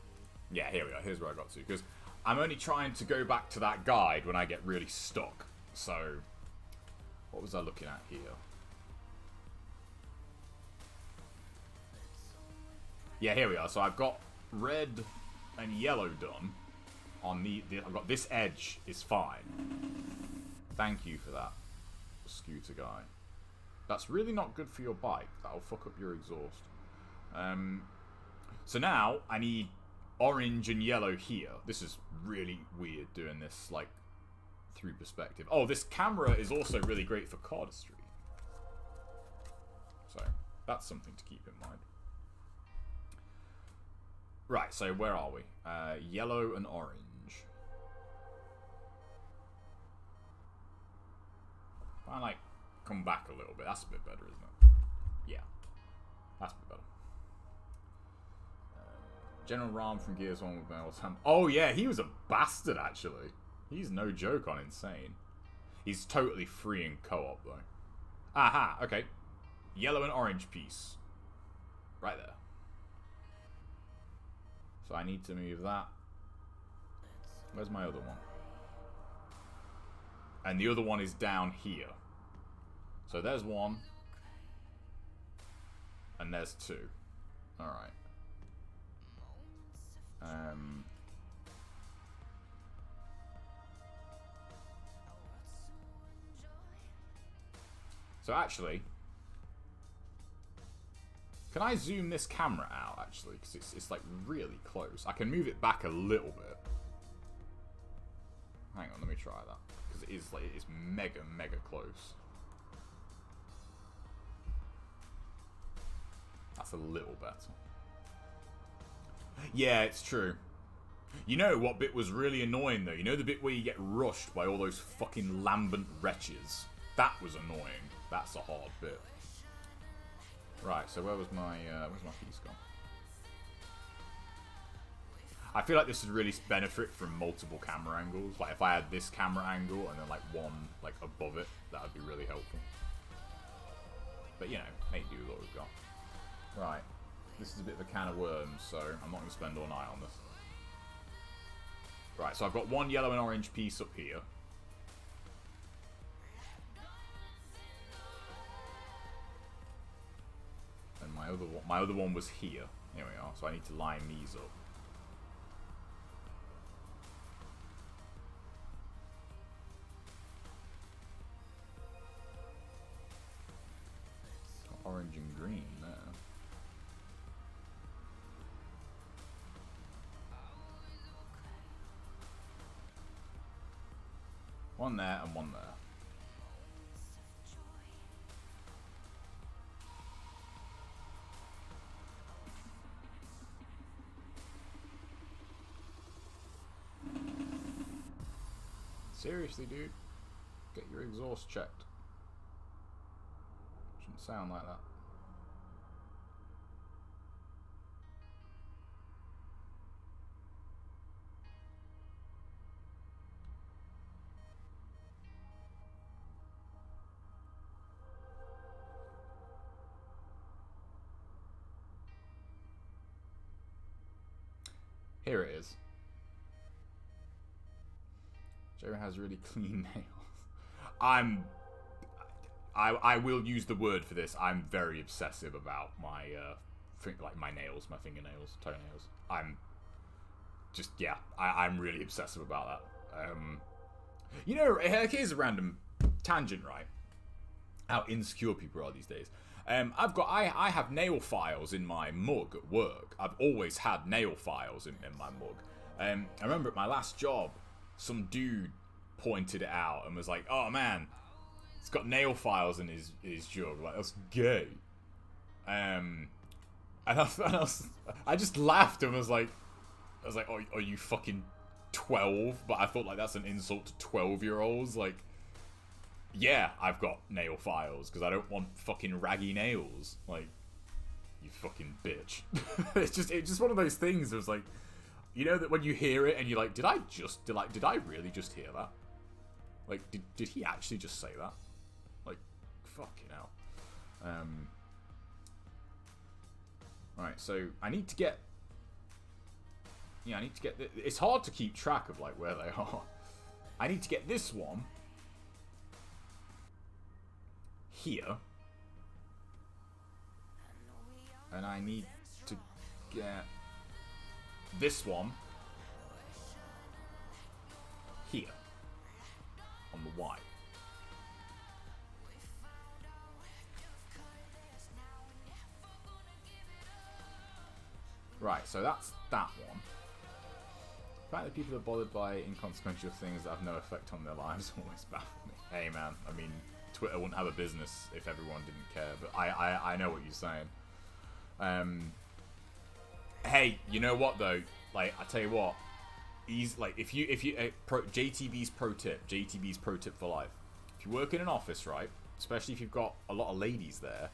move. Yeah, here we are. Here's where I got to. Because I'm only trying to go back to that guide when I get really stuck. So, what was I looking at here? Yeah, here we are. So I've got red and yellow done. On I've got this edge is fine. Thank you for that, scooter guy. That's really not good for your bike. That'll fuck up your exhaust. So now I need orange and yellow here. This is really weird doing this like through perspective. Oh, this camera is also really great for cardistry. So that's something to keep in mind. Right, so where are we? Yellow and orange. If I like come back a little bit, that's a bit better, isn't it? Yeah, that's a bit better. General Ram from Gears 1 with Metal Tam. Oh yeah, he was a bastard actually. He's no joke on insane. He's totally free in co-op though. Aha, okay. Yellow and orange piece. Right there. So I need to move that. Where's my other one? And the other one is down here. So there's one. And there's two. Alright. So actually, can I zoom this camera out actually? Because it's like really close. I can move it back a little bit. Hang on, let me try that. Because it is like it's mega close. That's a little better. Yeah, it's true. You know what bit was really annoying though? You know the bit where you get rushed by all those fucking lambent wretches? That was annoying. That's a hard bit. Right, so where's my piece gone? I feel like this would really benefit from multiple camera angles. Like if I had this camera angle and then like one like above it, that would be really helpful. But you know, make do with what we've got. Right, this is a bit of a can of worms, so I'm not going to spend all night on this. Right, so I've got one yellow and orange piece up here. My other one was here. Here we are. So I need to line these up. Orange and green there. One there and one there. Seriously, dude? Get your exhaust checked. Shouldn't sound like that. Here it is. Joe has really clean nails. I will use the word for this. I'm very obsessive about my my nails, my fingernails, toenails. I'm really obsessive about that. You know, here's a random tangent, right? How insecure people are these days. I have nail files in my mug at work. I've always had nail files in my mug. I remember at my last job, some dude pointed it out and was like, "Oh man, it's got nail files in his jug. Like, that's gay." I just laughed and was like, "Oh, are you fucking 12?" But I thought like that's an insult to 12-year-olds. Like, yeah, I've got nail files because I don't want fucking raggy nails. Like, you fucking bitch. It's just one of those things. It was like, you know that when you hear it and you're like, did I really just hear that? Like, did he actually just say that? Like, fucking hell. Right, so I need to get. Yeah, I need to get. It's hard to keep track of like where they are. I need to get this one here, and I need to get this one here on the Y. Right, so that's that one. The fact that people are bothered by inconsequential things that have no effect on their lives always baffles me. Hey man, I mean, Twitter wouldn't have a business if everyone didn't care, but I know what you're saying. Hey, you know what though? Like, I tell you what, he's like, if you JTB's pro tip for life. If you work in an office, right, especially if you've got a lot of ladies there,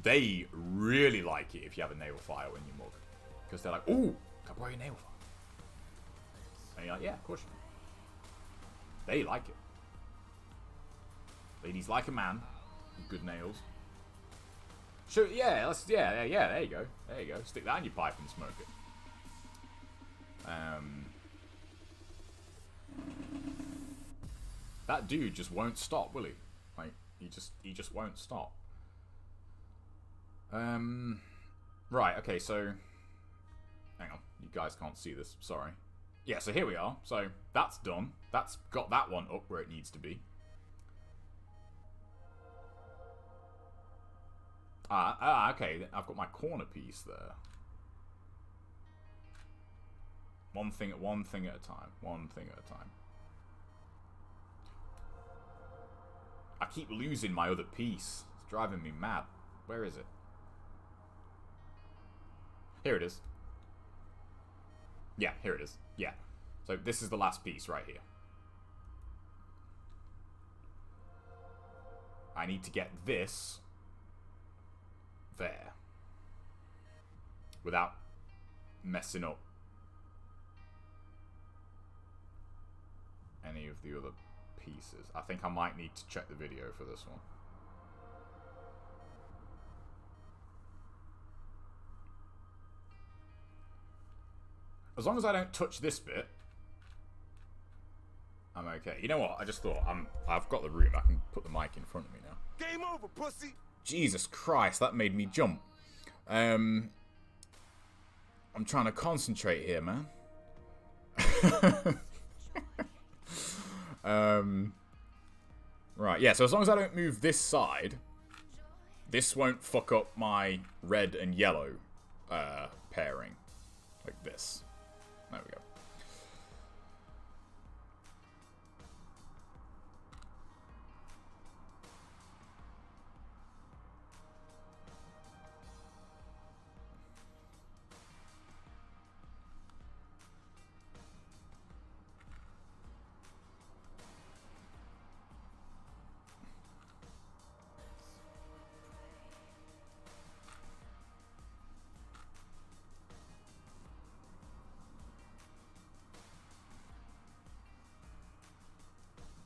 they really like it if you have a nail file in your mug, because they're like, "Ooh, can I borrow your nail file?" And you're like, "Yeah, of course." They like it. Ladies like a man with good nails. Sure, yeah, there you go. There you go. Stick that in your pipe and smoke it. That dude just won't stop, will he? Like, he just won't stop. Right, okay, so hang on, you guys can't see this, sorry. Yeah, so here we are. So that's done. That's got that one up where it needs to be. Okay, I've got my corner piece there. One thing at a time. One thing at a time. I keep losing my other piece. It's driving me mad. Where is it? Here it is. Yeah, here it is. Yeah. So this is the last piece right here. I need to get this there without messing up any of the other pieces. I think I might need to check the video for this one. As long as I don't touch this bit, I'm okay. You know what? I just thought I've got the room. I can put the mic in front of me now. Game over, pussy. Jesus Christ, that made me jump. I'm trying to concentrate here, man. Right, yeah, so as long as I don't move this side, this won't fuck up my red and yellow pairing. Like this. There we go.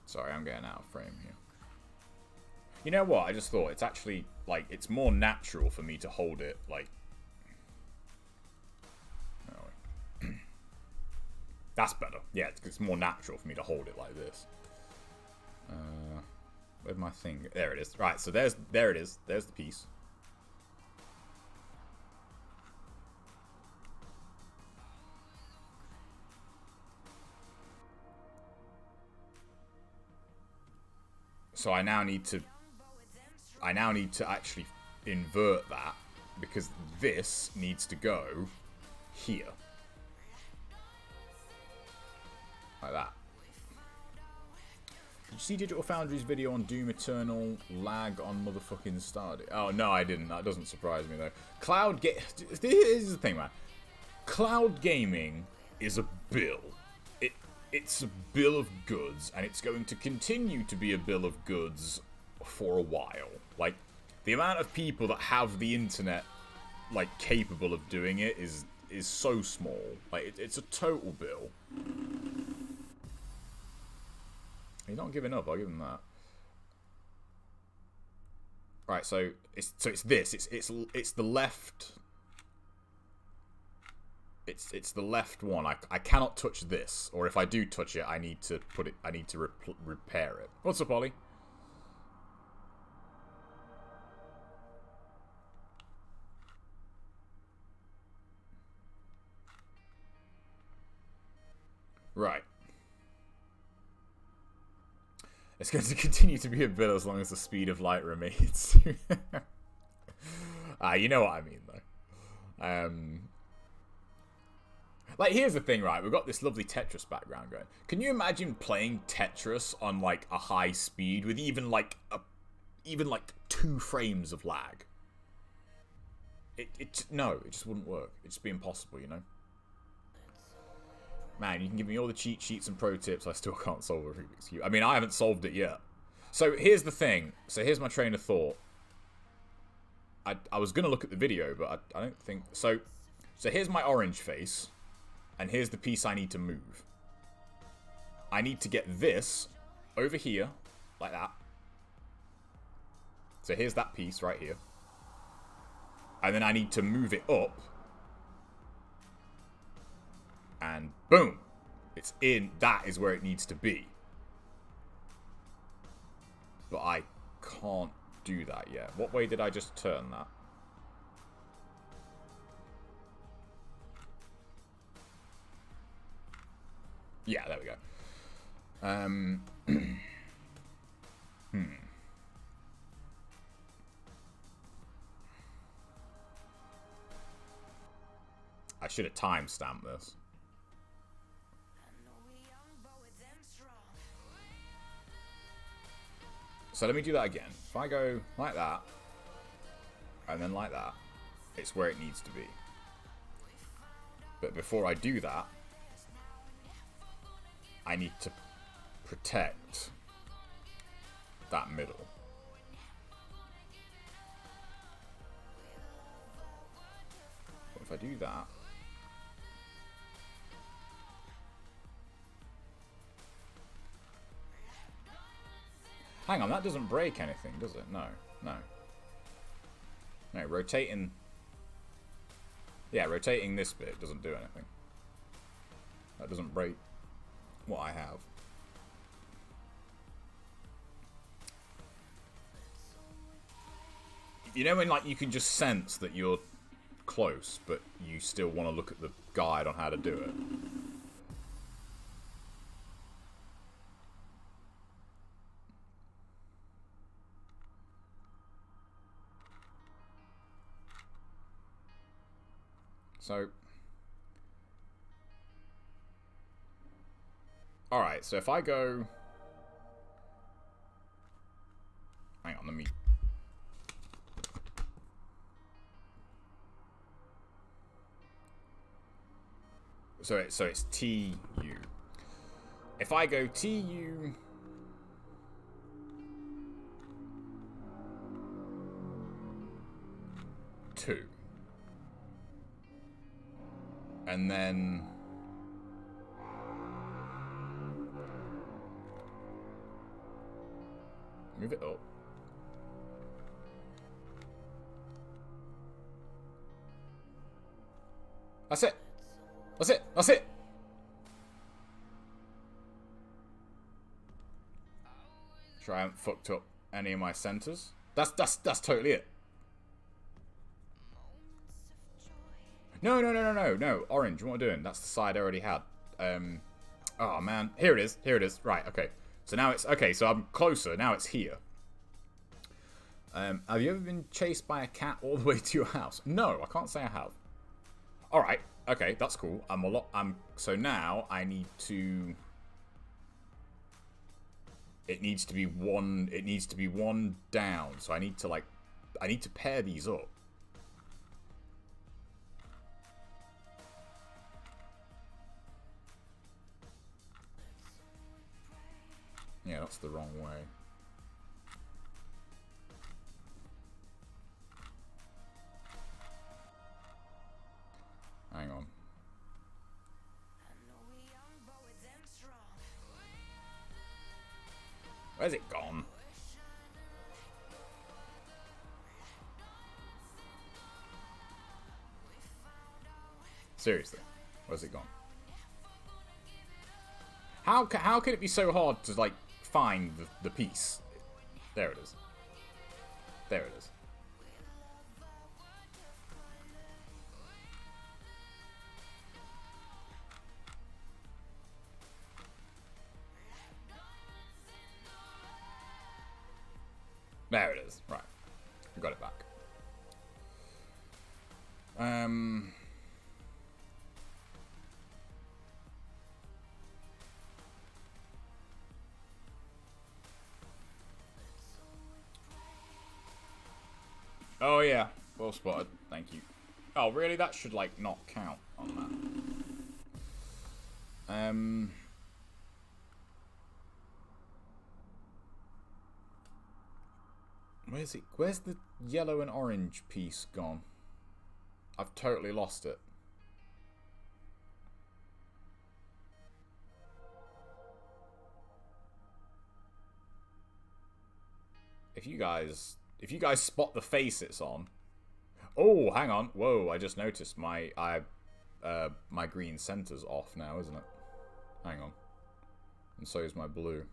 Sorry, I'm getting out of frame here. You know what? I just thought it's actually, like, it's more natural for me to hold it, like... Oh. That's better. Yeah, it's more natural for me to hold it like this. Where'd my thing... There it is. Right, so there it is. There's the piece. So I now need to actually invert that, because this needs to go here. Like that. Did you see Digital Foundry's video on Doom Eternal lag on motherfucking Stardew? Oh, no, I didn't. That doesn't surprise me, though. Here's the thing, man. Cloud gaming is a bill. It's a bill of goods, and it's going to continue to be a bill of goods for a while. Like, the amount of people that have the internet, like, capable of doing it is so small. Like, it's a total bill. He's not giving up, I'll give him that. Right, so it's this. It's the left... It's the left one. I cannot touch this, or if I do touch it, I need to repair it. What's up, Ollie? Right. It's going to continue to be a bit as long as the speed of light remains. You know what I mean, though. Like, here's the thing, right? We've got this lovely Tetris background going. Can you imagine playing Tetris on, like, a high speed with even 2 frames of lag? No, it just wouldn't work. It'd just be impossible, you know? Man, you can give me all the cheat sheets and pro tips, I still can't solve a Rubik's Cube. I mean, I haven't solved it yet. So, here's the thing. So, here's my train of thought. I was going to look at the video, but I don't think... So, here's my orange face. And here's the piece I need to move. I need to get this over here, like that. So here's that piece right here. And then I need to move it up. And boom! It's in. That is where it needs to be. But I can't do that yet. What way did I just turn that? Yeah, there we go. I should have timestamped this. So let me do that again. If I go like that, and then like that, it's where it needs to be. But before I do that, I need to protect that middle. But if I do that... Hang on, that doesn't break anything, does it? No, no. No, rotating... Yeah, rotating this bit doesn't do anything. That doesn't break what I have. You know when, like, you can just sense that you're close, but you still want to look at the guide on how to do it. So, alright, so if I go... Hang on, let me... So it's TU. If I go TU... two. And then... Move it up. That's it. That's it. That's it. Sure I haven't fucked up any of my centers. That's totally it. No. Orange, what am I doing? That's the side I already had. Oh, man. Here it is. Here it is. Right, okay. So now it's... Okay, so I'm closer. Now it's here. Have you ever been chased by a cat all the way to your house? No, I can't say I have. Alright. Okay, that's cool. So now I need to... It needs to be one down. So I need to pair these up. Yeah, that's the wrong way. Hang on. Where's it gone? Seriously, where's it gone? How can it be so hard to, like, find the piece? There it is. There it is. There it is. Right. I got it back. Oh yeah, well spotted. Thank you. Oh really? That should like not count on that. Where's it? Where's the yellow and orange piece gone? I've totally lost it. If you guys spot the face it's on. Oh, hang on. Whoa, I just noticed my green center's off now, isn't it? Hang on. And so is my blue.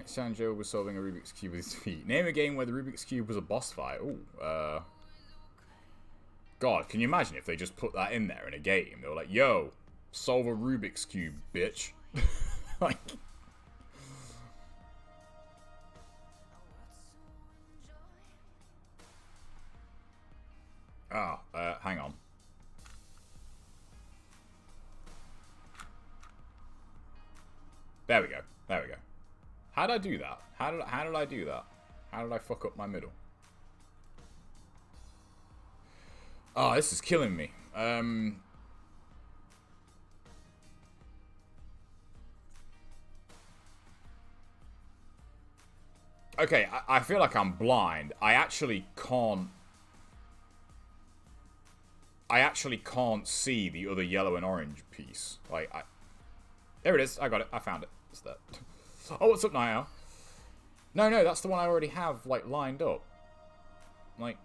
Sanjo was solving a Rubik's Cube with his feet. Name a game where the Rubik's Cube was a boss fight. Oh, God, can you imagine if they just put that in there in a game? They were like, yo, solve a Rubik's Cube, bitch. Like... hang on. There we go. There we go. How did I do that? How did I do that? How did I fuck up my middle? Oh, this is killing me. Okay, I feel like I'm blind. I actually can't see the other yellow and orange piece. Like, there it is. I got it. I found it. It's that. Oh, what's up, Niall? No, that's the one I already have, like, lined up. Like...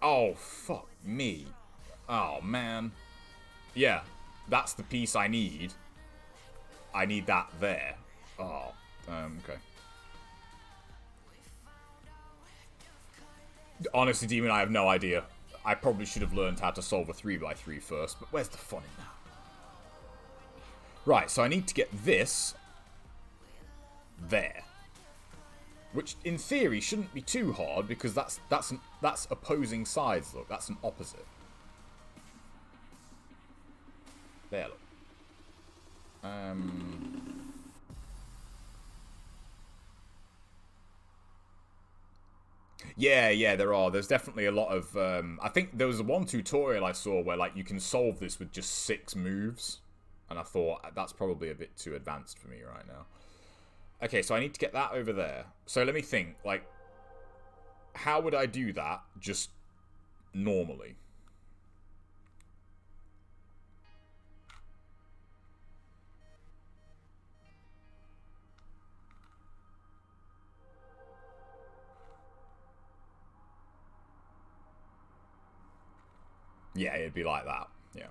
Oh, fuck me. Oh, man. Yeah, that's the piece I need. I need that there. Oh, okay. Honestly, Demon, I have no idea. I probably should have learned how to solve a 3x3 first, but where's the fun in that? Right, so I need to get this there. Which, in theory, shouldn't be too hard, because that's opposing sides, look. That's an opposite. There, look. Yeah, there are. There's definitely a lot of... I think there was one tutorial I saw where, like, you can solve this with just 6 moves. And I thought, that's probably a bit too advanced for me right now. Okay, so I need to get that over there. So let me think, like... How would I do that just normally? Yeah, it'd be like that. Yeah.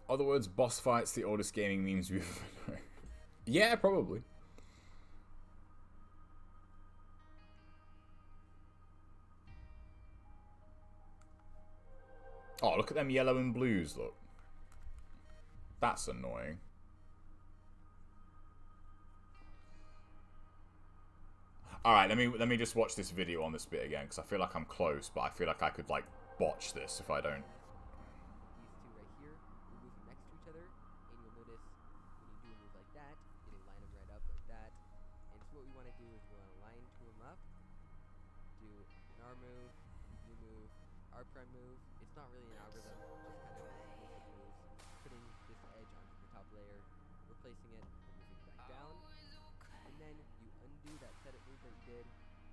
Other words, boss fights, the oldest gaming memes we've ever known. Yeah, probably. Oh, look at them yellow and blues, look. That's annoying. Alright, let me just watch this video on this bit again, because I feel like I'm close, but I feel like I could, like, botch this if I don't. These two right here will move next to each other, and you'll notice when you do a move like that, it'll line them right up like that. And so what we want to do is we want to line two of them up, do an R move, U move, R prime move. It's not really an algorithm, just kind of basic moves. Putting this edge onto the top layer, replacing it, and moving back down. And then you undo that setup move that you did,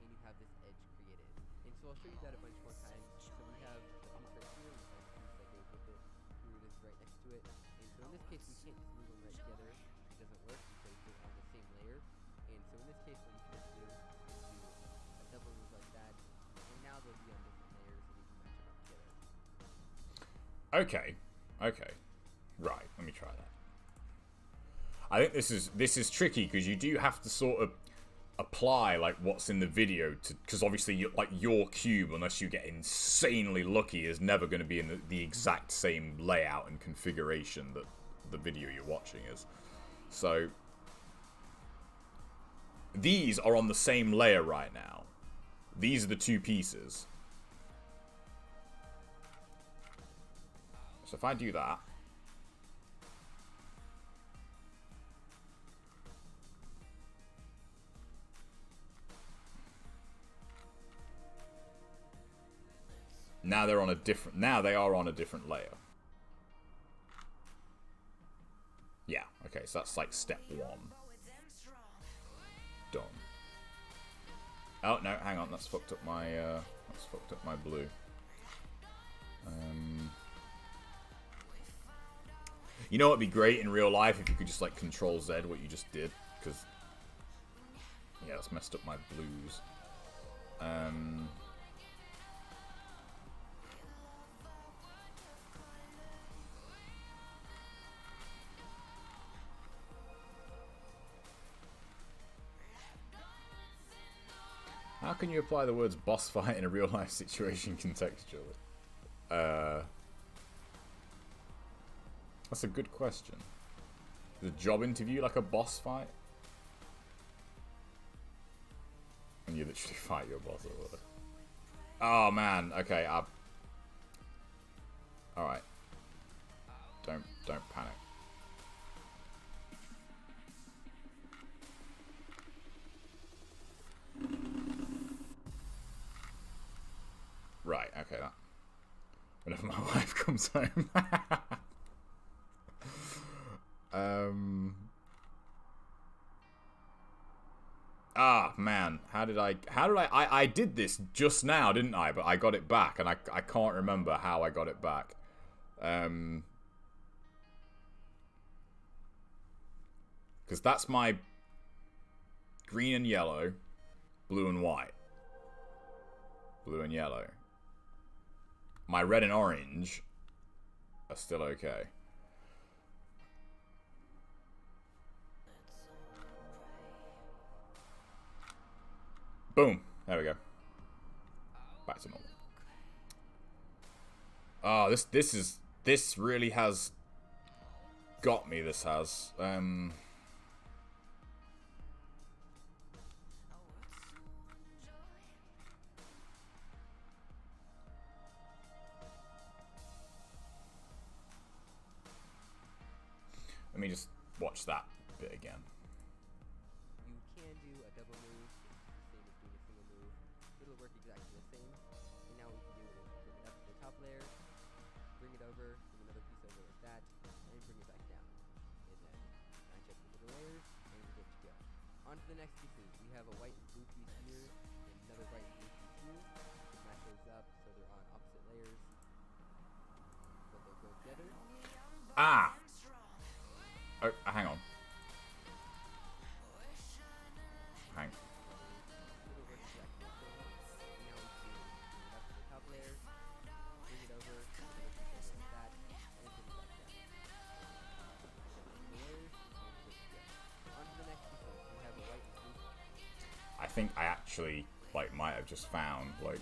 and you have this edge created. And so I'll show you that a bunch more times. So we have the piece right here, we have the piece that goes with it, here it is right next to it. And so in this case, we can't just move them right together. It doesn't work because they're on the same layer. And so in this case, what you can do is do a double move like that, and now they'll be on different layers, and you can match them up together. Okay. Right, let me try that. I think this is tricky because you do have to sort of apply like what's in the video to, because obviously your cube, unless you get insanely lucky, is never going to be in the exact same layout and configuration that the video you're watching is. So these are on the same layer right now. These are the two pieces. So if I do that, now they're on a different, now they are on a different layer. Yeah, okay, so that's like step 1. Done. Oh no, hang on, that's fucked up my blue. You know what'd be great in real life if you could just like Control Z what you just did, because yeah, that's messed up my blues. How can you apply the words boss fight in a real life situation contextually? That's a good question. Is a job interview like a boss fight? And you literally fight your boss or whatever. Oh man, okay, alright. Don't panic. Right, okay, that. whenever my wife comes home. Ah, man, how did I did this just now, didn't I? But I got it back, and I can't remember how I got it back. Because that's my green and yellow, blue and white. Blue and yellow. My red and orange are still okay. Boom. There we go. Back to normal. Oh, this really has got me, this has. Let me just watch that bit again. You can do a double move. It's the same as doing a single move. It'll work exactly the same. And now what we can do is bring it up to the top layer, bring it over, bring another piece over like that, and bring it back down. And then match up the middle layers, and we're good to go. On to the next pieces. We have a white and blue piece here, and another white and blue piece here. We can match those up so they're on opposite layers, but they'll go together. Ah! Oh, hang on. Hang. It'll work exactly the same. And now we can bring it up to the top layer, bring it over, bring another piece over like that, and bring it back down. Layers, and we're good to go. On to the next pieces. We have a white and blue. I think I actually, like, might have just found, like...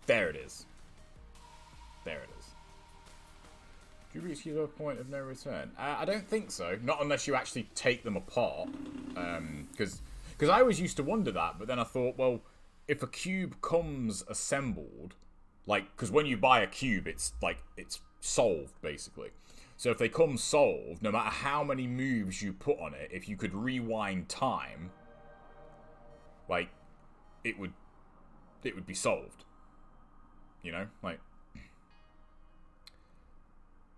There it is. There it is. Do you reach your point of no return? I don't think so. Not unless you actually take them apart. Because I always used to wonder that, but then I thought, well, if a cube comes assembled, like, because when you buy a cube, it's like, it's solved, basically. So if they come solved, no matter how many moves you put on it, if you could rewind time, like, it would be solved. You know, like,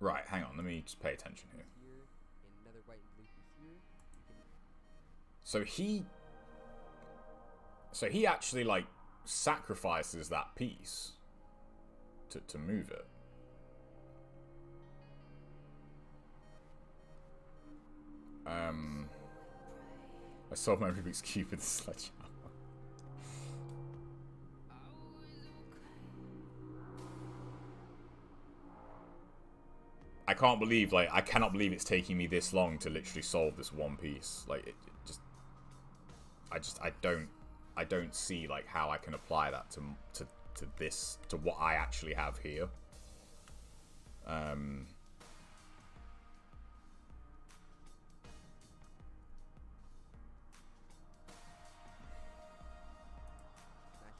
right, hang on, let me just pay attention here. Here, and another white and blue piece here. So he actually, like, sacrifices that piece to move it. I solved my Rubiks Cube with the sledgehammer. I can't believe, like, I cannot believe it's taking me this long to literally solve this one piece. Like, I don't see, like, how I can apply that to this, to what I actually have here. Smash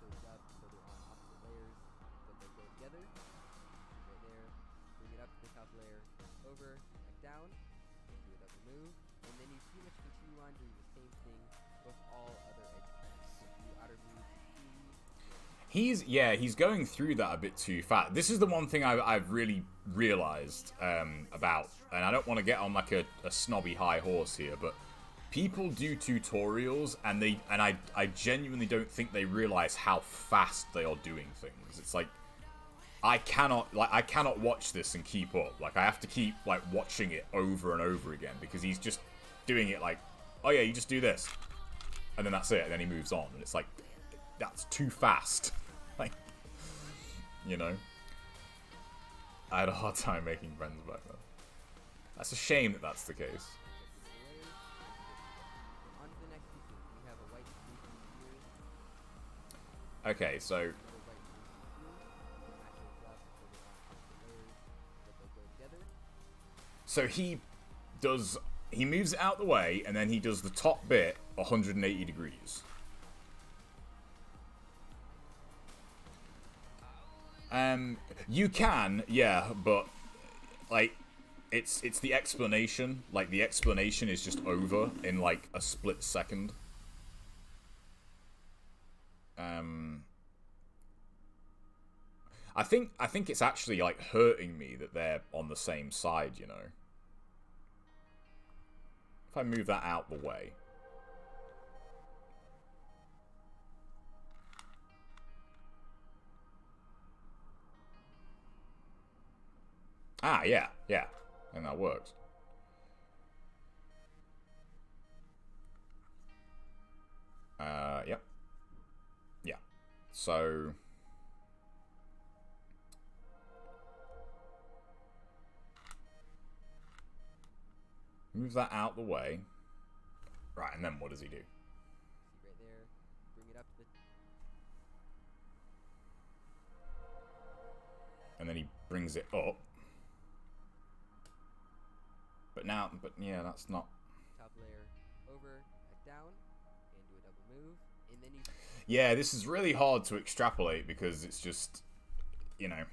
those up so they're on opposite layers, but they go together. Right there. Bring it up to the top layer, over, back down, and do a double move. And then you pretty much continue on doing the same thing with all other edge effects. So do outer moves, He's going through that a bit too fast. This is the one thing I've really realized about, and I don't want to get on like a snobby high horse here, but people do tutorials and I genuinely don't think they realize how fast they are doing things. It's like I cannot watch this and keep up. Like, I have to keep, like, watching it over and over again because he's just doing it like, oh yeah, you just do this, and then that's it, and then he moves on, and it's like, that's too fast. Like, you know, I had a hard time making friends back then. That's a shame that that's the case. on to the next pieces. We have a white and blue piece here. Okay, so Another white and blue piece here. Match those up so they're on opposite layers, but they'll go together. so he moves it out the way, and then he does the top bit 180 degrees. You can, yeah, but like it's the explanation. Like the explanation is just over in like a split second. I think it's actually like hurting me that they're on the same side, you know. If I move that out the way. Ah, yeah, yeah. And that works. Yep. Yeah. So... move that out the way. Right, and then what does he do? See right there. Bring it up to the... And then he brings it up. But now, yeah, that's not... top layer over, back down, and do a double move, and then you... Yeah, this is really hard to extrapolate because it's just, you know...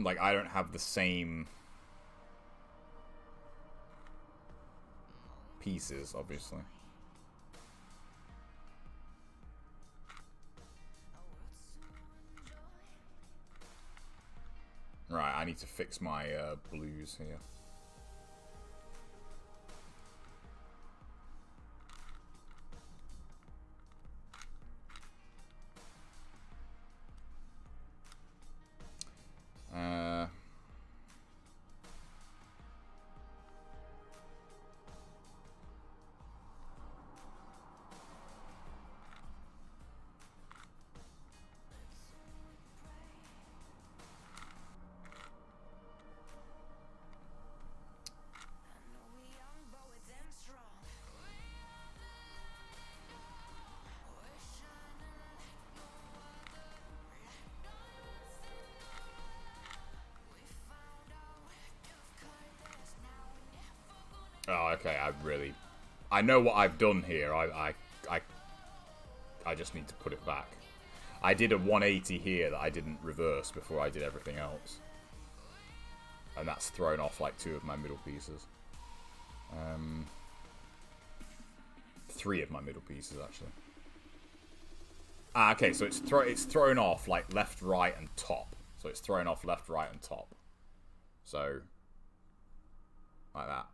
like, I don't have the same pieces, obviously. Right, I need to fix my blues here. Oh, okay, I know what I've done here. I just need to put it back. I did a 180 here that I didn't reverse before I did everything else. And that's thrown off like 2 of my middle pieces. 3 of my middle pieces, actually. Ah, okay, so it's thrown off like left, right, and top. So it's thrown off left, right, and top. So, like that.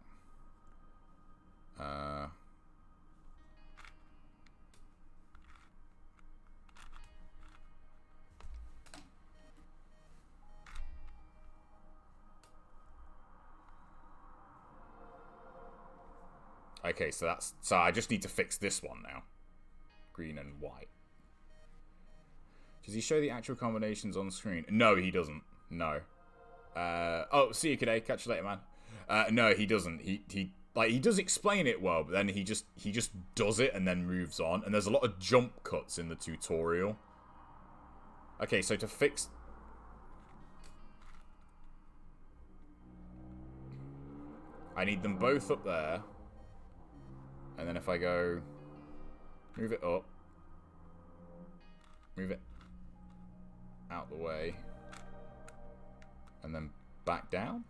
Okay, so I just need to fix this one now. Green and white. Does he show the actual combinations on screen? No, he doesn't. No. Oh, see you, Kade. Catch you later, man. No, he doesn't. He does explain it well, but then he just does it and then moves on. And there's a lot of jump cuts in the tutorial. Okay, so to fix... I need them both up there. And then if I go... move it up. Move it out the way. And then back down.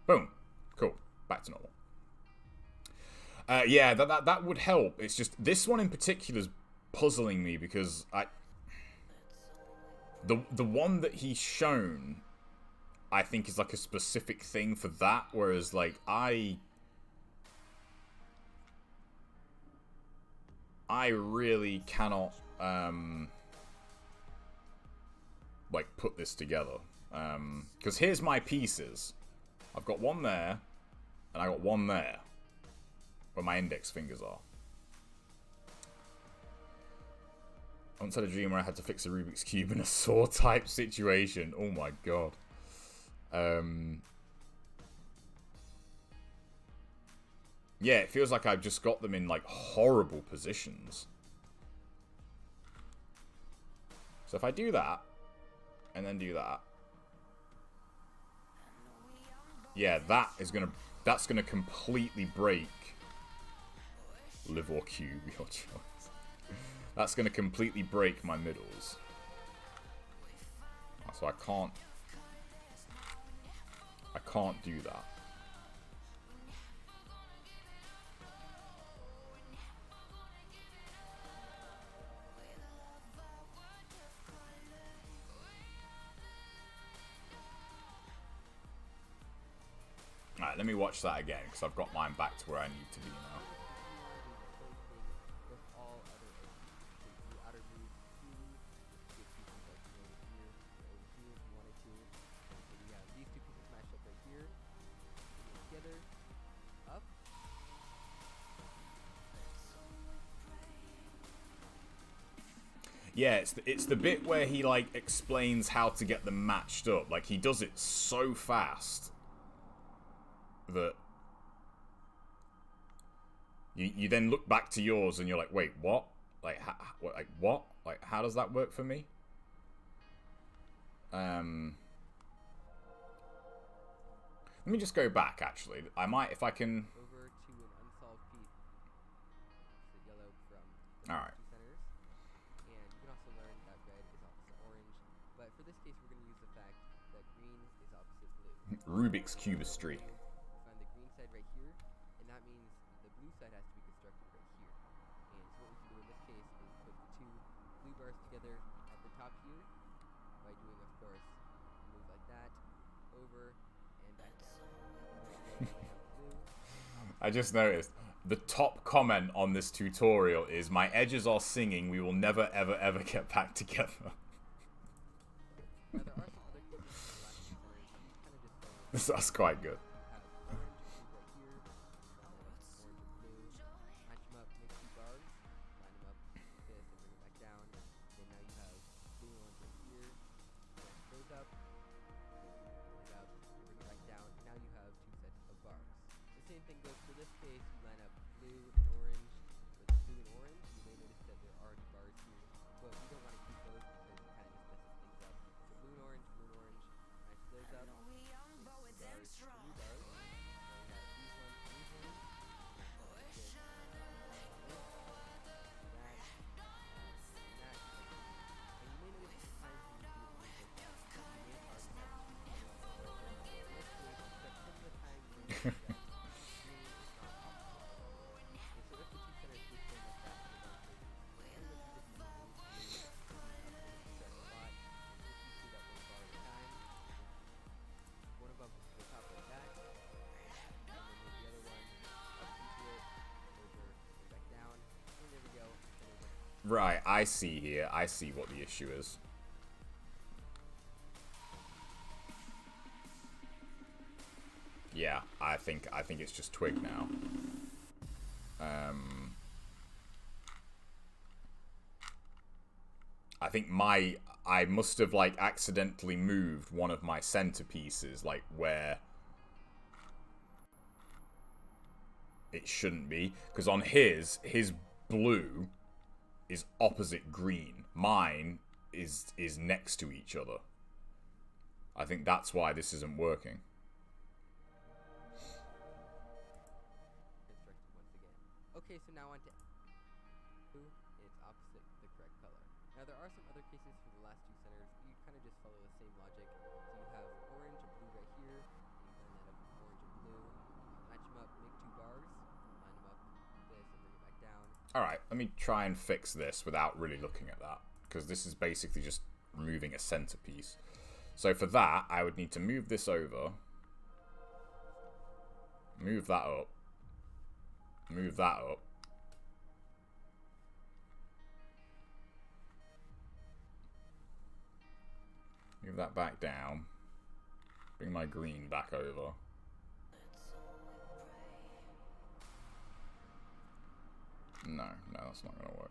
Boom. Cool. Back to normal. Yeah, that would help. It's just this one in particular is puzzling me because the one that he's shown, I think, is like a specific thing for that, whereas like I really cannot like put this together because here's my pieces. I've got one there, and I got one there, where my index fingers are. I once had a dream where I had to fix a Rubik's Cube in a saw-type situation. Oh my god. Yeah, it feels like I've just got them in, like, horrible positions. So if I do that, and then do that... Yeah, that's gonna completely break. Live or cube, your choice. That's gonna completely break my middles. So I can't do that. Alright, let me watch that again, because I've got mine back to where I need to be now. Yeah, it's the bit where he, like, explains how to get them matched up. Like, he does it so fast that you then look back to yours and you're like, wait, what? Like, what? Like, how does that work for me? Let me just go back, actually. I might, if I can... Over to an unsolved piece. So yellow from Alright. two centers. And you can also learn that red is opposite orange. But for this case, we're going to use the fact that green is opposite blue. Rubik's Cubistry. Find the green side right here, and that means the blue side has to be constructed right here. And so what we can do in this case is put the two blue bars together at the top here by doing, of course, a move like that, over and back down. I just noticed the top comment on this tutorial is, my edges are singing, we will never ever ever get back together. Now, there are some other cases in the last two centers. You kind of just That's quite good. have orange and blue right here, and then orange and blue. Match them up, make two bars, line them up like this, and bring it back down. Then now you have blue and orange right here. Match those up, bring it back down. And now you have two sets of bars. The same thing goes for this case. You line up blue and orange with blue and orange. You may notice that there are bars here, but we don't want to keep those because it kind of just messes things up. So blue and orange, match those up. Bars, blue bars. Now we have these ones, like this. That, and you may notice the times when you do it like this, you may already have two except some of the time you may notice that green is not opposite. And so if the two centers switch them like that, pretty much as if you remove blue, you have a correct spot. And if you see that one bar at a time, one above the top like that, and then move the other one up into it, over, and back down, and there we go. Right, I see here. I see what the issue is. Yeah, I think it's just twig now. I think I must have, like, accidentally moved one of my centerpieces, like, where it shouldn't be, because on his blue is opposite green. Mine is next to each other. I think that's why this isn't working. Constructed once again. Okay, so now on to blue, it's opposite the correct color. Now there are some other cases for the last two centers. You kind of just follow the same logic. So you have orange and blue right here. You line that up with orange and blue. Match them up, make two bars. Line them up like this and bring it back down. Alright, let me try and fix this without really looking at that, because this is basically just removing a centerpiece. So for that, I would need to move this over, move that up, move that up, move that back down, bring my green back over. No, that's not gonna work.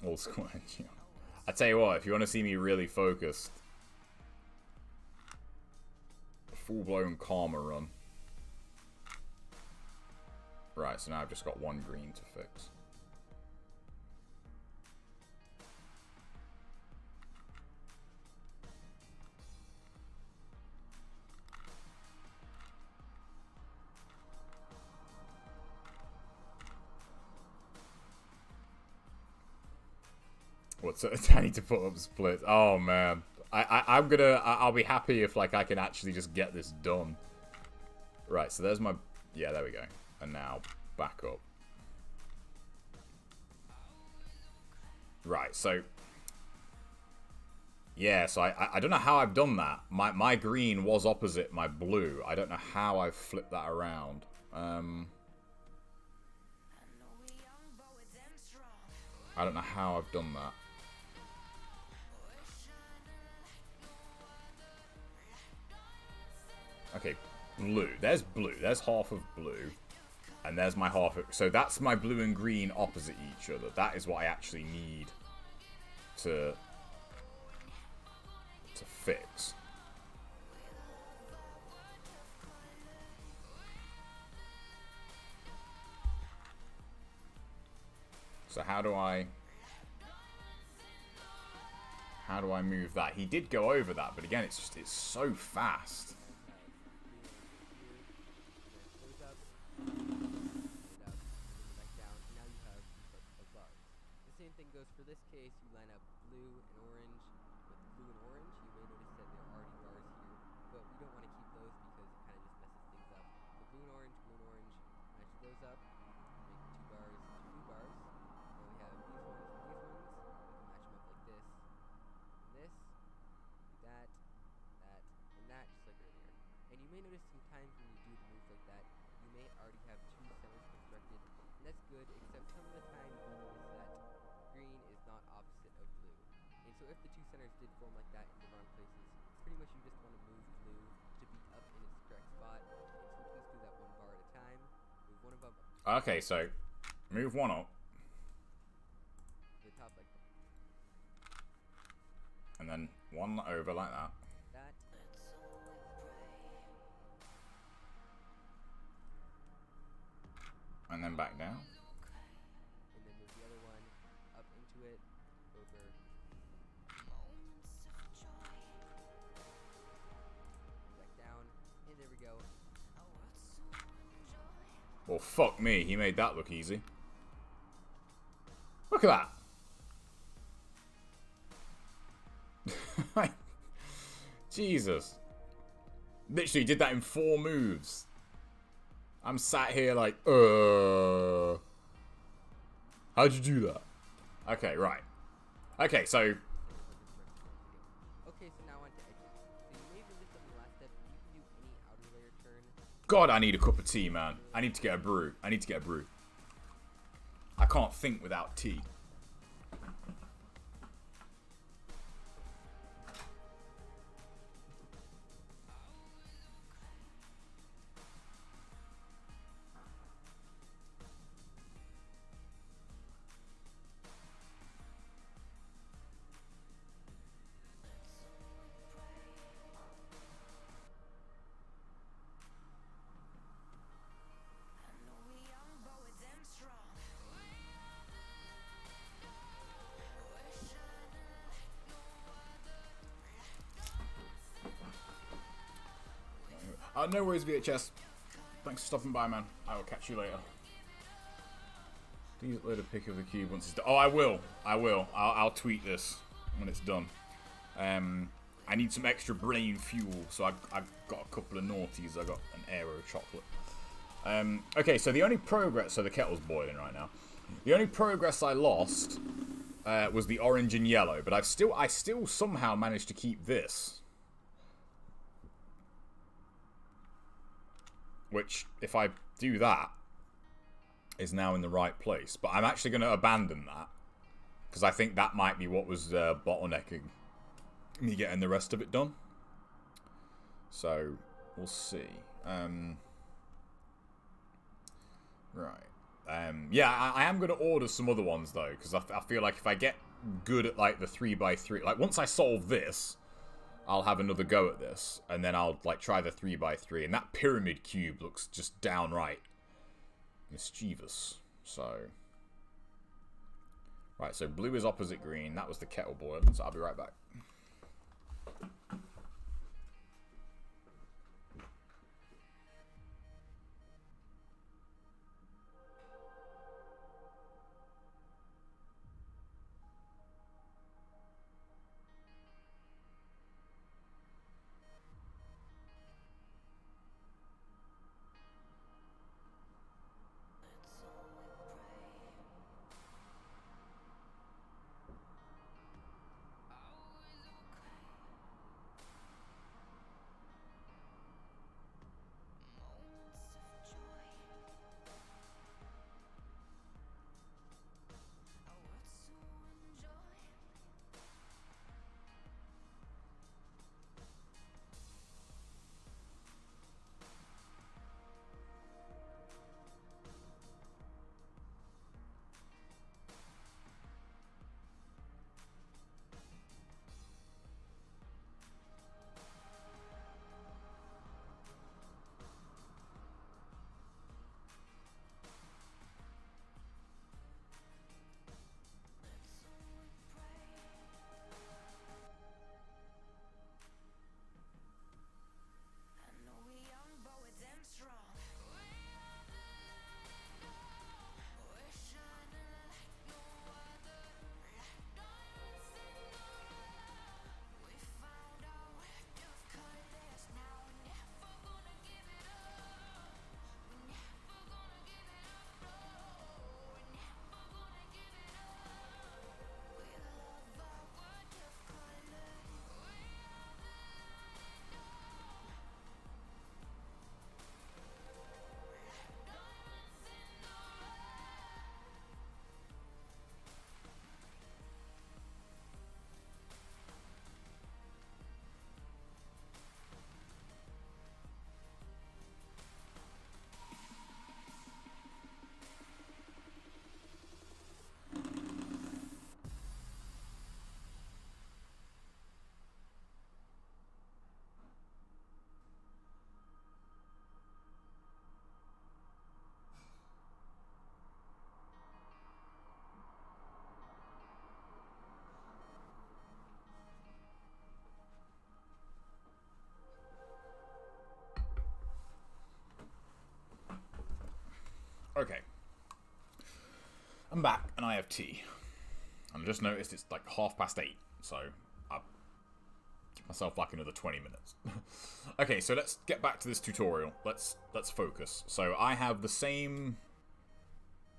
Old school engine. I tell you what, if you want to see me really focused, full-blown karma run. Right. Right, so now I've just got one green to fix. What's it? I need to put up splits. Oh man, I'll be happy if like I can actually just get this done. Right, so there's my, yeah, there we go. And now back up. Right, so yeah, so I don't know how I've done that. My green was opposite my blue. I don't know how I've flipped that around. I don't know how I've done that. Okay, blue. There's blue. There's half of blue. And there's my half of... So that's my blue and green opposite each other. That is what I actually need to fix. So how do I move that? He did go over that, but again, it's so fast. Goes for this case, you line up blue and orange. With blue and orange, you may notice that there are already bars here, but we don't want to keep those because it kind of just messes things up. So blue and orange, match those up, make two bars. Then we have these ones, we can match them up like this, and this, that, and that, just like earlier. And you may notice sometimes when you do the moves like that, you may already have two centers constructed, and that's good, except some of the time you will notice that green is not opposite of blue. And so if the two centers did form like that in the wrong places, pretty much you just want to move blue to be up in its correct spot. And so please do that one bar at a time. Move one above. Okay, so move one up. The top like that. And then one over like that. That. And then back down. Well, fuck me. He made that look easy. Look at that. Jesus. Literally did that in 4 moves. I'm sat here like, how'd you do that? Okay, right. Okay, so... Okay, so now on to edges. So you may have noticed on the last step, you can do any outer layer turn. God, I need a cup of tea, man. I need to get a brew. I can't think without tea. No worries, VHS. Thanks for stopping by, man. I will catch you later. Do you upload a pic of the cube once it's done? Oh, I will. I'll tweet this when it's done. I need some extra brain fuel, so I got a couple of naughties. I got an Aero chocolate. Okay, so the only progress... So the kettle's boiling right now. The only progress I lost was the orange and yellow, but I still somehow managed to keep this. Which, if I do that, is now in the right place. But I'm actually going to abandon that. Because I think that might be what was bottlenecking me getting the rest of it done. So, we'll see. Right. Yeah, I am going to order some other ones, though. Because I feel like if I get good at, like, the 3x3... Like, once I solve this... I'll have another go at this, and then I'll like try the 3x3, and that pyramid cube looks just downright mischievous. So, right, so blue is opposite green. That was the kettle boiling, so I'll be right back. Okay. I'm back and I have tea. And I just noticed it's like 8:30, so I'll give myself like another 20 minutes. Okay, so let's get back to this tutorial. Let's focus. So I have the same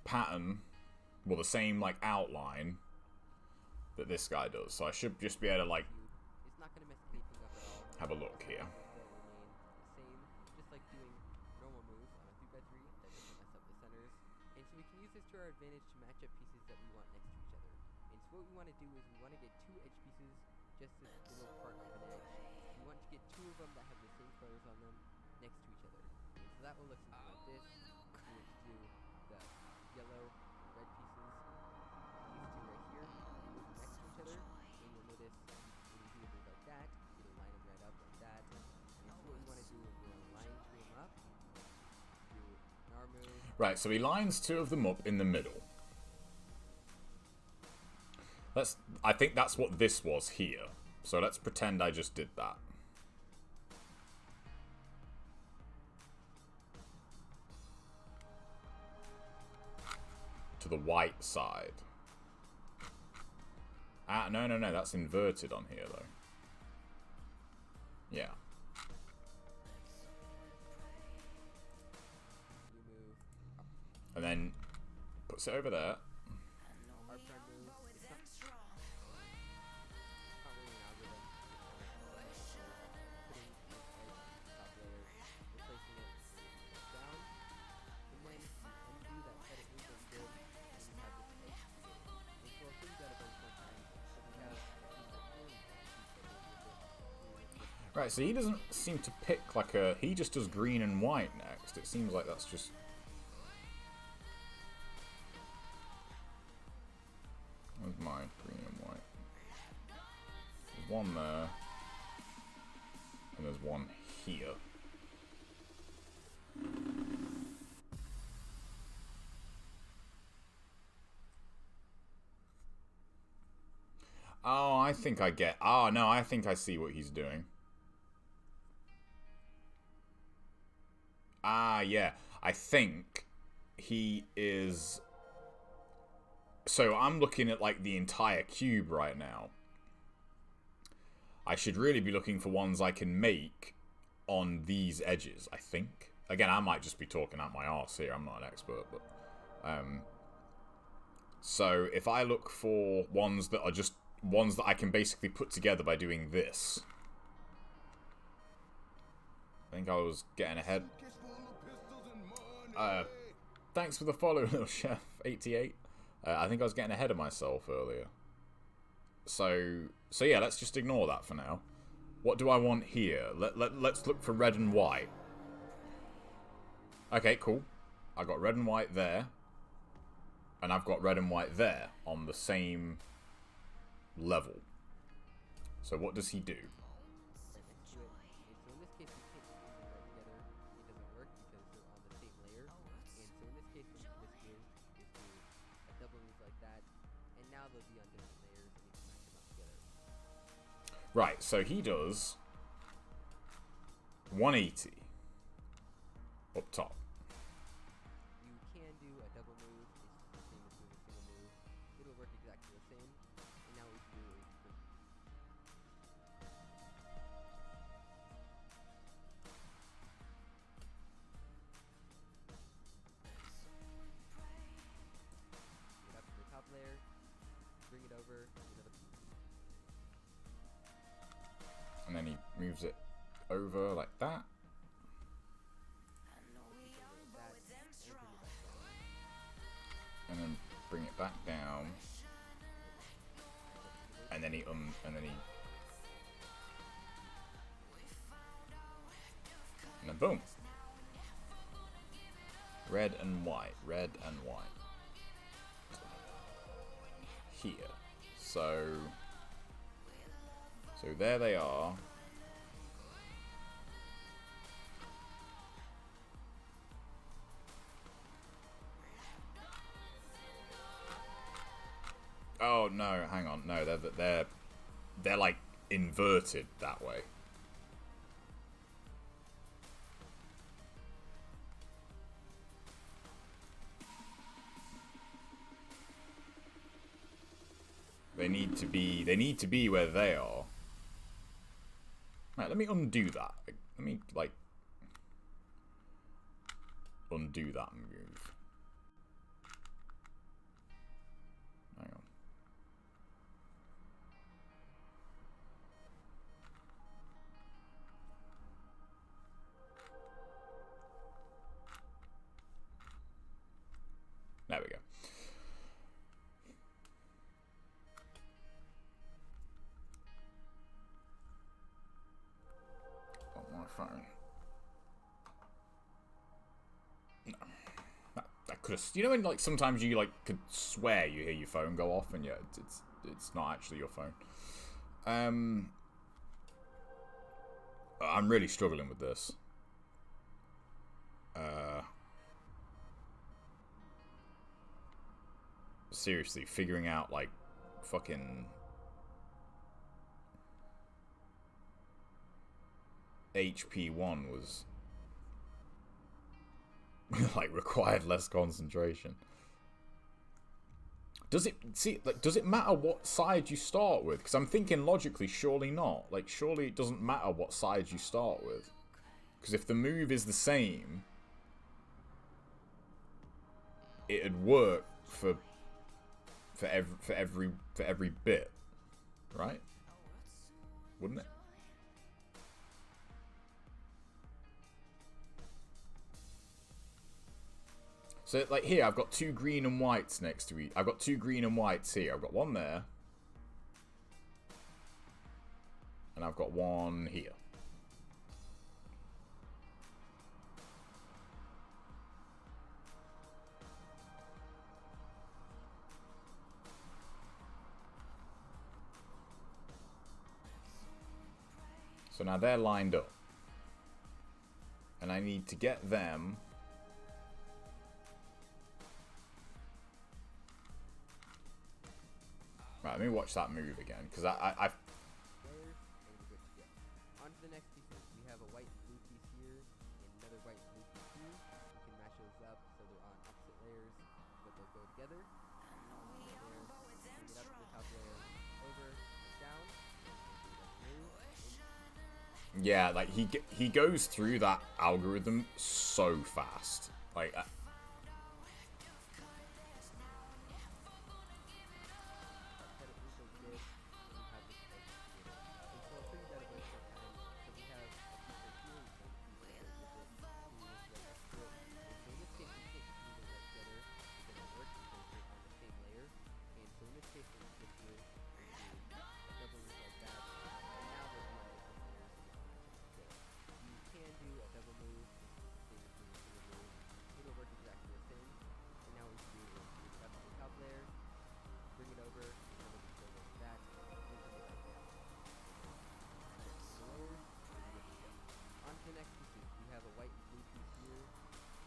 pattern, well, the same like outline that this guy does. So I should just be able to like It's not going to mess anything up at all. have a look here. They'll remain the same, just like doing normal moves on a 3x3 that doesn't mess up the centers. And so we can use this to our advantage to match up pieces that we want next to each other. And so what we want to do is we want to get 2 edge pieces, just this little part of an edge. We want to get 2 of them that have the same colors on them next to each other. And so that will look something like this. We want to do the yellow, red pieces, these 2 right here, move them next to each other. And you'll notice when you do a move like that, it'll line them right up like that. And so what we want to do is we want to line 2 of them up, do an arm move. Right, so he lines 2 of them up in the middle. I think that's what this was here. So let's pretend I just did that. To the white side. Ah, no, that's inverted on here, though. Yeah. You move And then puts it over there. our prime move. It's not really an algorithm. Putting an edge top layer, replacing it down, and then you undo that edit move that you did, and you have this edge piece. And so I'll show you that a bunch more times. So we have a piece right here, we have a piece right here with this. Right, so he doesn't seem to pick like a... He just does green and white next. It seems like that's just... Where's my green and white? There's one there. And there's one here. I think I get... Ah, no, I think I see what he's doing. Ah, yeah. I think he is... So I'm looking at, like, the entire cube right now. I should really be looking for ones I can make on these edges, I think. Again, I might just be talking out my arse here. I'm not an expert, but... So if I look for ones that are just ones that I can basically put together by doing this. I think I was getting ahead. Thanks for the follow, little chef 88. I think I was getting ahead of myself earlier. So yeah, let's just ignore that for now. What do I want here? Let's look for red and white. Okay, cool. I got red and white there. And I've got red and white there on the same level. So what does he do? So in this case, we can't put them right together. It doesn't work because they're on the same layer. And so in this case, what you just do is do a double move like that. And now they'll be on different layers and you can match them up together. Right, so he does 180 up top. You can do a double move. It's the same as doing a single move. It'll work exactly the same. And now what we can do is get up to the top layer, bring it over, do another And then he moves it over like that. And then bring it back down. And then he and then boom. Red and white, red and white. Here. So there they are. Oh no, hang on. No, they're like inverted that way. They need to be where they are. Right, let me undo that. Let me like undo that move. Hang on. There we go. On my phone. No. That could have. You know when like sometimes you like could swear you hear your phone go off and yet it's not actually your phone. I'm really struggling with this. Seriously, figuring out like fucking HP1 was like required less concentration. Does it matter what side you start with? Because I'm thinking logically, surely not. Like, surely it doesn't matter what side you start with. Because if the move is the same, it'd work for every bit, right? Wouldn't it? So, like, here, I've got two green and whites next to each. I've got two green and whites here. I've got one there. And I've got one here. So now they're lined up. And I need to get them... Right, let me watch that move again, because I've... Layers, and you're good to go. On to the next pieces. We have a white and blue piece here, and another white and blue piece here. You can mash those up so they're on opposite layers, but they'll go together. There, bring it up to the top layer, over, down, and do that move. Yeah, like, he goes through that algorithm so fast. Like...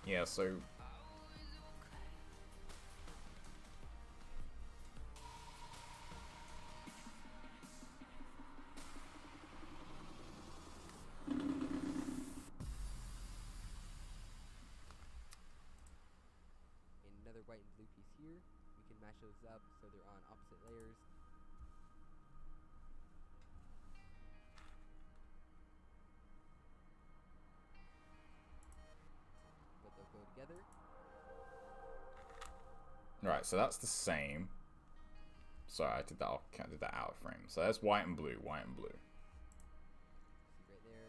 Yeah, so... Another white and blue piece here. We can mash those up so they're on opposite layers. But they'll go together. Right, so that's the same. Sorry, I did that out of frame. So that's white and blue, white and blue. See right there.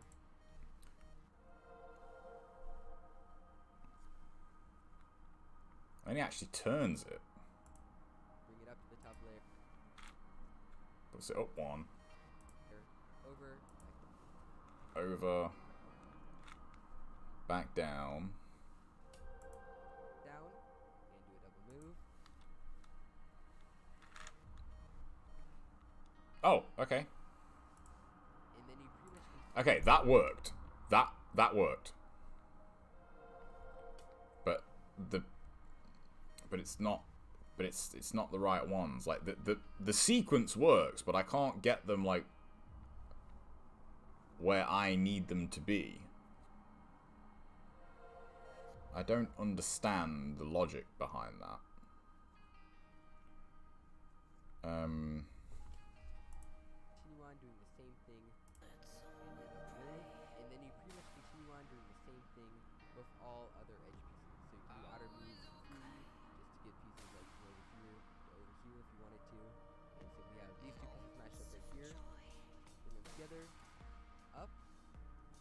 And he actually turns it. Bring it up to the top layer. Puts it up one. Over. Over. Back down. Down. And do a double move. Oh, okay. And then you pretty much Okay, that worked. That worked. But it's not the right ones. Like the sequence works, but I can't get them like where I need them to be. I don't understand the logic behind that. continue on doing the same thing. And then you pretty much continue on doing the same thing with all other edge pieces. So you can do outer moves just to get pieces like from over here to over here if you wanted to. And so we have these two pieces matched up right here. Bring them together, up,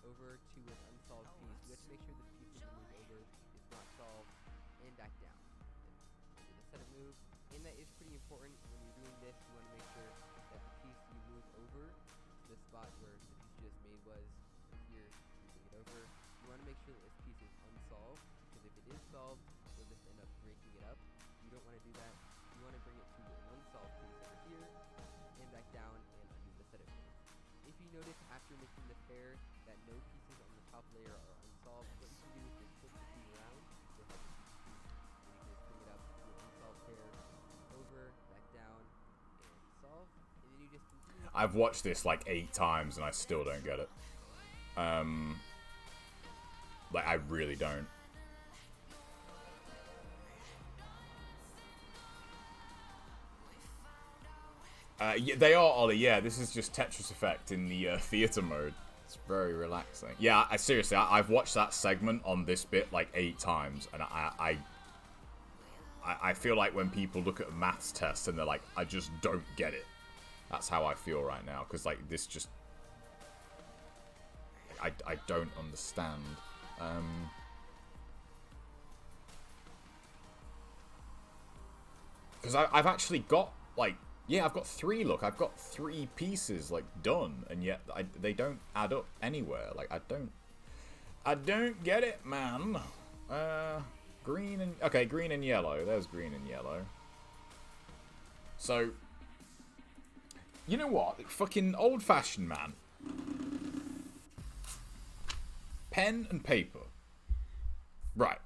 over to an unsolved piece. We have to make sure this piece that we move over is not solved, and back down. And do the setup move. And that is pretty important when you're doing this. You want to make sure that the piece you move over to the spot where the piece you just made was right here. You bring it over. You want to make sure that this piece is unsolved, because if it is solved, you'll just end up breaking it up. You don't want to do that. You want to bring it to an unsolved piece over here, and back down, and undo the setup move. If you notice after making the pair that no pieces on the top layer are unsolved, what you can do is just flip the thing around. You'll have this piece. And you can just bring it up to an unsolved pair, over, back down, and solve. And then you just continue. I've watched this like 8 times and I still don't get it. Like I really don't. Yeah, they are, Ollie. Yeah, this is just Tetris Effect in the theater mode. It's very relaxing. Yeah, seriously, I've watched that segment on this bit like 8 times, and I feel like when people look at a maths test and they're like, I just don't get it. That's how I feel right now, because like this just, I don't understand. Because I've actually got like. Yeah, I've got 3, look, I've got 3 pieces, like, done, and yet they don't add up anywhere. Like, I don't get it, man. Green and, okay, green and yellow. There's green and yellow. So, you know what? Fucking old-fashioned, man. Pen and paper. Right.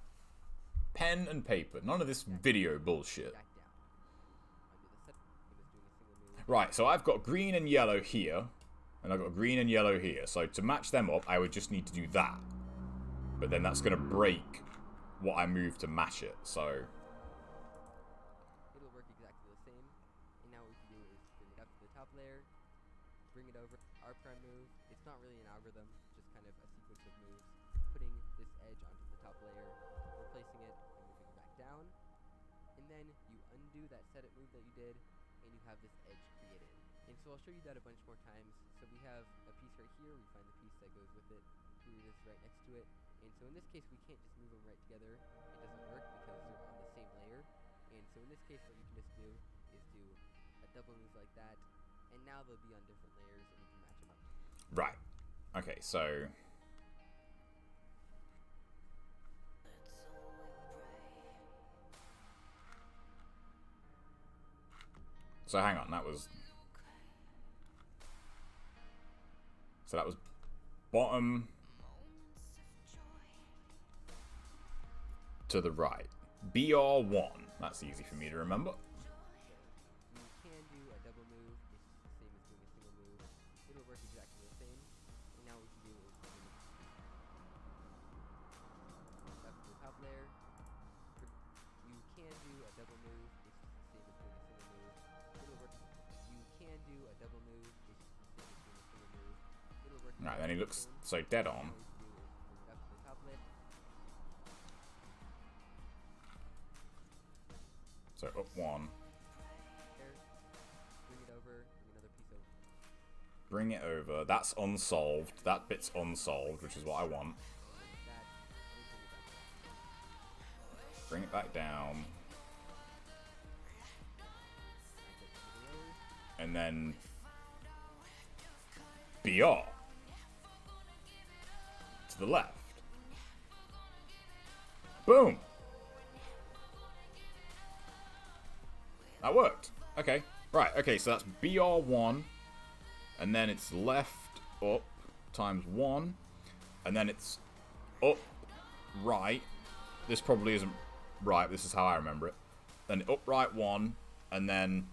Pen and paper. None of this video bullshit. Back down. Undo the setup. He was doing a single move. Right, so I've got green and yellow here, and I've got green and yellow here. So to match them up, I would just need to do that. But then that's going to break what I move to match it, so... It'll work exactly the same. And now what we can do is bring it up to the top layer, bring it over. Our prime move, it's not really an algorithm, just kind of a sequence of moves. Putting this edge onto the top layer, replacing it, and moving it back down. And then you undo that set it move that you did, and you have this edge created. And so I'll show you that a bunch more times. So we have a piece right here, we find the piece that goes with it, glue this right next to it. And so in this case, we can't just move them right together. It doesn't work because they're on the same layer. And so in this case, what you can just do is do a double move like that. And now they'll be on different layers and you can match them up. Right. Okay, so... So hang on, that was... So that was bottom to the right. BR1. That's easy for me to remember. You can do a double move. It's the same as doing a single move. It'll work exactly the same. And now what we can do is bring it up to the top layer. You can do a double move. It's the same as doing a single move. It'll work. You can do a double move. It's the same as doing a single move. It'll work. Right, then he looks so dead on. Now what we can do is bring it up to the top layer. So up one. Bring it over, bring another piece over. Bring it over. That's unsolved. That bit's unsolved, which is what I want. That, and Bring it back down. And then... BR. To the left. Boom! That worked. Okay. Right, okay, so that's BR1. And then it's left, up, times 1. And then it's up, right. This probably isn't right. This is how I remember it. Then up, right, 1. And then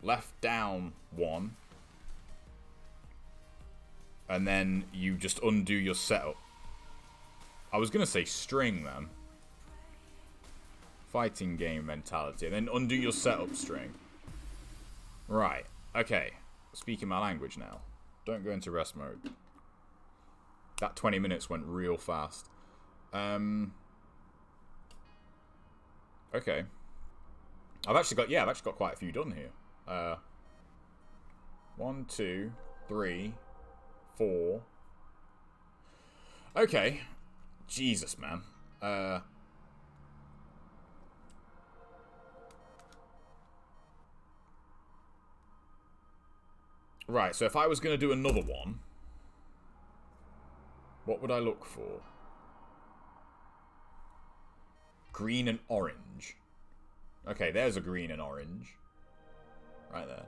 left, down, 1. And then you just undo your setup. I was going to say string then. Fighting game mentality. And then undo your setup string. Right. Okay. Speaking my language now. Don't go into rest mode. That 20 minutes went real fast. Okay. I've actually got quite a few done here. 1, 2, 3, 4. Okay. Jesus, man. Right, so if I was going to do another one, what would I look for? Green and orange. Okay, there's a green and orange. Right there.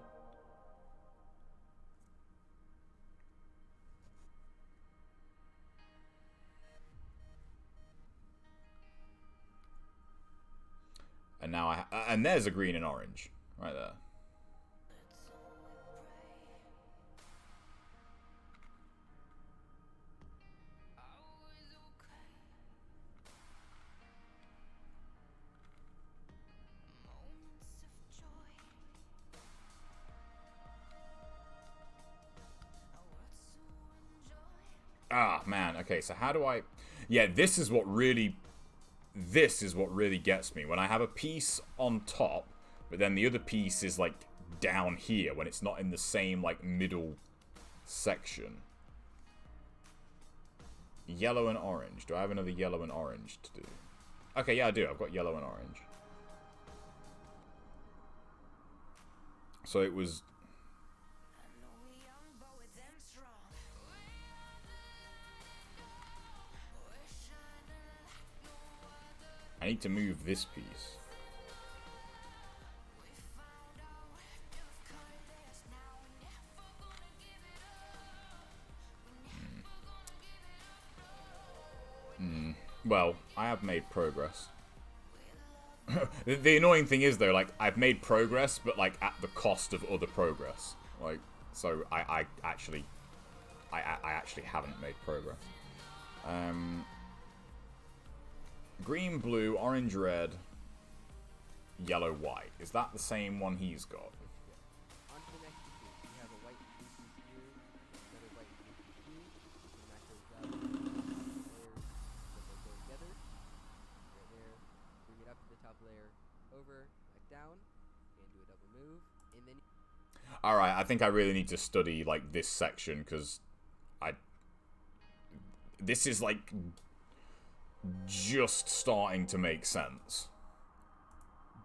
And now and there's a green and orange. Right there. Ah, man. Okay, so how do I... Yeah, this is what really gets me. When I have a piece on top, but then the other piece is, like, down here, when it's not in the same, like, middle section. Yellow and orange. Do I have another yellow and orange to do? Okay, yeah, I do. I've got yellow and orange. So it was... I need to move this piece. Well, I have made progress. the annoying thing is though, like I've made progress, but like at the cost of other progress. Like, so I actually haven't made progress. Green, blue, orange, red, yellow, white. Is that the same one he's got? On to the next piece. We have a white piece here, another white piece here. You match those up. Layers, so they go together. Right there. Bring it up to the top layer, over, back down, and do a double move. And then. All right, I think I really need to study like this section because this is like just starting to make sense,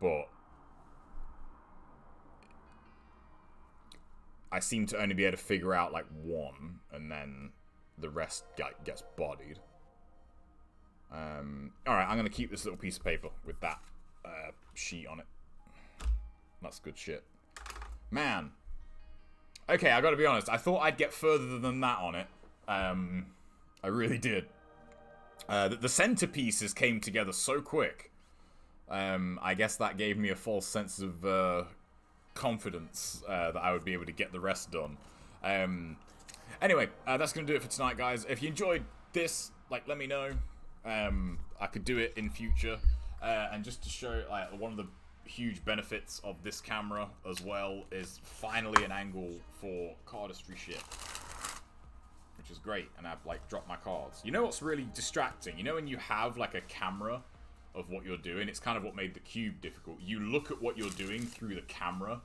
but I seem to only be able to figure out like one, and then the rest gets bodied. All right, I'm gonna keep this little piece of paper with that sheet on it. That's good shit, man. Okay, I gotta be honest. I thought I'd get further than that on it. I really did. The centerpieces came together so quick. I guess that gave me a false sense of confidence that I would be able to get the rest done. Anyway, that's going to do it for tonight, guys. If you enjoyed this, like, let me know. I could do it in future. And just to show, like, one of the huge benefits of this camera as well is finally an angle for cardistry shit, which is great. And I've like dropped my cards. You know what's really distracting? You know when you have like a camera of what you're doing, it's kind of what made the cube difficult. You look at what you're doing through the camera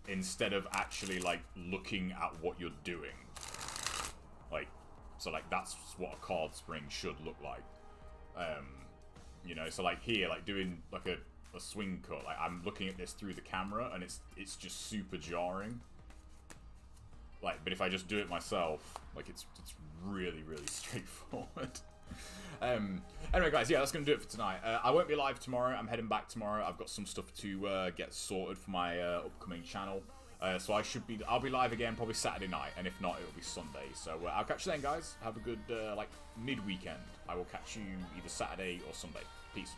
instead of actually like looking at what you're doing. Like, so like that's what a card spring should look like. You know, so like here, like doing like a swing cut, like I'm looking at this through the camera and it's just super jarring. Like, but if I just do it myself, like it's really straightforward. Anyway, guys, yeah, that's gonna do it for tonight. I won't be live tomorrow. I'm heading back tomorrow. I've got some stuff to get sorted for my upcoming channel. So I'll be live again probably Saturday night, and if not, it'll be Sunday. So I'll catch you then, guys. Have a good like mid-weekend. I will catch you either Saturday or Sunday. Peace.